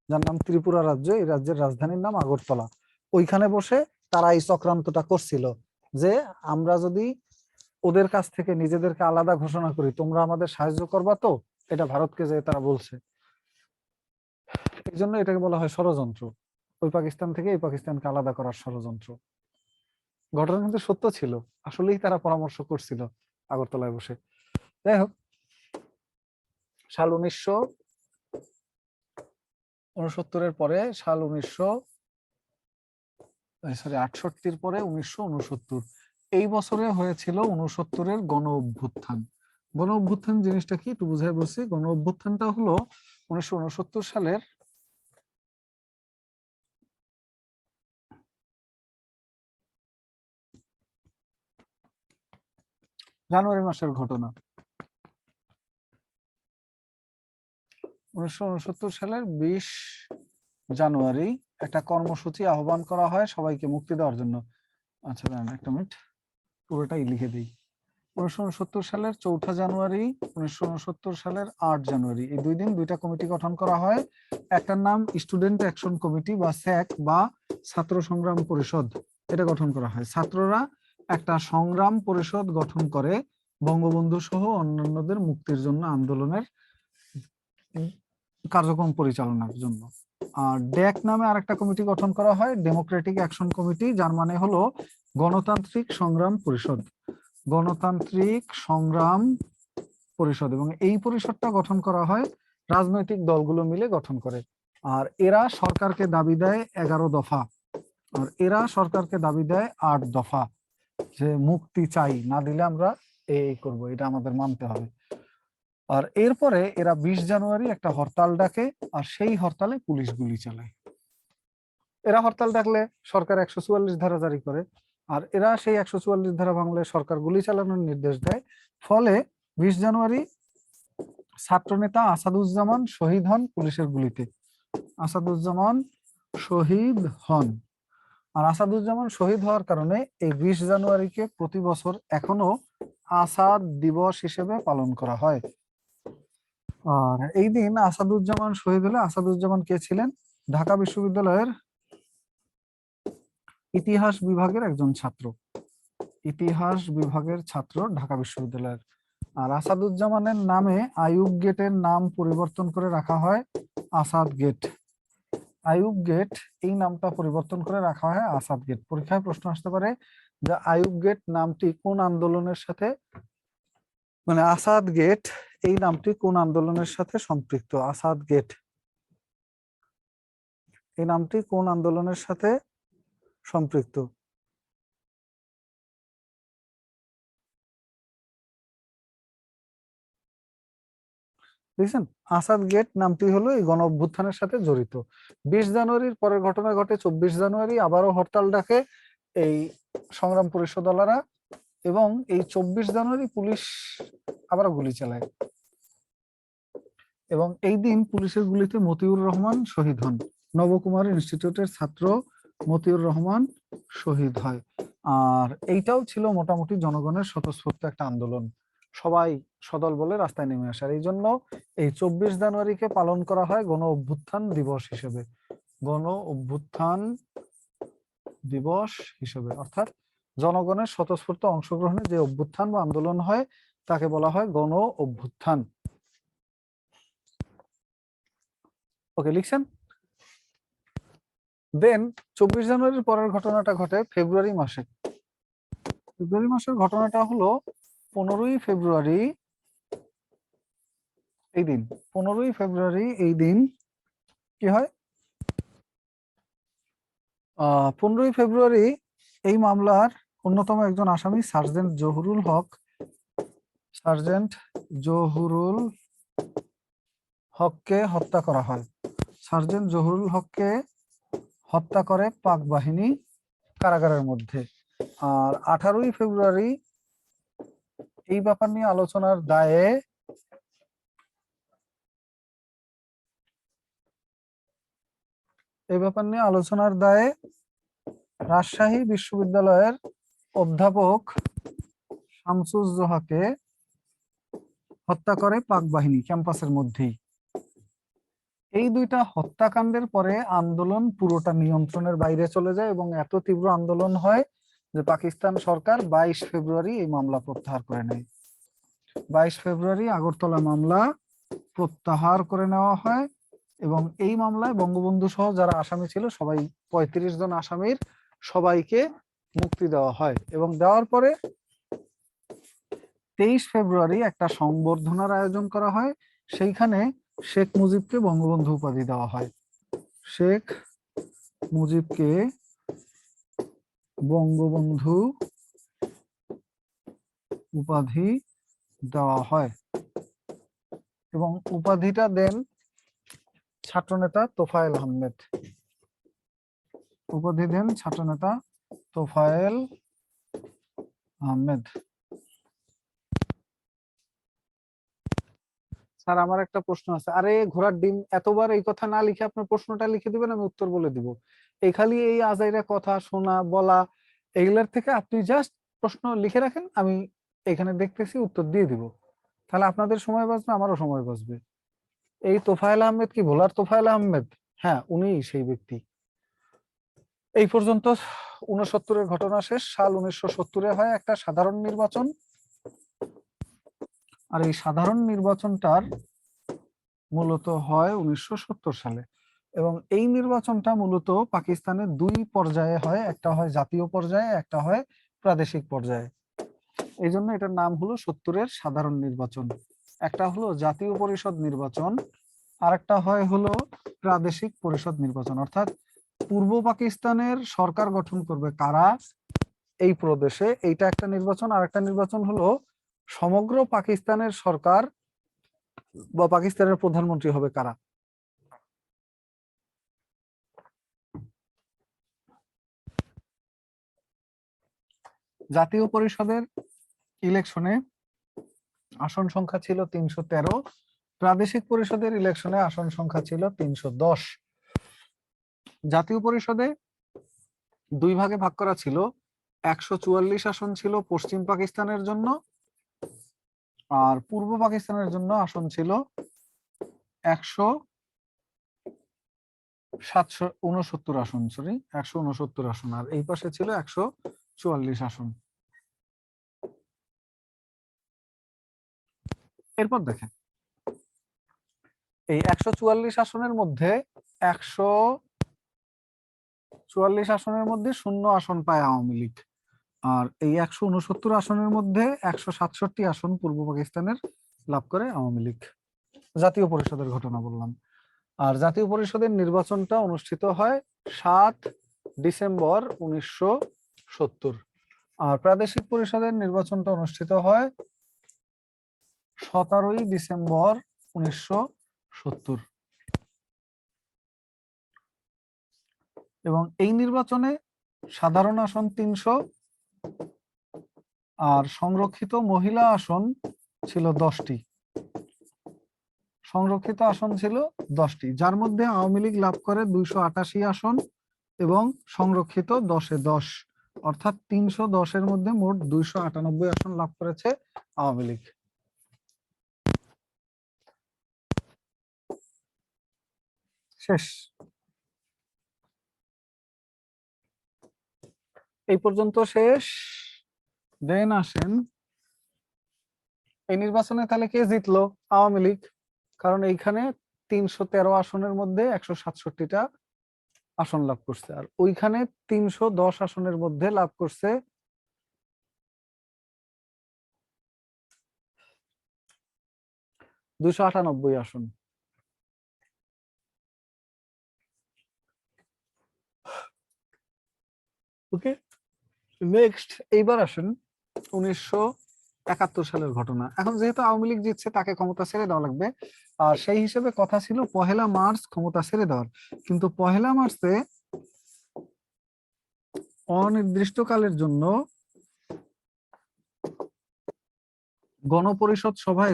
যার নাম ত্রিপুরা রাজ্য, এই রাজ্যের রাজধানীর নাম আগরতলা। ওইখানে বসে তারা এই চক্রান্তটা করছিল যে আমরা যদি ওদের কাছ থেকে নিজেদেরকে আলাদা ঘোষণা করি তোমরা আমাদের সাহায্য করবা, তো এটা ভারতকে যে তারা বলছে, এই জন্য এটাকে বলা হয় ষড়যন্ত্র, ওই পাকিস্তান থেকে এই পাকিস্তানকে আলাদা করার ষড়যন্ত্র। ঘটনা কিন্তু সত্য ছিল, আসলেই তারা পরামর্শ করছিল আগরতলায় বসে। যাই হোক, সাল 1969 পরে, সাল 68 পরে 1969, এই বছরে হয়েছিল 69-এর গণ অভ্যুত্থান। গণ অভ্যুত্থান জিনিসটা কি একটু বুঝাই বলছি। গণ অভ্যুত্থানটা হলো 1969 সালের জানুয়ারি মাসের ঘটনা। 1969 সালের 20 জানুয়ারি একটা কর্মসূচি আহ্বান করা হয় সবাইকে মুক্তি দেওয়ার জন্য। আচ্ছা দাঁড়ান একটা মিনিট, পুরোটাই লিখে দিই। 1969 সালের 4 জানুয়ারি, 1969 সালের 8 জানুয়ারি, এই 2 দিন 2টা কমিটি গঠন করা হয়। একটার নাম স্টুডেন্ট অ্যাকশন কমিটি বা স্যাক বা ছাত্র সংগ্রাম পরিষদ, এটা গঠন করা হয়। ছাত্ররা একটা সংগ্রাম পরিষদ গঠন করে বঙ্গবন্ধু সহ অন্যান্যদের মুক্তির জন্য আন্দোলনের কার্যক্রম পরিচালনার জন্য। আর ডেক নামে আরেকটা কমিটি গঠন করা হয়, ডেমোক্রেটিক অ্যাকশন কমিটি, যার মানে হলো গণতান্ত্রিক সংগ্রাম পরিষদ, গণতান্ত্রিক সংগ্রাম পরিষদ। এবং এই পরিষদটা গঠন করা হয় রাজনৈতিক দলগুলো মিলে গঠন করে। আর এরা সরকারকে দাবি দেয় 11 দফা, আর এরা সরকারকে দাবি দেয় 8 দফা, যে মুক্তি চাই, না দিলে আমরা এই করব, এটা আমাদের মানতে হবে। আর এরপরে এরা 20 জানুয়ারি একটা হরতাল ডাকে, আর সেই হরতালে পুলিশ গুলি চালায়। এরা হরতাল ডাকলে সরকার 144 ধারা জারি করে, আর এরা সেই 144 ধারা ভাঙলে সরকার গুলি চালানোর নির্দেশ দেয়। ফলে 20 জানুয়ারি ছাত্রনেতা আসাদুজ্জামান শহীদ হন পুলিশের গুলিতে। আসাদুজ্জামান শহীদ হন। আর আসাদুজ্জামান শহীদ হওয়ার কারণে এই 20 জানুয়ারিকে প্রতি বছর এখনো আসাদ দিবস হিসেবে পালন করা হয়। আর এই দিন আসাদুজ্জামান শহীদ হলে, আসাদুজ্জামান কে ছিলেন? ঢাকা বিশ্ববিদ্যালয়ের ইতিহাস বিভাগের একজন ছাত্র। ইতিহাস বিভাগের ছাত্র, ঢাকা বিশ্ববিদ্যালয়ের। আর আসাদুজ্জামানের নামে আইয়ুব গেটের নাম পরিবর্তন করে রাখা হয় আসাদ গেট। আইয়ুব গেট এই নামটা পরিবর্তন করে রাখা হয় আসাদ গেট। পরীক্ষায় প্রশ্ন আসতে পারে যে আইয়ুব গেট নামটি কোন আন্দোলনের সাথে, মানে আসাদ গেট এই নামটি কোন আন্দোলনের সাথে সম্পৃক্ত। আসাদ গেট এই নামটি কোন আন্দোলনের সাথে সম্পৃক্ত। দেখছেন, আসাদ গেট নামটি হলো এই গণ অভ্যুত্থানের সাথে জড়িত। 20 জানুয়ারির পরের ঘটনা ঘটে 24 জানুয়ারি, আবারও হরতাল ডাকে এই সংগ্রাম পরিষদওয়ালারা, এবং এই 24 জানুয়ারি পুলিশ আবারও গুলি চালায়, এবং এই দিন পুলিশের গুলিতে মতিউর রহমান শহীদ হন। নবকুমার ইনস্টিটিউটের ছাত্র মতিউর রহমান শহীদ হয়। আর এইটাও ছিল মোটামুটি জনগণের স্বতঃস্ফূর্ত একটা আন্দোলন, সবাই সদল বলে রাস্তায় নেমে আসার। এই জন্য এই 24 জানুয়ারিকে পালন করা হয় গণ অভ্যুত্থান দিবস হিসেবে। গণ অভ্যুত্থান দিবস হিসেবে, অর্থাৎ জনগণের স্বতঃস্ফূর্ত অংশগ্রহণে যে অভ্যুত্থান বা আন্দোলন হয় তাকে বলা হয় গণ অভ্যুত্থান। ওকে, লিখছেন? দেন 24 জানুয়ারির পরের ঘটনাটা ঘটে ফেব্রুয়ারি মাসে। ফেব্রুয়ারি মাসের ঘটনাটা হলো 15ই ফেব্রুয়ারি এই দিন। 15ই ফেব্রুয়ারি এই দিন কি হয়? 15ই ফেব্রুয়ারি এই মামলার অন্যতম একজন আসামি সার্জেন্ট জহুরুল হককে হত্যা করা হয়। সার্জেন্ট জহুরুল হককে হত্যা করে পাক বাহিনী কারাগারের মধ্যে। আর 18ই ফেব্রুয়ারি এই ব্যাপার নিয়ে আলোচনার দায়ে রাজশাহী বিশ্ববিদ্যালয়ের অধ্যাপক শামসুজ্জোহাকে হত্যা করে পাক বাহিনী ক্যাম্পাসের মধ্যেই। এই দুইটা হত্যাকাণ্ডের পরে আন্দোলন পুরোটা নিয়ন্ত্রণের বাইরে চলে যায়, এবং এত তীব্র আন্দোলন হয় যে পাকিস্তান সরকার 22 ফেব্রুয়ারি এই মামলা প্রত্যাহার করে নেয়। 22 ফেব্রুয়ারি আগরতলা মামলা প্রত্যাহার করে নেওয়া হয়, এবং এই মামলায় বঙ্গবন্ধু সহ যারা আসামি ছিল সবাই 35 জন আসামির সবাইকে মুক্তি দেওয়া হয়। এবং দেওয়ার পরে 23 ফেব্রুয়ারি একটা সংবর্ধনার আয়োজন করা হয়, সেইখানে শেখ মুজিবকে বঙ্গবন্ধু উপাধি দেওয়া হয়। শেখ মুজিবকে বঙ্গবন্ধু উপাধি দেওয়া হয়, এবং উপাধিটা দেন ছাত্রনেতা তোফায়েল আহমেদ। উপাধি দেন ছাত্রনেতা তোফায়েল আহমেদ। স্যার আমার একটা প্রশ্ন আছে। আরে ঘোড়ার ডিম, এতবার এই কথা না লিখে আপনার প্রশ্নটা লিখে দিবেন, আমি উত্তর বলে দিব। এই খালি এই আজাইরা কথা শোনা বলা, এগুলার থেকে আপনি জাস্ট প্রশ্ন লিখে রাখেন, আমি এখানে দেখতেছি উত্তর দিয়ে দিব। তাহলে আপনাদের সময় বাঁচবে, আমারও সময় বাঁচবে। এই তোফায়েল আহমেদ কি ভোলার তোফায়েল আহমেদ? হ্যাঁ, উনিই সেই ব্যক্তি। এই পর্যন্ত 69-এর ঘটনা শেষ। সাল 1970-এ হয় একটা সাধারণ নির্বাচন, আর এই সাধারণ নির্বাচনটার মূলত হয় 1970 সালে, এবং এই নির্বাচনটা মূলত পাকিস্তানের 2 পর্যায়ে হয়, একটা হয় জাতীয় পর্যায়ে, একটা হয় প্রাদেশিক পর্যায়ে। এই জন্য এটার নাম হলো 70-এর সাধারণ নির্বাচন। একটা হলো জাতীয় পরিষদ নির্বাচন, আর একটা হয় হলো প্রাদেশিক পরিষদ নির্বাচন। অর্থাৎ পূর্ব পাকিস্তানের সরকার গঠন করবে কারা এই প্রদেশে, এইটা একটা নির্বাচন। আর একটা নির্বাচন হলো সমগ্র পাকিস্তানের সরকার বা পাকিস্তানের প্রধানমন্ত্রী হবে কারা। জাতীয় পরিষদের ইলেকশনে আসন সংখ্যা ছিল 313, প্রাদেশিক পরিষদের ইলেকশনে আসন সংখ্যা ছিল 310। জাতীয় পরিষদে 2 ভাগে ভাগ করা ছিল, 144 আসন ছিল পশ্চিম পাকিস্তানের জন্য, আর পূর্ব পাকিস্তানের জন্য আসন ছিল 169 আসন, আর এই পাশে ছিল 144 আসন। এরপর দেখেন এই 144 আসনের মধ্যে 144 আসনের মধ্যে 0 আসন পায় আওয়ামী লীগ। আর এই 169 আসনের মধ্যে 167 আসন পূর্ব পাকিস্তানের লাভ করে আওয়ামী লীগ। জাতীয় পরিষদের ঘটনা বললাম। আর জাতীয় পরিষদের নির্বাচনটা অনুষ্ঠিত হয় 7 ডিসেম্বর 1970। আর প্রাদেশিক পরিষদের নির্বাচনটা অনুষ্ঠিত হয় 17 ডিসেম্বর 1970। এবং এই নির্বাচনে সাধারণ আসন 300 আর সংরক্ষিত মহিলা আসন ছিল 10টি। সংরক্ষিত আসন ছিল 10টি, যার মধ্যে আওয়ামী লীগ লাভ করে 288 আসন এবং সংরক্ষিত 10-এ 10, অর্থাৎ 310-এর মধ্যে মোট 298 আসন লাভ করেছে আওয়ামী লীগ। শেষ। এই পর্যন্ত শেষ। দেন আসেন এই নির্বাচনে তাহলে কে জিতলো? আওয়ামী লীগ। কারণ এইখানে 313 আসনের মধ্যে 167টা আসন লাভ করছে, আর ওইখানে 310 আসনের মধ্যে লাভ করছে 298 আসন। ওকে, নেক্সট এইবার আসেন 1971 সালের ঘটনা। এখন যেহেতু আওয়ামী লীগ জিতছে তাকে ক্ষমতা ছেড়ে দেওয়া লাগবে, আর সেই হিসেবে কথা ছিল 1 মার্চ ক্ষমতা ছেড়ে দেওয়ার, কিন্তু 1 মার্চে অনির্দিষ্টকালের জন্য গণপরিষদ সভা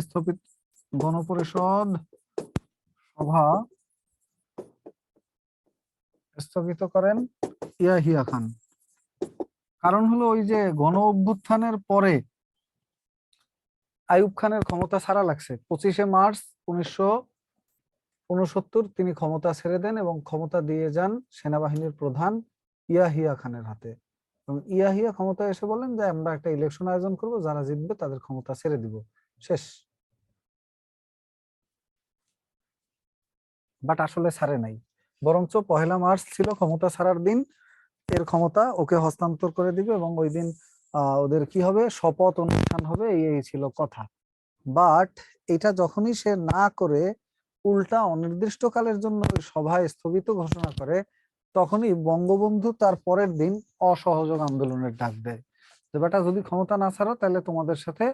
স্থগিত করেন ইয়াহিয়া খান। কারণ হলো ওই যে গণ অভ্যুত্থানের পরে আইয়ুব খানের ক্ষমতা ছাড়া লাগছে। 25 মার্চ 1969 তিনি ক্ষমতা ছেড়ে দেন এবং ক্ষমতা দিয়ে যান সেনাবাহিনীর প্রধান ইয়াহিয়া খানের হাতে। এবং ইয়াহিয়া ক্ষমতা এসে বলেন যে আমরা একটা ইলেকশন আয়োজন করব, যারা জিতবে তাদের ক্ষমতা ছেড়ে দিব। শেষ। বাট আসলে ছাড়ে নাই, বরঞ্চ 1 মার্চ ছিল ক্ষমতা ছাড়ার দিন। এর ক্ষমতা ওকে হস্তান্তর করে দিবে এবং ওই দিন ওদের কি হবে, শপথ অনুষ্ঠান হবে, এই ছিল কথা। বাট এটা যখনই সে না করে উল্টা অনির্দিষ্টকালের জন্য সভায় স্থগিত ঘোষণা করে, তখনই বঙ্গবন্ধু তার পরের দিন অসহযোগ আন্দোলনের ডাক দেয় যে বেটা যদি ক্ষমতা না ছাড়ো তাহলে তোমাদের সাথে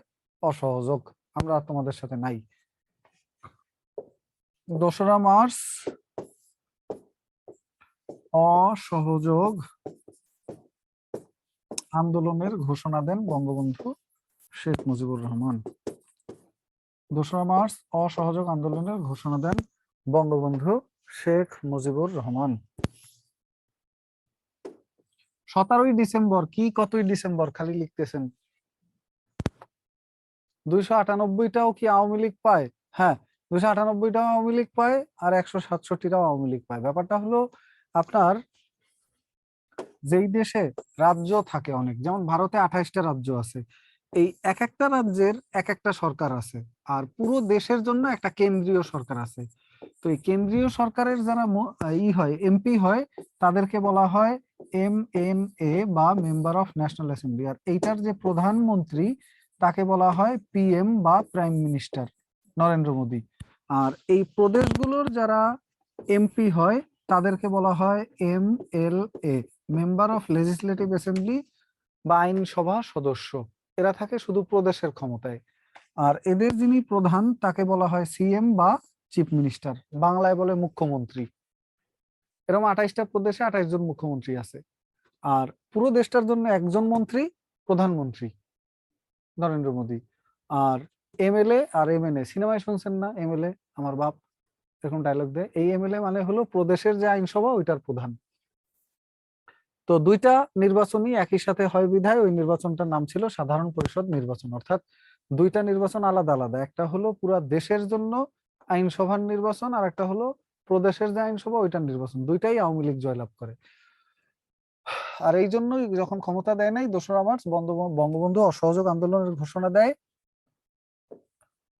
অসহযোগ, আমরা তোমাদের সাথে নাই। 2 মার্চ অসহযোগ আন্দোলনের ঘোষণা দেন বঙ্গবন্ধু শেখ মুজিবুর রহমান। 2 মার্চ অসহযোগ আন্দোলনের ঘোষণা দেন বঙ্গবন্ধু শেখ মুজিবুর রহমান। 17 ডিসেম্বর কি কতই ডিসেম্বর খালি লিখতেছেন? 298টাও কি আওয়ামী লীগ পায়? হ্যাঁ, 298টাও আওয়ামী লীগ পায় আর 167টাও আওয়ামী লীগ পায়। ব্যাপারটা হলো আপনার যেই দেশে রাজ্য থাকে অনেক, যেমন ভারতে 28টা রাজ্য আছে, এই এক একটা রাজ্যের এক একটা সরকার আছে, আর পুরো দেশের জন্য একটা কেন্দ্রীয় সরকার আছে। তো এই কেন্দ্রীয় সরকারের যারা এমপি হয় তাদেরকে বলা হয় MNA বা মেম্বার অফ ন্যাশনাল অ্যাসেম্বলি। আর এইটার যে প্রধানমন্ত্রী তাকে বলা হয় PM বা প্রাইম মিনিস্টার, নরেন্দ্র মোদী। আর এই প্রদেশগুলোর যারা এমপি হয় তাদেরকে বলা হয় MLA, member of legislative assembly বা আইনসভা সদস্য। এরা থাকে শুধু প্রদেশের ক্ষমতায়। আর এদের যিনি প্রধান তাকে বলা হয় CM বা চিফ মিনিস্টার, বাংলায় বলে মুখ্যমন্ত্রী। এরকম 28টা প্রদেশে 28 জন মুখ্যমন্ত্রী আছে। আর পুরো দেশটার জন্য একজন মন্ত্রী, প্রধানমন্ত্রী নরেন্দ্র মোদী। আর MLA আর MNA সিনেমায় শুনছেন না, MLA আমার বাপ এরকম ডায়লগ দেয়, এই MLA মানে হলো প্রদেশের যে আইনসভা ওইটার প্রধান। তো দুইটা নির্বাচনই একই সাথে হয় বিধায় ওই নির্বাচনটার নাম ছিল সাধারণ পরিষদ নির্বাচন। অর্থাৎ দুইটা নির্বাচন আলাদা আলাদা, একটা হলো পুরা দেশের জন্য আইনসভার নির্বাচন আর একটা হলো প্রদেশের যে আইনসভা ওইটার নির্বাচন। দুইটাই আওয়ামী লীগ জয়লাভ করে। আর এই জন্যই যখন ক্ষমতা দেয় নাই 2 মার্চ বঙ্গবন্ধু অসহযোগ আন্দোলনের ঘোষণা দেয়,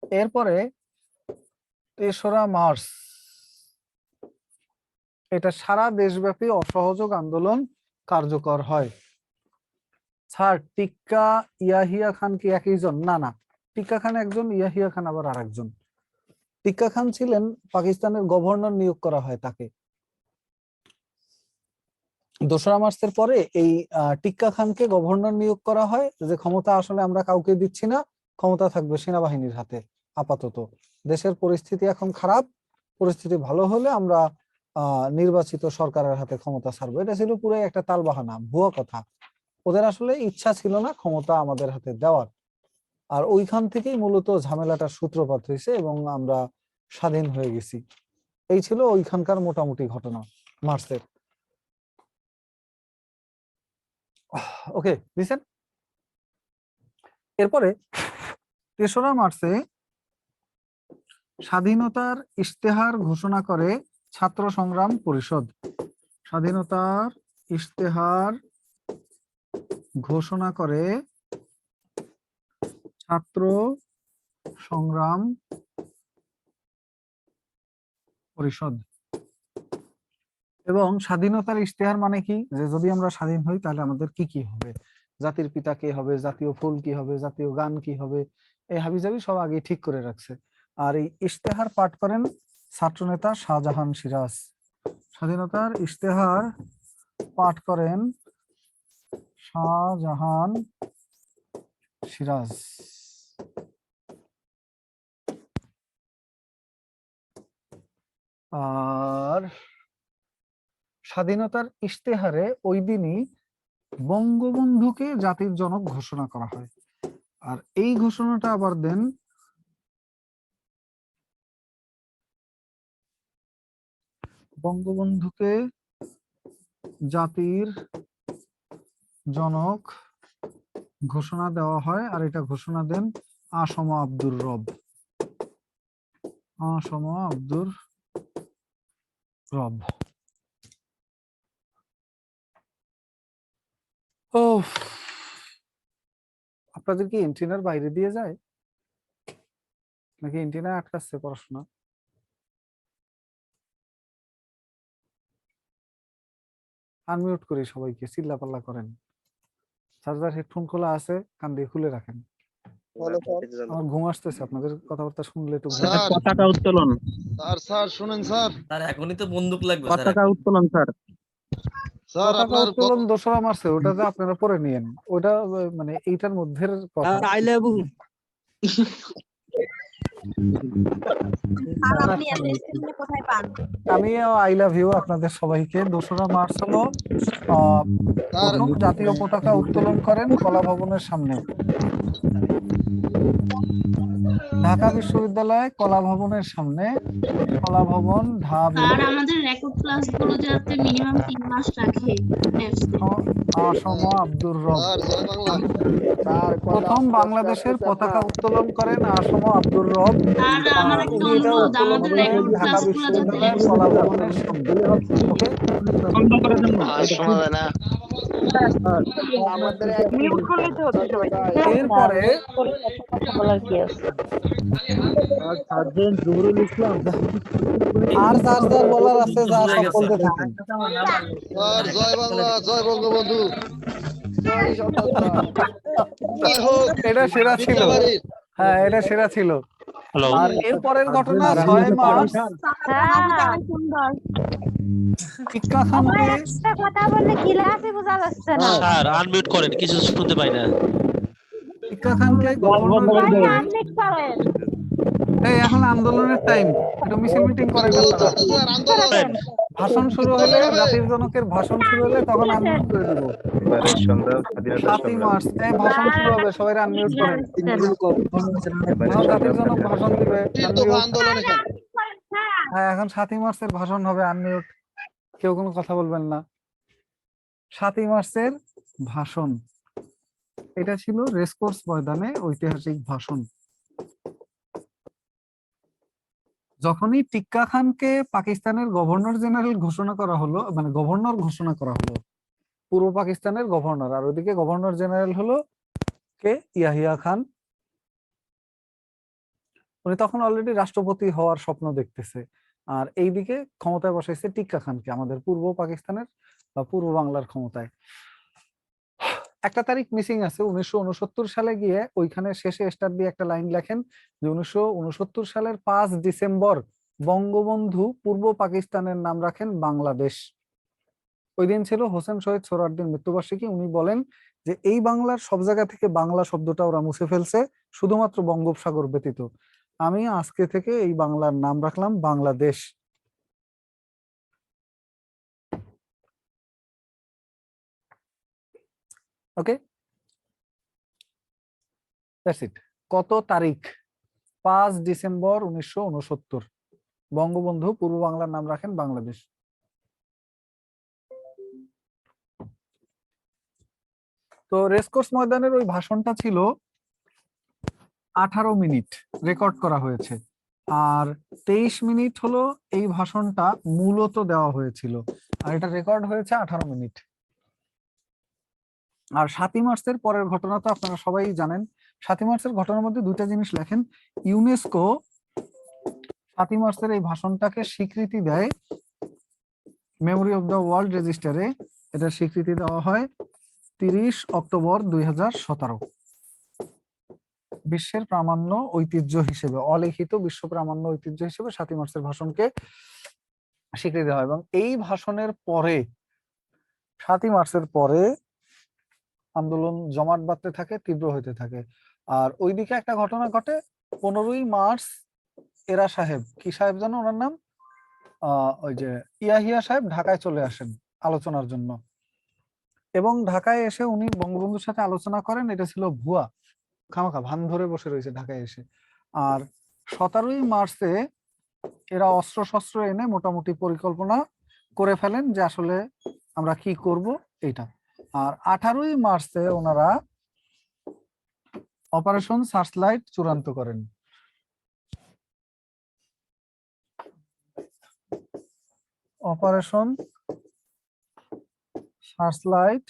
এরপরে ৩রা মার্চ, এটা সারা দেশব্যাপী অসহযোগ আন্দোলন কার্যকর হয়। স্যার, টিক্কা ইয়াহিয়া খান কি একই জন? না না, টিক্কা খান একজন, ইয়াহিয়া খান আবার আরেকজন। টিক্কা খান ছিলেন পাকিস্তানের গভর্নর, নিয়োগ করা হয় তাকে। ২রা মার্চের পরে এই টিক্কা খানকে গভর্নর নিয়োগ করা হয়, যে ক্ষমতা আসলে আমরা কাউকে দিচ্ছি না, ক্ষমতা থাকবে সেনাবাহিনীর হাতে আপাতত। দেশের পরিস্থিতি এখন খারাপ, পরিস্থিতি ভালো হলে আমরা নির্বাচিত সরকারের হাতে ক্ষমতা ছাড়বো। এটা ছিল পুরো একটা তালবাহানা, ভুয়া কথা। ওদের আসলে ইচ্ছা ছিল না ক্ষমতা আমাদের হাতে দেওয়ার। আর ওইখান থেকেই মূলত ঝামেলাটার সূত্রপাত হয়েছে এবং আমরা স্বাধীন হয়ে গেছি। এই ছিল ওইখানকার মোটামুটি ঘটনা মার্চের। ওকে, লিসেন। এরপরে ৩রা মার্চে স্বাধীনতার ইশতেহার ঘোষণা করে ছাত্র সংগ্রাম পরিষদ। স্বাধীনতার ইশতেহার ঘোষণা করে ছাত্র সংগ্রাম পরিষদ। এবং স্বাধীনতার ইশতেহার মানে কি, যে যদি আমরা স্বাধীন হই তাহলে আমাদের কি কি হবে, জাতির পিতা কে হবে, জাতীয় ফুল কি হবে, জাতীয় গান কি হবে, এই হাবিজাবি সব আগে ঠিক করে রাখছে। আর এই ইশতেহার পাঠ করেন ছাত্রনেতা শাহজাহান সিরাজ। স্বাধীনতার ইশতেহার পাঠ করেন শাহজাহান সিরাজ। আর স্বাধীনতার ইশতেহারে ওই দিনই বঙ্গবন্ধুকে জাতির জনক ঘোষণা করা হয়। আর এই ঘোষণাটা আবার দেন বঙ্গবন্ধুকে জাতির জনক ঘোষণা দেওয়া হয়, আর এটা ঘোষণা দেন আসম আব্দুর রব। আসম আব্দুর রব। ও, আপনাদের কি এন্টিনার বাইরে দিয়ে যায় নাকি এন্টিনা আটকাচ্ছে পড়াশোনা? আনমিউট করি সবাইকে, চিল্লাপাল্লা করেন। চার্জার হেডফোন খোলা আছে, কান দিয়ে খুলে রাখেন। আমার ঘুম আসতেছে, আপনাদের কথাবার্তা শুনলে একটু ঘুম স্যার, আসতেছে। পতাকা উত্তোলন, স্যার শুনেন স্যার, স্যার এখনই তো বন্দুক লাগবে স্যার। পতাকা উত্তোলন স্যার। স্যার পতাকা আপনার উত্তোলন ২রা মার্চে, ওটা যে আপনারা পরে নিয়েন, ওটা মানে এইটার মধ্যে কথা। I love you. আর আপনি এন্টারটেইনমেন্ট কোথায় পান? আমিও আই লাভ ইউ আপনাদের সবাইকে। ২রা মার্চ হলো স্যার প্রথম জাতীয় পতাকা উত্তোলন করেন কলা ভবনের সামনে। ঢাকা বিশ্ববিদ্যালয় কলা ভবনের সামনে, কলা ভবন ঢাবি। আর আমাদের রেকর্ড ক্লাসগুলো যাতে মিনিমাম 3 মাস রাখে অ্যাপসে। আসম আব্দুর রব। স্যার জয় বাংলা। প্রথম বাংলাদেশের পতাকা উত্তোলন করেন আসম আব্দুর রব। আর আমার একটা উনি এটা অনুরোধ, উত্তোলন আমাদের করেন রেকর্ড ঢাকা ক্লাসগুলো যাতে বিশ্ববিদ্যালয়ের অ্যাপসে কলা ভবনের সামনে। ওকে, বন্ধ করে দেন না। এরপরে বলার কি আছে? সার্জেন্ট জহুরুল ইসলাম। আর যার যার বলার আছে, যা সব বলতে থাকেন। স্যার জয় বাংলা, জয় বঙ্গবন্ধু, জয় হোক এটা সেরা ছিল। মিথ্যাবাড়ির। হ্যাঁ, এটা সেরা ছিল। হ্যালো, আর এরপরের ঘটনা ৬ মার্চ সুন্দর। টিক্কা খানকে কথা বললে ক্লাসে বোঝা যাচ্ছে না। স্যার আনমিউট করেন, কিছু শুনতে পাই না। টিক্কা খানকে গভর্নর, আনমিউট করেন। এই এখন আন্দোলনের টাইম, একটু মিছিল মিটিং করেন আন্দোলন আপনারা। চলছে স্যার, আন্দোলন। ভাষণ শুরু হলে, জাতির জনকের ভাষণ শুরু হলে তখন আনমিউট করে দিব। ৭ই মার্চ ভাষণ শুরু হবে, সবাই আনমিউট করেন। এখন জাতির জনক ভাষণ দিবে, দফা unmute। আন্দোলন এখানে। হ্যাঁ, এখন ৭ই মার্চের ভাষণ হবে, আনমিউট, কেউ কোনো কথা বলবেন না। ৭ই মার্চের ভাষণ, এটা ছিল রেসকোর্স ময়দানে ঐতিহাসিক ভাষণ। যখনই টিক্কা খানকে পাকিস্তানের গভর্নর জেনারেল ঘোষণা করা হলো, মানে গভর্নর ঘোষণা করা হলো, পূর্ব পাকিস্তানের গভর্নর, আর ওইদিকে গভর্নর জেনারেল হলো কে, ইয়াহিয়া খান। উনি তখন অলরেডি রাষ্ট্রপতি হওয়ার স্বপ্ন দেখতেছে, আর এইদিকে ক্ষমতায় বসাইছে টিক্কা খানকে, আমাদের পূর্ব পাকিস্তানের বা পূর্ব বাংলার ক্ষমতায়। একটা তারিখ মিসিং আছে, 1969 সালে গিয়ে ওইখানে শেষে স্টার দিয়ে একটা লাইন লেখেন যে 1969 সালের 5 ডিসেম্বর বঙ্গবন্ধু পূর্ব পাকিস্তানের নাম রাখেন বাংলাদেশ। ওই দিন ছিল হোসেন শহীদ সোহরাওয়ার্দীর মৃত্যুবার্ষিকী। উনি বলেন যে এই বাংলার সব জায়গা থেকে বাংলা শব্দটা ওরা মুছে ফেলছে, শুধুমাত্র বঙ্গোপসাগর ব্যতীত। আমি আজকে থেকে এই বাংলার নাম রাখলাম বাংলাদেশ। ওকে, দ্যাটস ইট। কত তারিখ? 5 ডিসেম্বর 1969 বঙ্গবন্ধু পূর্ব বাংলার নাম রাখেন বাংলাদেশ। তো রেসকোর্স ময়দানের ওই ভাষণটা ছিল 18 মিনিট রেকর্ড করা হয়েছে, আর 23 মিনিট হলো এই ভাষণটা মূলত দেওয়া হয়েছিল, আর এটা রেকর্ড হয়েছে 18 মিনিট। আর 7ই মার্চের পরের ঘটনা তো আপনারা সবাই জানেন। 7ই মার্চের ঘটনার মধ্যে দুইটা জিনিস লেখেন। ইউনেস্কো 7ই মার্চের এই ভাষণটাকে স্বীকৃতি দেয় মেমোরি অফ দ্য ওয়ার্ল্ড রেজিস্টারে। এটা স্বীকৃতি দেওয়া হয় 30 অক্টোবর 2017 বিশ্বের প্রামাণ্য ঐতিহ্য হিসেবে, অলিখিত বিশ্ব প্রামাণ্য ঐতিহ্য হিসেবে 7ই মার্চের ভাষণকে স্বীকৃতি দেওয়া হয়। এবং এই ভাষণের পরে 7ই মার্চের পরে আন্দোলন জমাট বাঁধতে থাকে, তীব্র হইতে থাকে। আর ওইদিকে একটা ঘটনা ঘটে 15ই মার্চ এরা সাহেব, কি সাহেব জানো ওনার নাম, ওই যে ইয়াহিয়া সাহেব ঢাকায় চলে আসেন আলোচনার জন্য, এবং ঢাকায় এসে উনি বঙ্গবন্ধুর সাথে আলোচনা করেন। এটা ছিল ভুয়া, খামাখা ভান ধরে বসে রয়েছে ঢাকায় এসে। আর 17ই মার্চে এরা অস্ত্র শস্ত্র এনে মোটামুটি পরিকল্পনা করে ফেলেন যে আসলে আমরা কি করব এইটা। আর 18ই মার্চে ওনারা অপারেশন সার্চলাইট চূড়ান্ত করেন। অপারেশন সার্চলাইট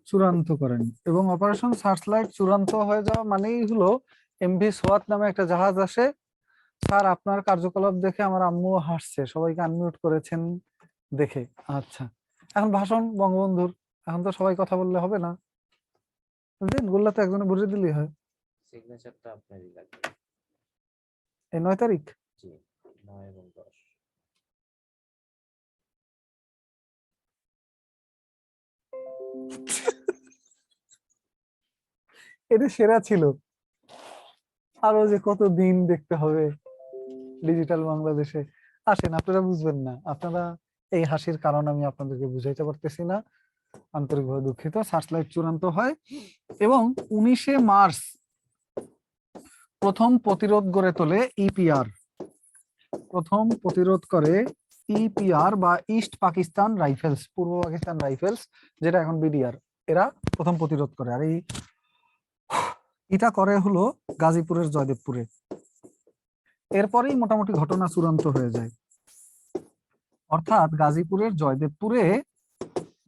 চূড়ান্ত করেন, এবং অপারেশন সার্চলাইট চূড়ান্ত হয়ে যাওয়া মানেই হলো এমভি সোয়াত নামে একটা জাহাজ আসে। স্যার আপনার কার্যকলাপ দেখে আমার আম্মু হাসছে, সবাইকে আনমিউট করেছেন দেখে। আচ্ছা, এখন ভাষণ বঙ্গবন্ধুর, এখন তো সবাই কথা বললে হবে না, বুঝলেন? গোল্লা তো একজনে বুঝে দিলেই হয়। সিগনেচারটা আপনারই লাগবে। এই 9 তারিখ জি, 9 এবং 10। এটা সেরা ছিল। আরো যে কত দিন দেখতে হবে ডিজিটাল বাংলাদেশে। আসেন, আপনারা বুঝবেন না, আপনারা এই হাসির কারণ আমি আপনাদেরকে বুঝাইতে পারতেছি না, আন্তরিকভাবে দুঃখিত। সার্চলাইট চূড়ান্ত হয় এবং 19শে মার্চ প্রথম প্রতিরোধ গড়ে তোলে ইপিআর। প্রথম প্রতিরোধ করে ইপিআর বা ইস্ট পাকিস্তান রাইফেলস, পূর্ব পাকিস্তান রাইফেলস, যেটা এখন বিডিআর, এরা প্রথম প্রতিরোধ করে। আর এটা করে হলো গাজীপুরের জয়দেবপুরে। এরপরেই মোটামুটি ঘটনা চূড়ান্ত হয়ে যায়। অর্থাৎ গাজীপুরের জয়দেবপুরে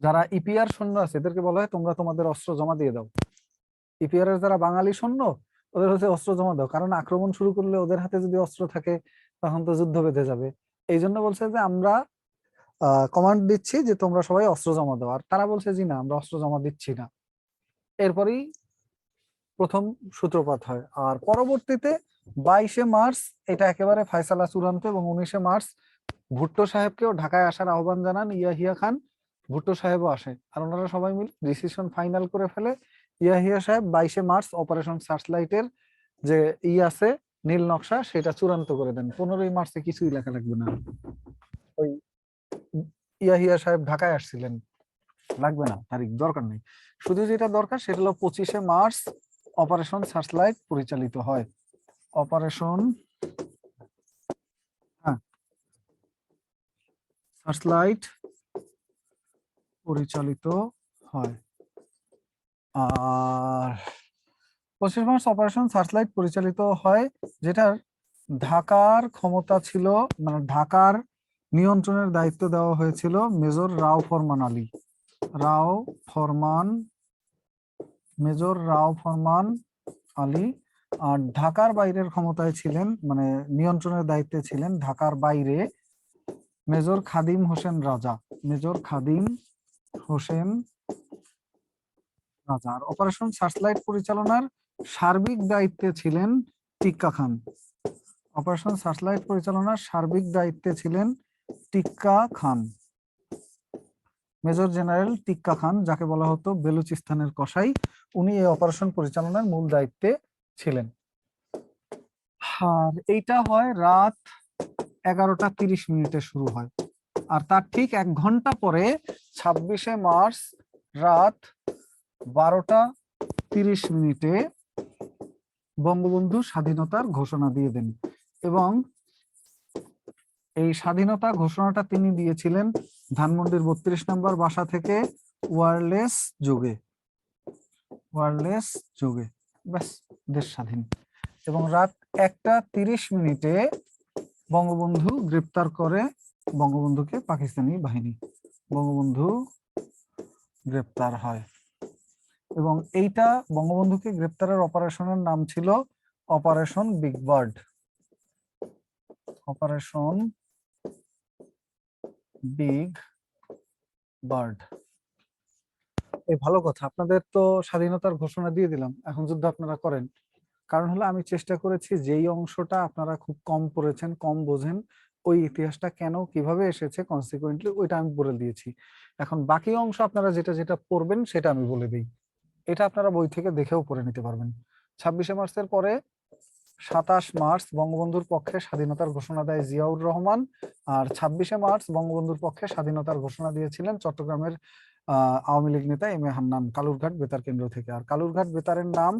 যারা ইপিআর সৈন্য আছে এদেরকে বলা হয় তোমরা তোমাদের অস্ত্র জমা দিয়ে দাও। ইপিআর এর যারা বাঙালি সৈন্য ওদের হচ্ছে অস্ত্র জমা দাও, কারণ আক্রমণ শুরু করলে ওদের হাতে যদি অস্ত্র থাকে তখন তো যুদ্ধ বেঁধে যাবে। এই জন্য বলছে যে আমরা কমান্ড দিচ্ছি যে তোমরা সবাই অস্ত্র জমা দাও, আর তারা বলছে জি না, আমরা অস্ত্র জমা দিচ্ছি না। এরপরই প্রথম সূত্রপাত হয়। আর পরবর্তীতে 22শে মার্চ এটা একেবারে ফয়সালা চূড়ান্ত, এবং 19শে মার্চ ভুট্টো সাহেবকেও ঢাকায় আসার আহ্বান জানান ইয়াহিয়া খান। ভুট্টো সাহেবও আসে, আর ওনারা সবাই মিলে ডিসিশন ফাইনাল করে ফেলে। ইয়াহিয়া সাহেব 22শে মার্চ অপারেশন সার্চলাইটের যে আছে নীল নকশা সেটা চূড়ান্ত করে দেন। 15ই মার্চে কিছুই লেখা লাগবে না, ওই ইয়াহিয়া সাহেব ঢাকায় আসছিলেন, লাগবে না তারিখ, দরকার নেই। শুধু যেটা দরকার সেটা হলো 25শে মার্চ অপারেশন সার্চলাইট পরিচালিত হয়। অপারেশন সার্চলাইট পরিচালিত হয়। আর 25 মার্চ অপারেশন সার্চলাইট পরিচালিত হয়, যেটার ঢাকার ক্ষমতা ছিল, মানে ঢাকার নিয়ন্ত্রণের দায়িত্ব দেওয়া হয়েছিল মেজর রাও ফরমান আলী। মেজর রাও ফরমান আলী আর ঢাকার বাইরের ক্ষমতায় ছিলেন, মানে নিয়ন্ত্রণের দায়িত্বে ছিলেন ঢাকার বাইরে মেজর খাদিম হোসেন রাজা। মেজর খাদিম হোসেন রাজা। আর অপারেশন সার্চলাইট পরিচালনার সার্বিক দায়িত্বে ছিলেন টিক্কা খান। অপারেশন সার্চলাইট পরিচালনার সার্বিক দায়িত্বে ছিলেন টিক্কা খান। মেজর জেনারেল টিক্কা খান, যাকে বলা হতো বেলুচিস্তানের কসাই, উনি এই অপারেশন পরিচালনার মূল দায়িত্বে ছিলেন। আর এইটা হয় রাত 11টা 30 শুরু হয়। আর তার ঠিক 1 ঘন্টা পরে 26শে মার্চ রাত 12টা 30 বঙ্গবন্ধু স্বাধীনতার ঘোষণা দিয়ে দেন। এবং এই স্বাধীনতা ঘোষণাটা তিনি দিয়েছিলেন ধানমন্ডির 32 নম্বর বাসা থেকে ওয়্যারলেস যোগে। ওয়্যারলেস যোগে ব্যাস, দেশ স্বাধীন। এবং রাত 1টা 30 বঙ্গবন্ধু গ্রেপ্তার করে বঙ্গবন্ধুকে পাকিস্তানি বাহিনী। বঙ্গবন্ধু গ্রেপ্তার হয় এবং এইটা বঙ্গবন্ধুকে গ্রেপ্তারের অপারেশনের নাম ছিল operation big bird. Operation big bird. এই ভালো কথা, আপনাদের তো স্বাধীনতার ঘোষণা দিয়ে দিলাম, এখন যুদ্ধ আপনারা করেন। কারণ হলো আমি চেষ্টা করেছি যেই অংশটা আপনারা খুব কম পড়েছেন, কম বোঝেন, ওই ইতিহাসটা কেন কিভাবে এসেছে কনসিকুয়েন্টলি ওইটা আমি বলে দিয়েছি। এখন বাকি অংশ আপনারা যেটা যেটা পড়বেন সেটা আমি বলে দিই। এটা আপনারা বই থেকে দেখেও পড়ে নিতে পারবেন। 26শে মার্চের পরে 27 মার্চ বঙ্গবন্ধুর পক্ষে স্বাধীনতার ঘোষণা দেয় জিয়াউর রহমান। আর 26শে মার্চ বঙ্গবন্ধুর পক্ষে স্বাধীনতার ঘোষণা দিয়েছিলেন চট্টগ্রামের আওয়ামী লীগ নেতা এম এ হান্নান কালুরঘাট বেতার কেন্দ্র থেকে। আর কালুরঘাট বেতারের নাম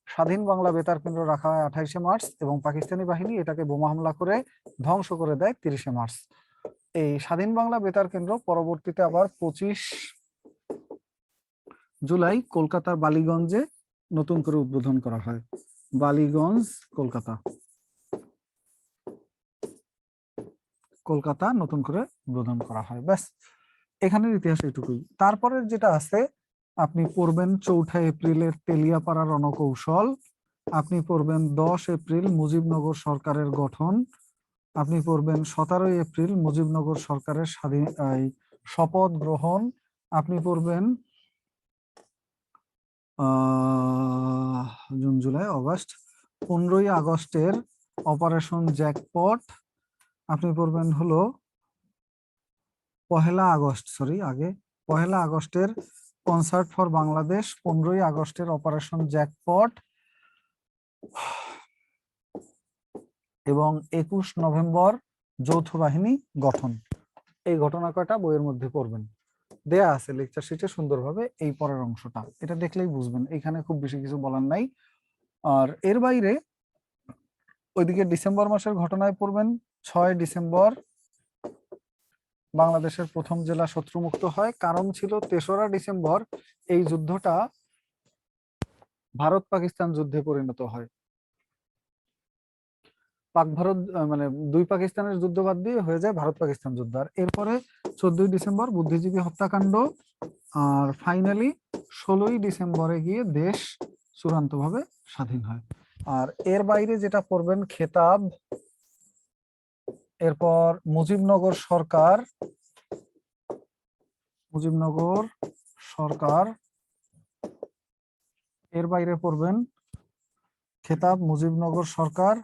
স্বাধীন বাংলা বেতার কেন্দ্র রাখা হয় 28শে মার্চ এবং পাকিস্তানি বাহিনী এটাকে বোমা হামলা করে ধ্বংস করে দেয় 30শে মার্চ। এই স্বাধীন বাংলা বেতার কেন্দ্র পরবর্তীতে আবার 25 জুলাই কলকাতার বালিগঞ্জে নতুন করে উদ্বোধন করা হয়। বালিগঞ্জ, কলকাতা। কলকাতা নতুন করে উদ্বোধন করা হয়। ব্যাস, এখানের ইতিহাস এটুকুই। তারপরে যেটা আছে আপনি পড়বেন 4 এপ্রিলের তেলিয়াপাড়া রণকৌশল, আপনি পড়বেন 10 এপ্রিল মুজিবনগর সরকারের গঠন, আপনি পড়বেন 17 এপ্রিল মুজিবনগর সরকারের শপথ গ্রহণ, আপনি পড়বেন জুন জুলাই আগস্ট 15ই আগস্টের অপারেশন জ্যাকপট, আপনি পড়বেন হলো 1 আগস্টের কনসার্ট ফর বাংলাদেশ, 15ই আগস্টের অপারেশন জ্যাকপট এবং 21 নভেম্বর যৌথ বাহিনী গঠন। এই ঘটনা কয়টা বইয়ের মধ্যে পড়বেন, দেয়া আছে লেকচার শিটে সুন্দরভাবে। এই পরের অংশটা এটা দেখলেই বুঝবেন, এখানে খুব বেশি কিছু বলার নাই। আর এর বাইরে ওইদিকে ডিসেম্বর মাসের ঘটনায় পড়বেন 6 ডিসেম্বর বাংলাদেশের প্রথম জেলা শত্রুমুক্ত হয়। কারণ ছিল 3রা ডিসেম্বর এই যুদ্ধটা ভারত পাকিস্তান যুদ্ধে পরিণত হয়। পাক ভারত মানে দুই পাকিস্তানের যুদ্ধ বাদ দিয়ে হয়ে যায় ভারত পাকিস্তান যুদ্ধ। আর এরপরে 14ই ডিসেম্বর বুদ্ধিজীবী হত্যাকাণ্ড, আর ফাইনালি 16ই ডিসেম্বরে গিয়ে দেশ চূড়ান্তভাবে স্বাধীন হয়। আর এর বাইরে যেটা পড়বেন খেতাব, এরপর মুজিবনগর সরকার, মুজিবনগর সরকার, এর বাইরে পড়বেন খেতাব, মুজিবনগর সরকার,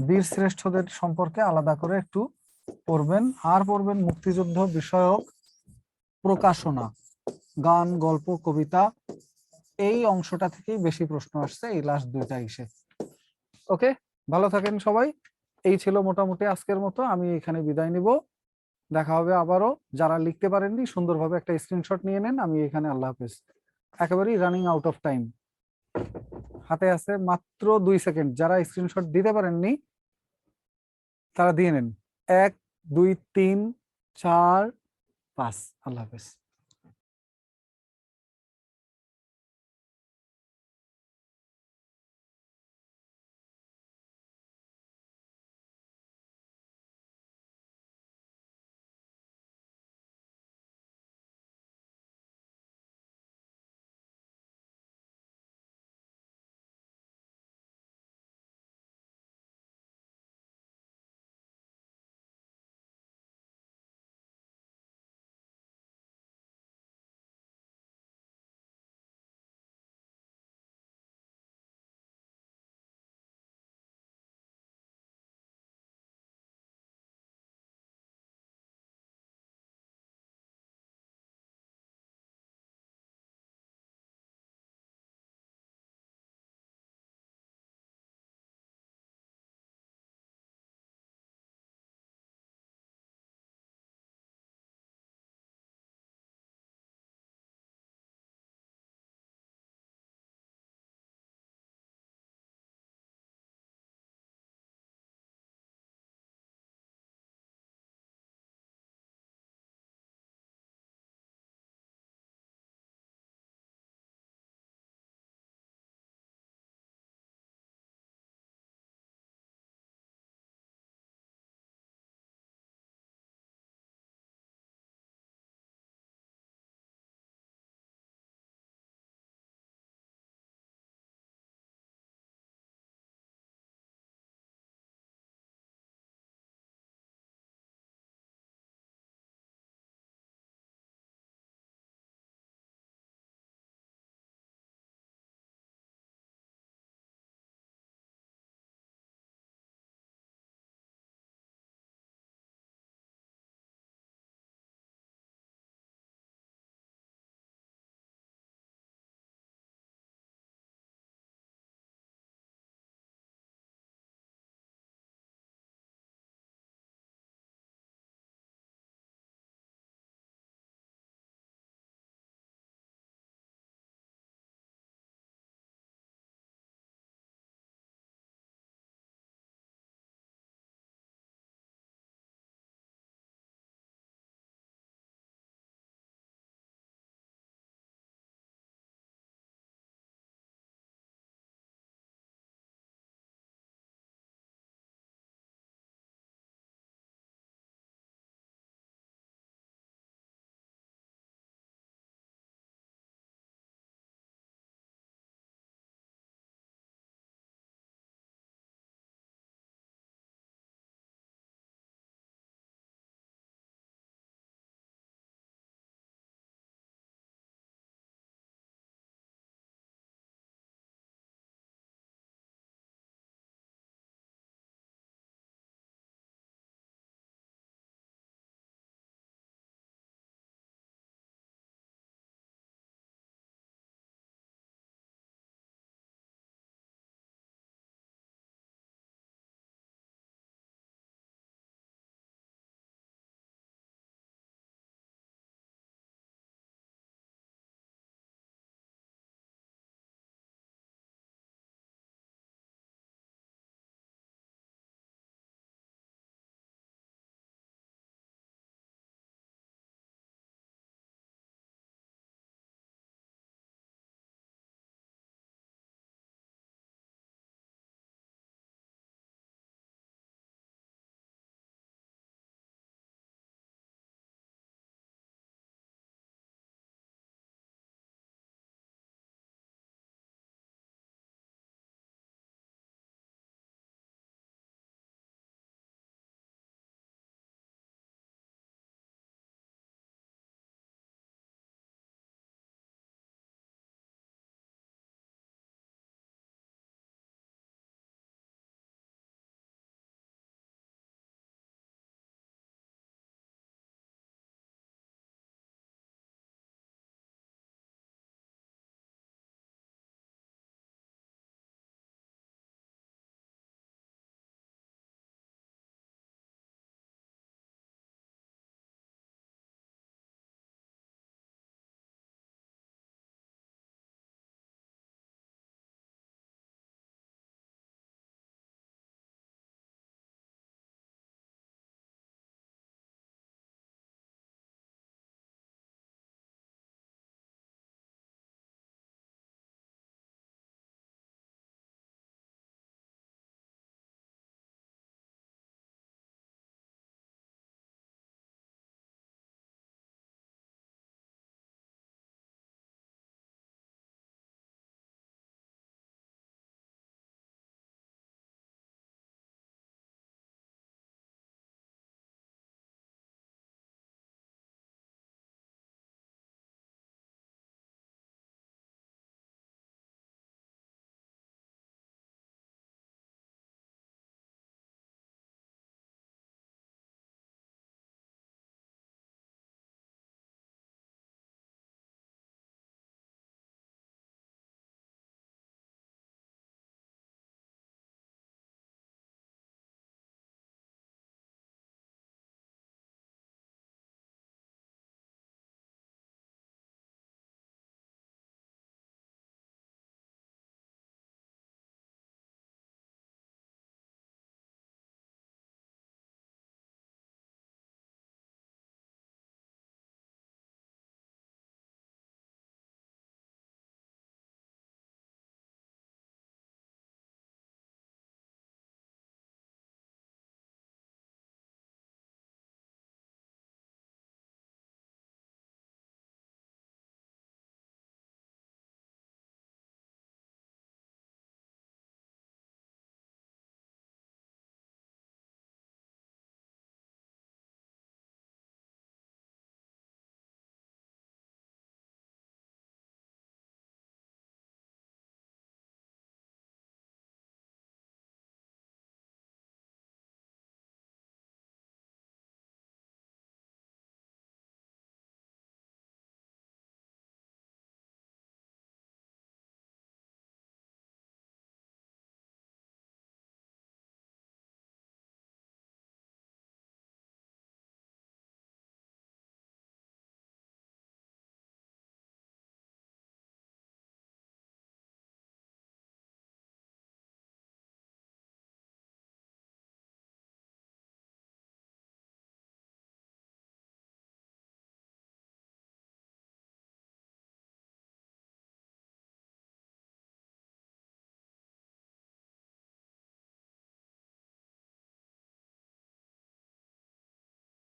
বীর শ্রেষ্ঠদের সম্পর্কে আলাদা করে একটু পড়বেন। আর পড়বেন মুক্তিযুদ্ধ বিষয়ক প্রকাশনা, গান, গল্প, কবিতা। এই অংশটা থেকেই বেশি প্রশ্ন আসছে এই লাস্ট 2টা এসে। ওকে, ভালো থাকেন সবাই। এই ছিল মোটামুটি আজকের মতো, আমি এখানে বিদায় নিব। দেখা হবে আবারও। যারা লিখতে পারেননি সুন্দরভাবে একটা স্ক্রিনশট নিয়ে নেন। আমি এখানে আল্লাহ হাফেজ। একেবারেই রানিং আউট অফ টাইম, হাতে আছে মাত্র 2 সেকেন্ড। যারা স্ক্রিনশট দিতে পারেননি তারা দিয়ে নেন। 1 2 3 4 5। আল্লাহ হাফেজ।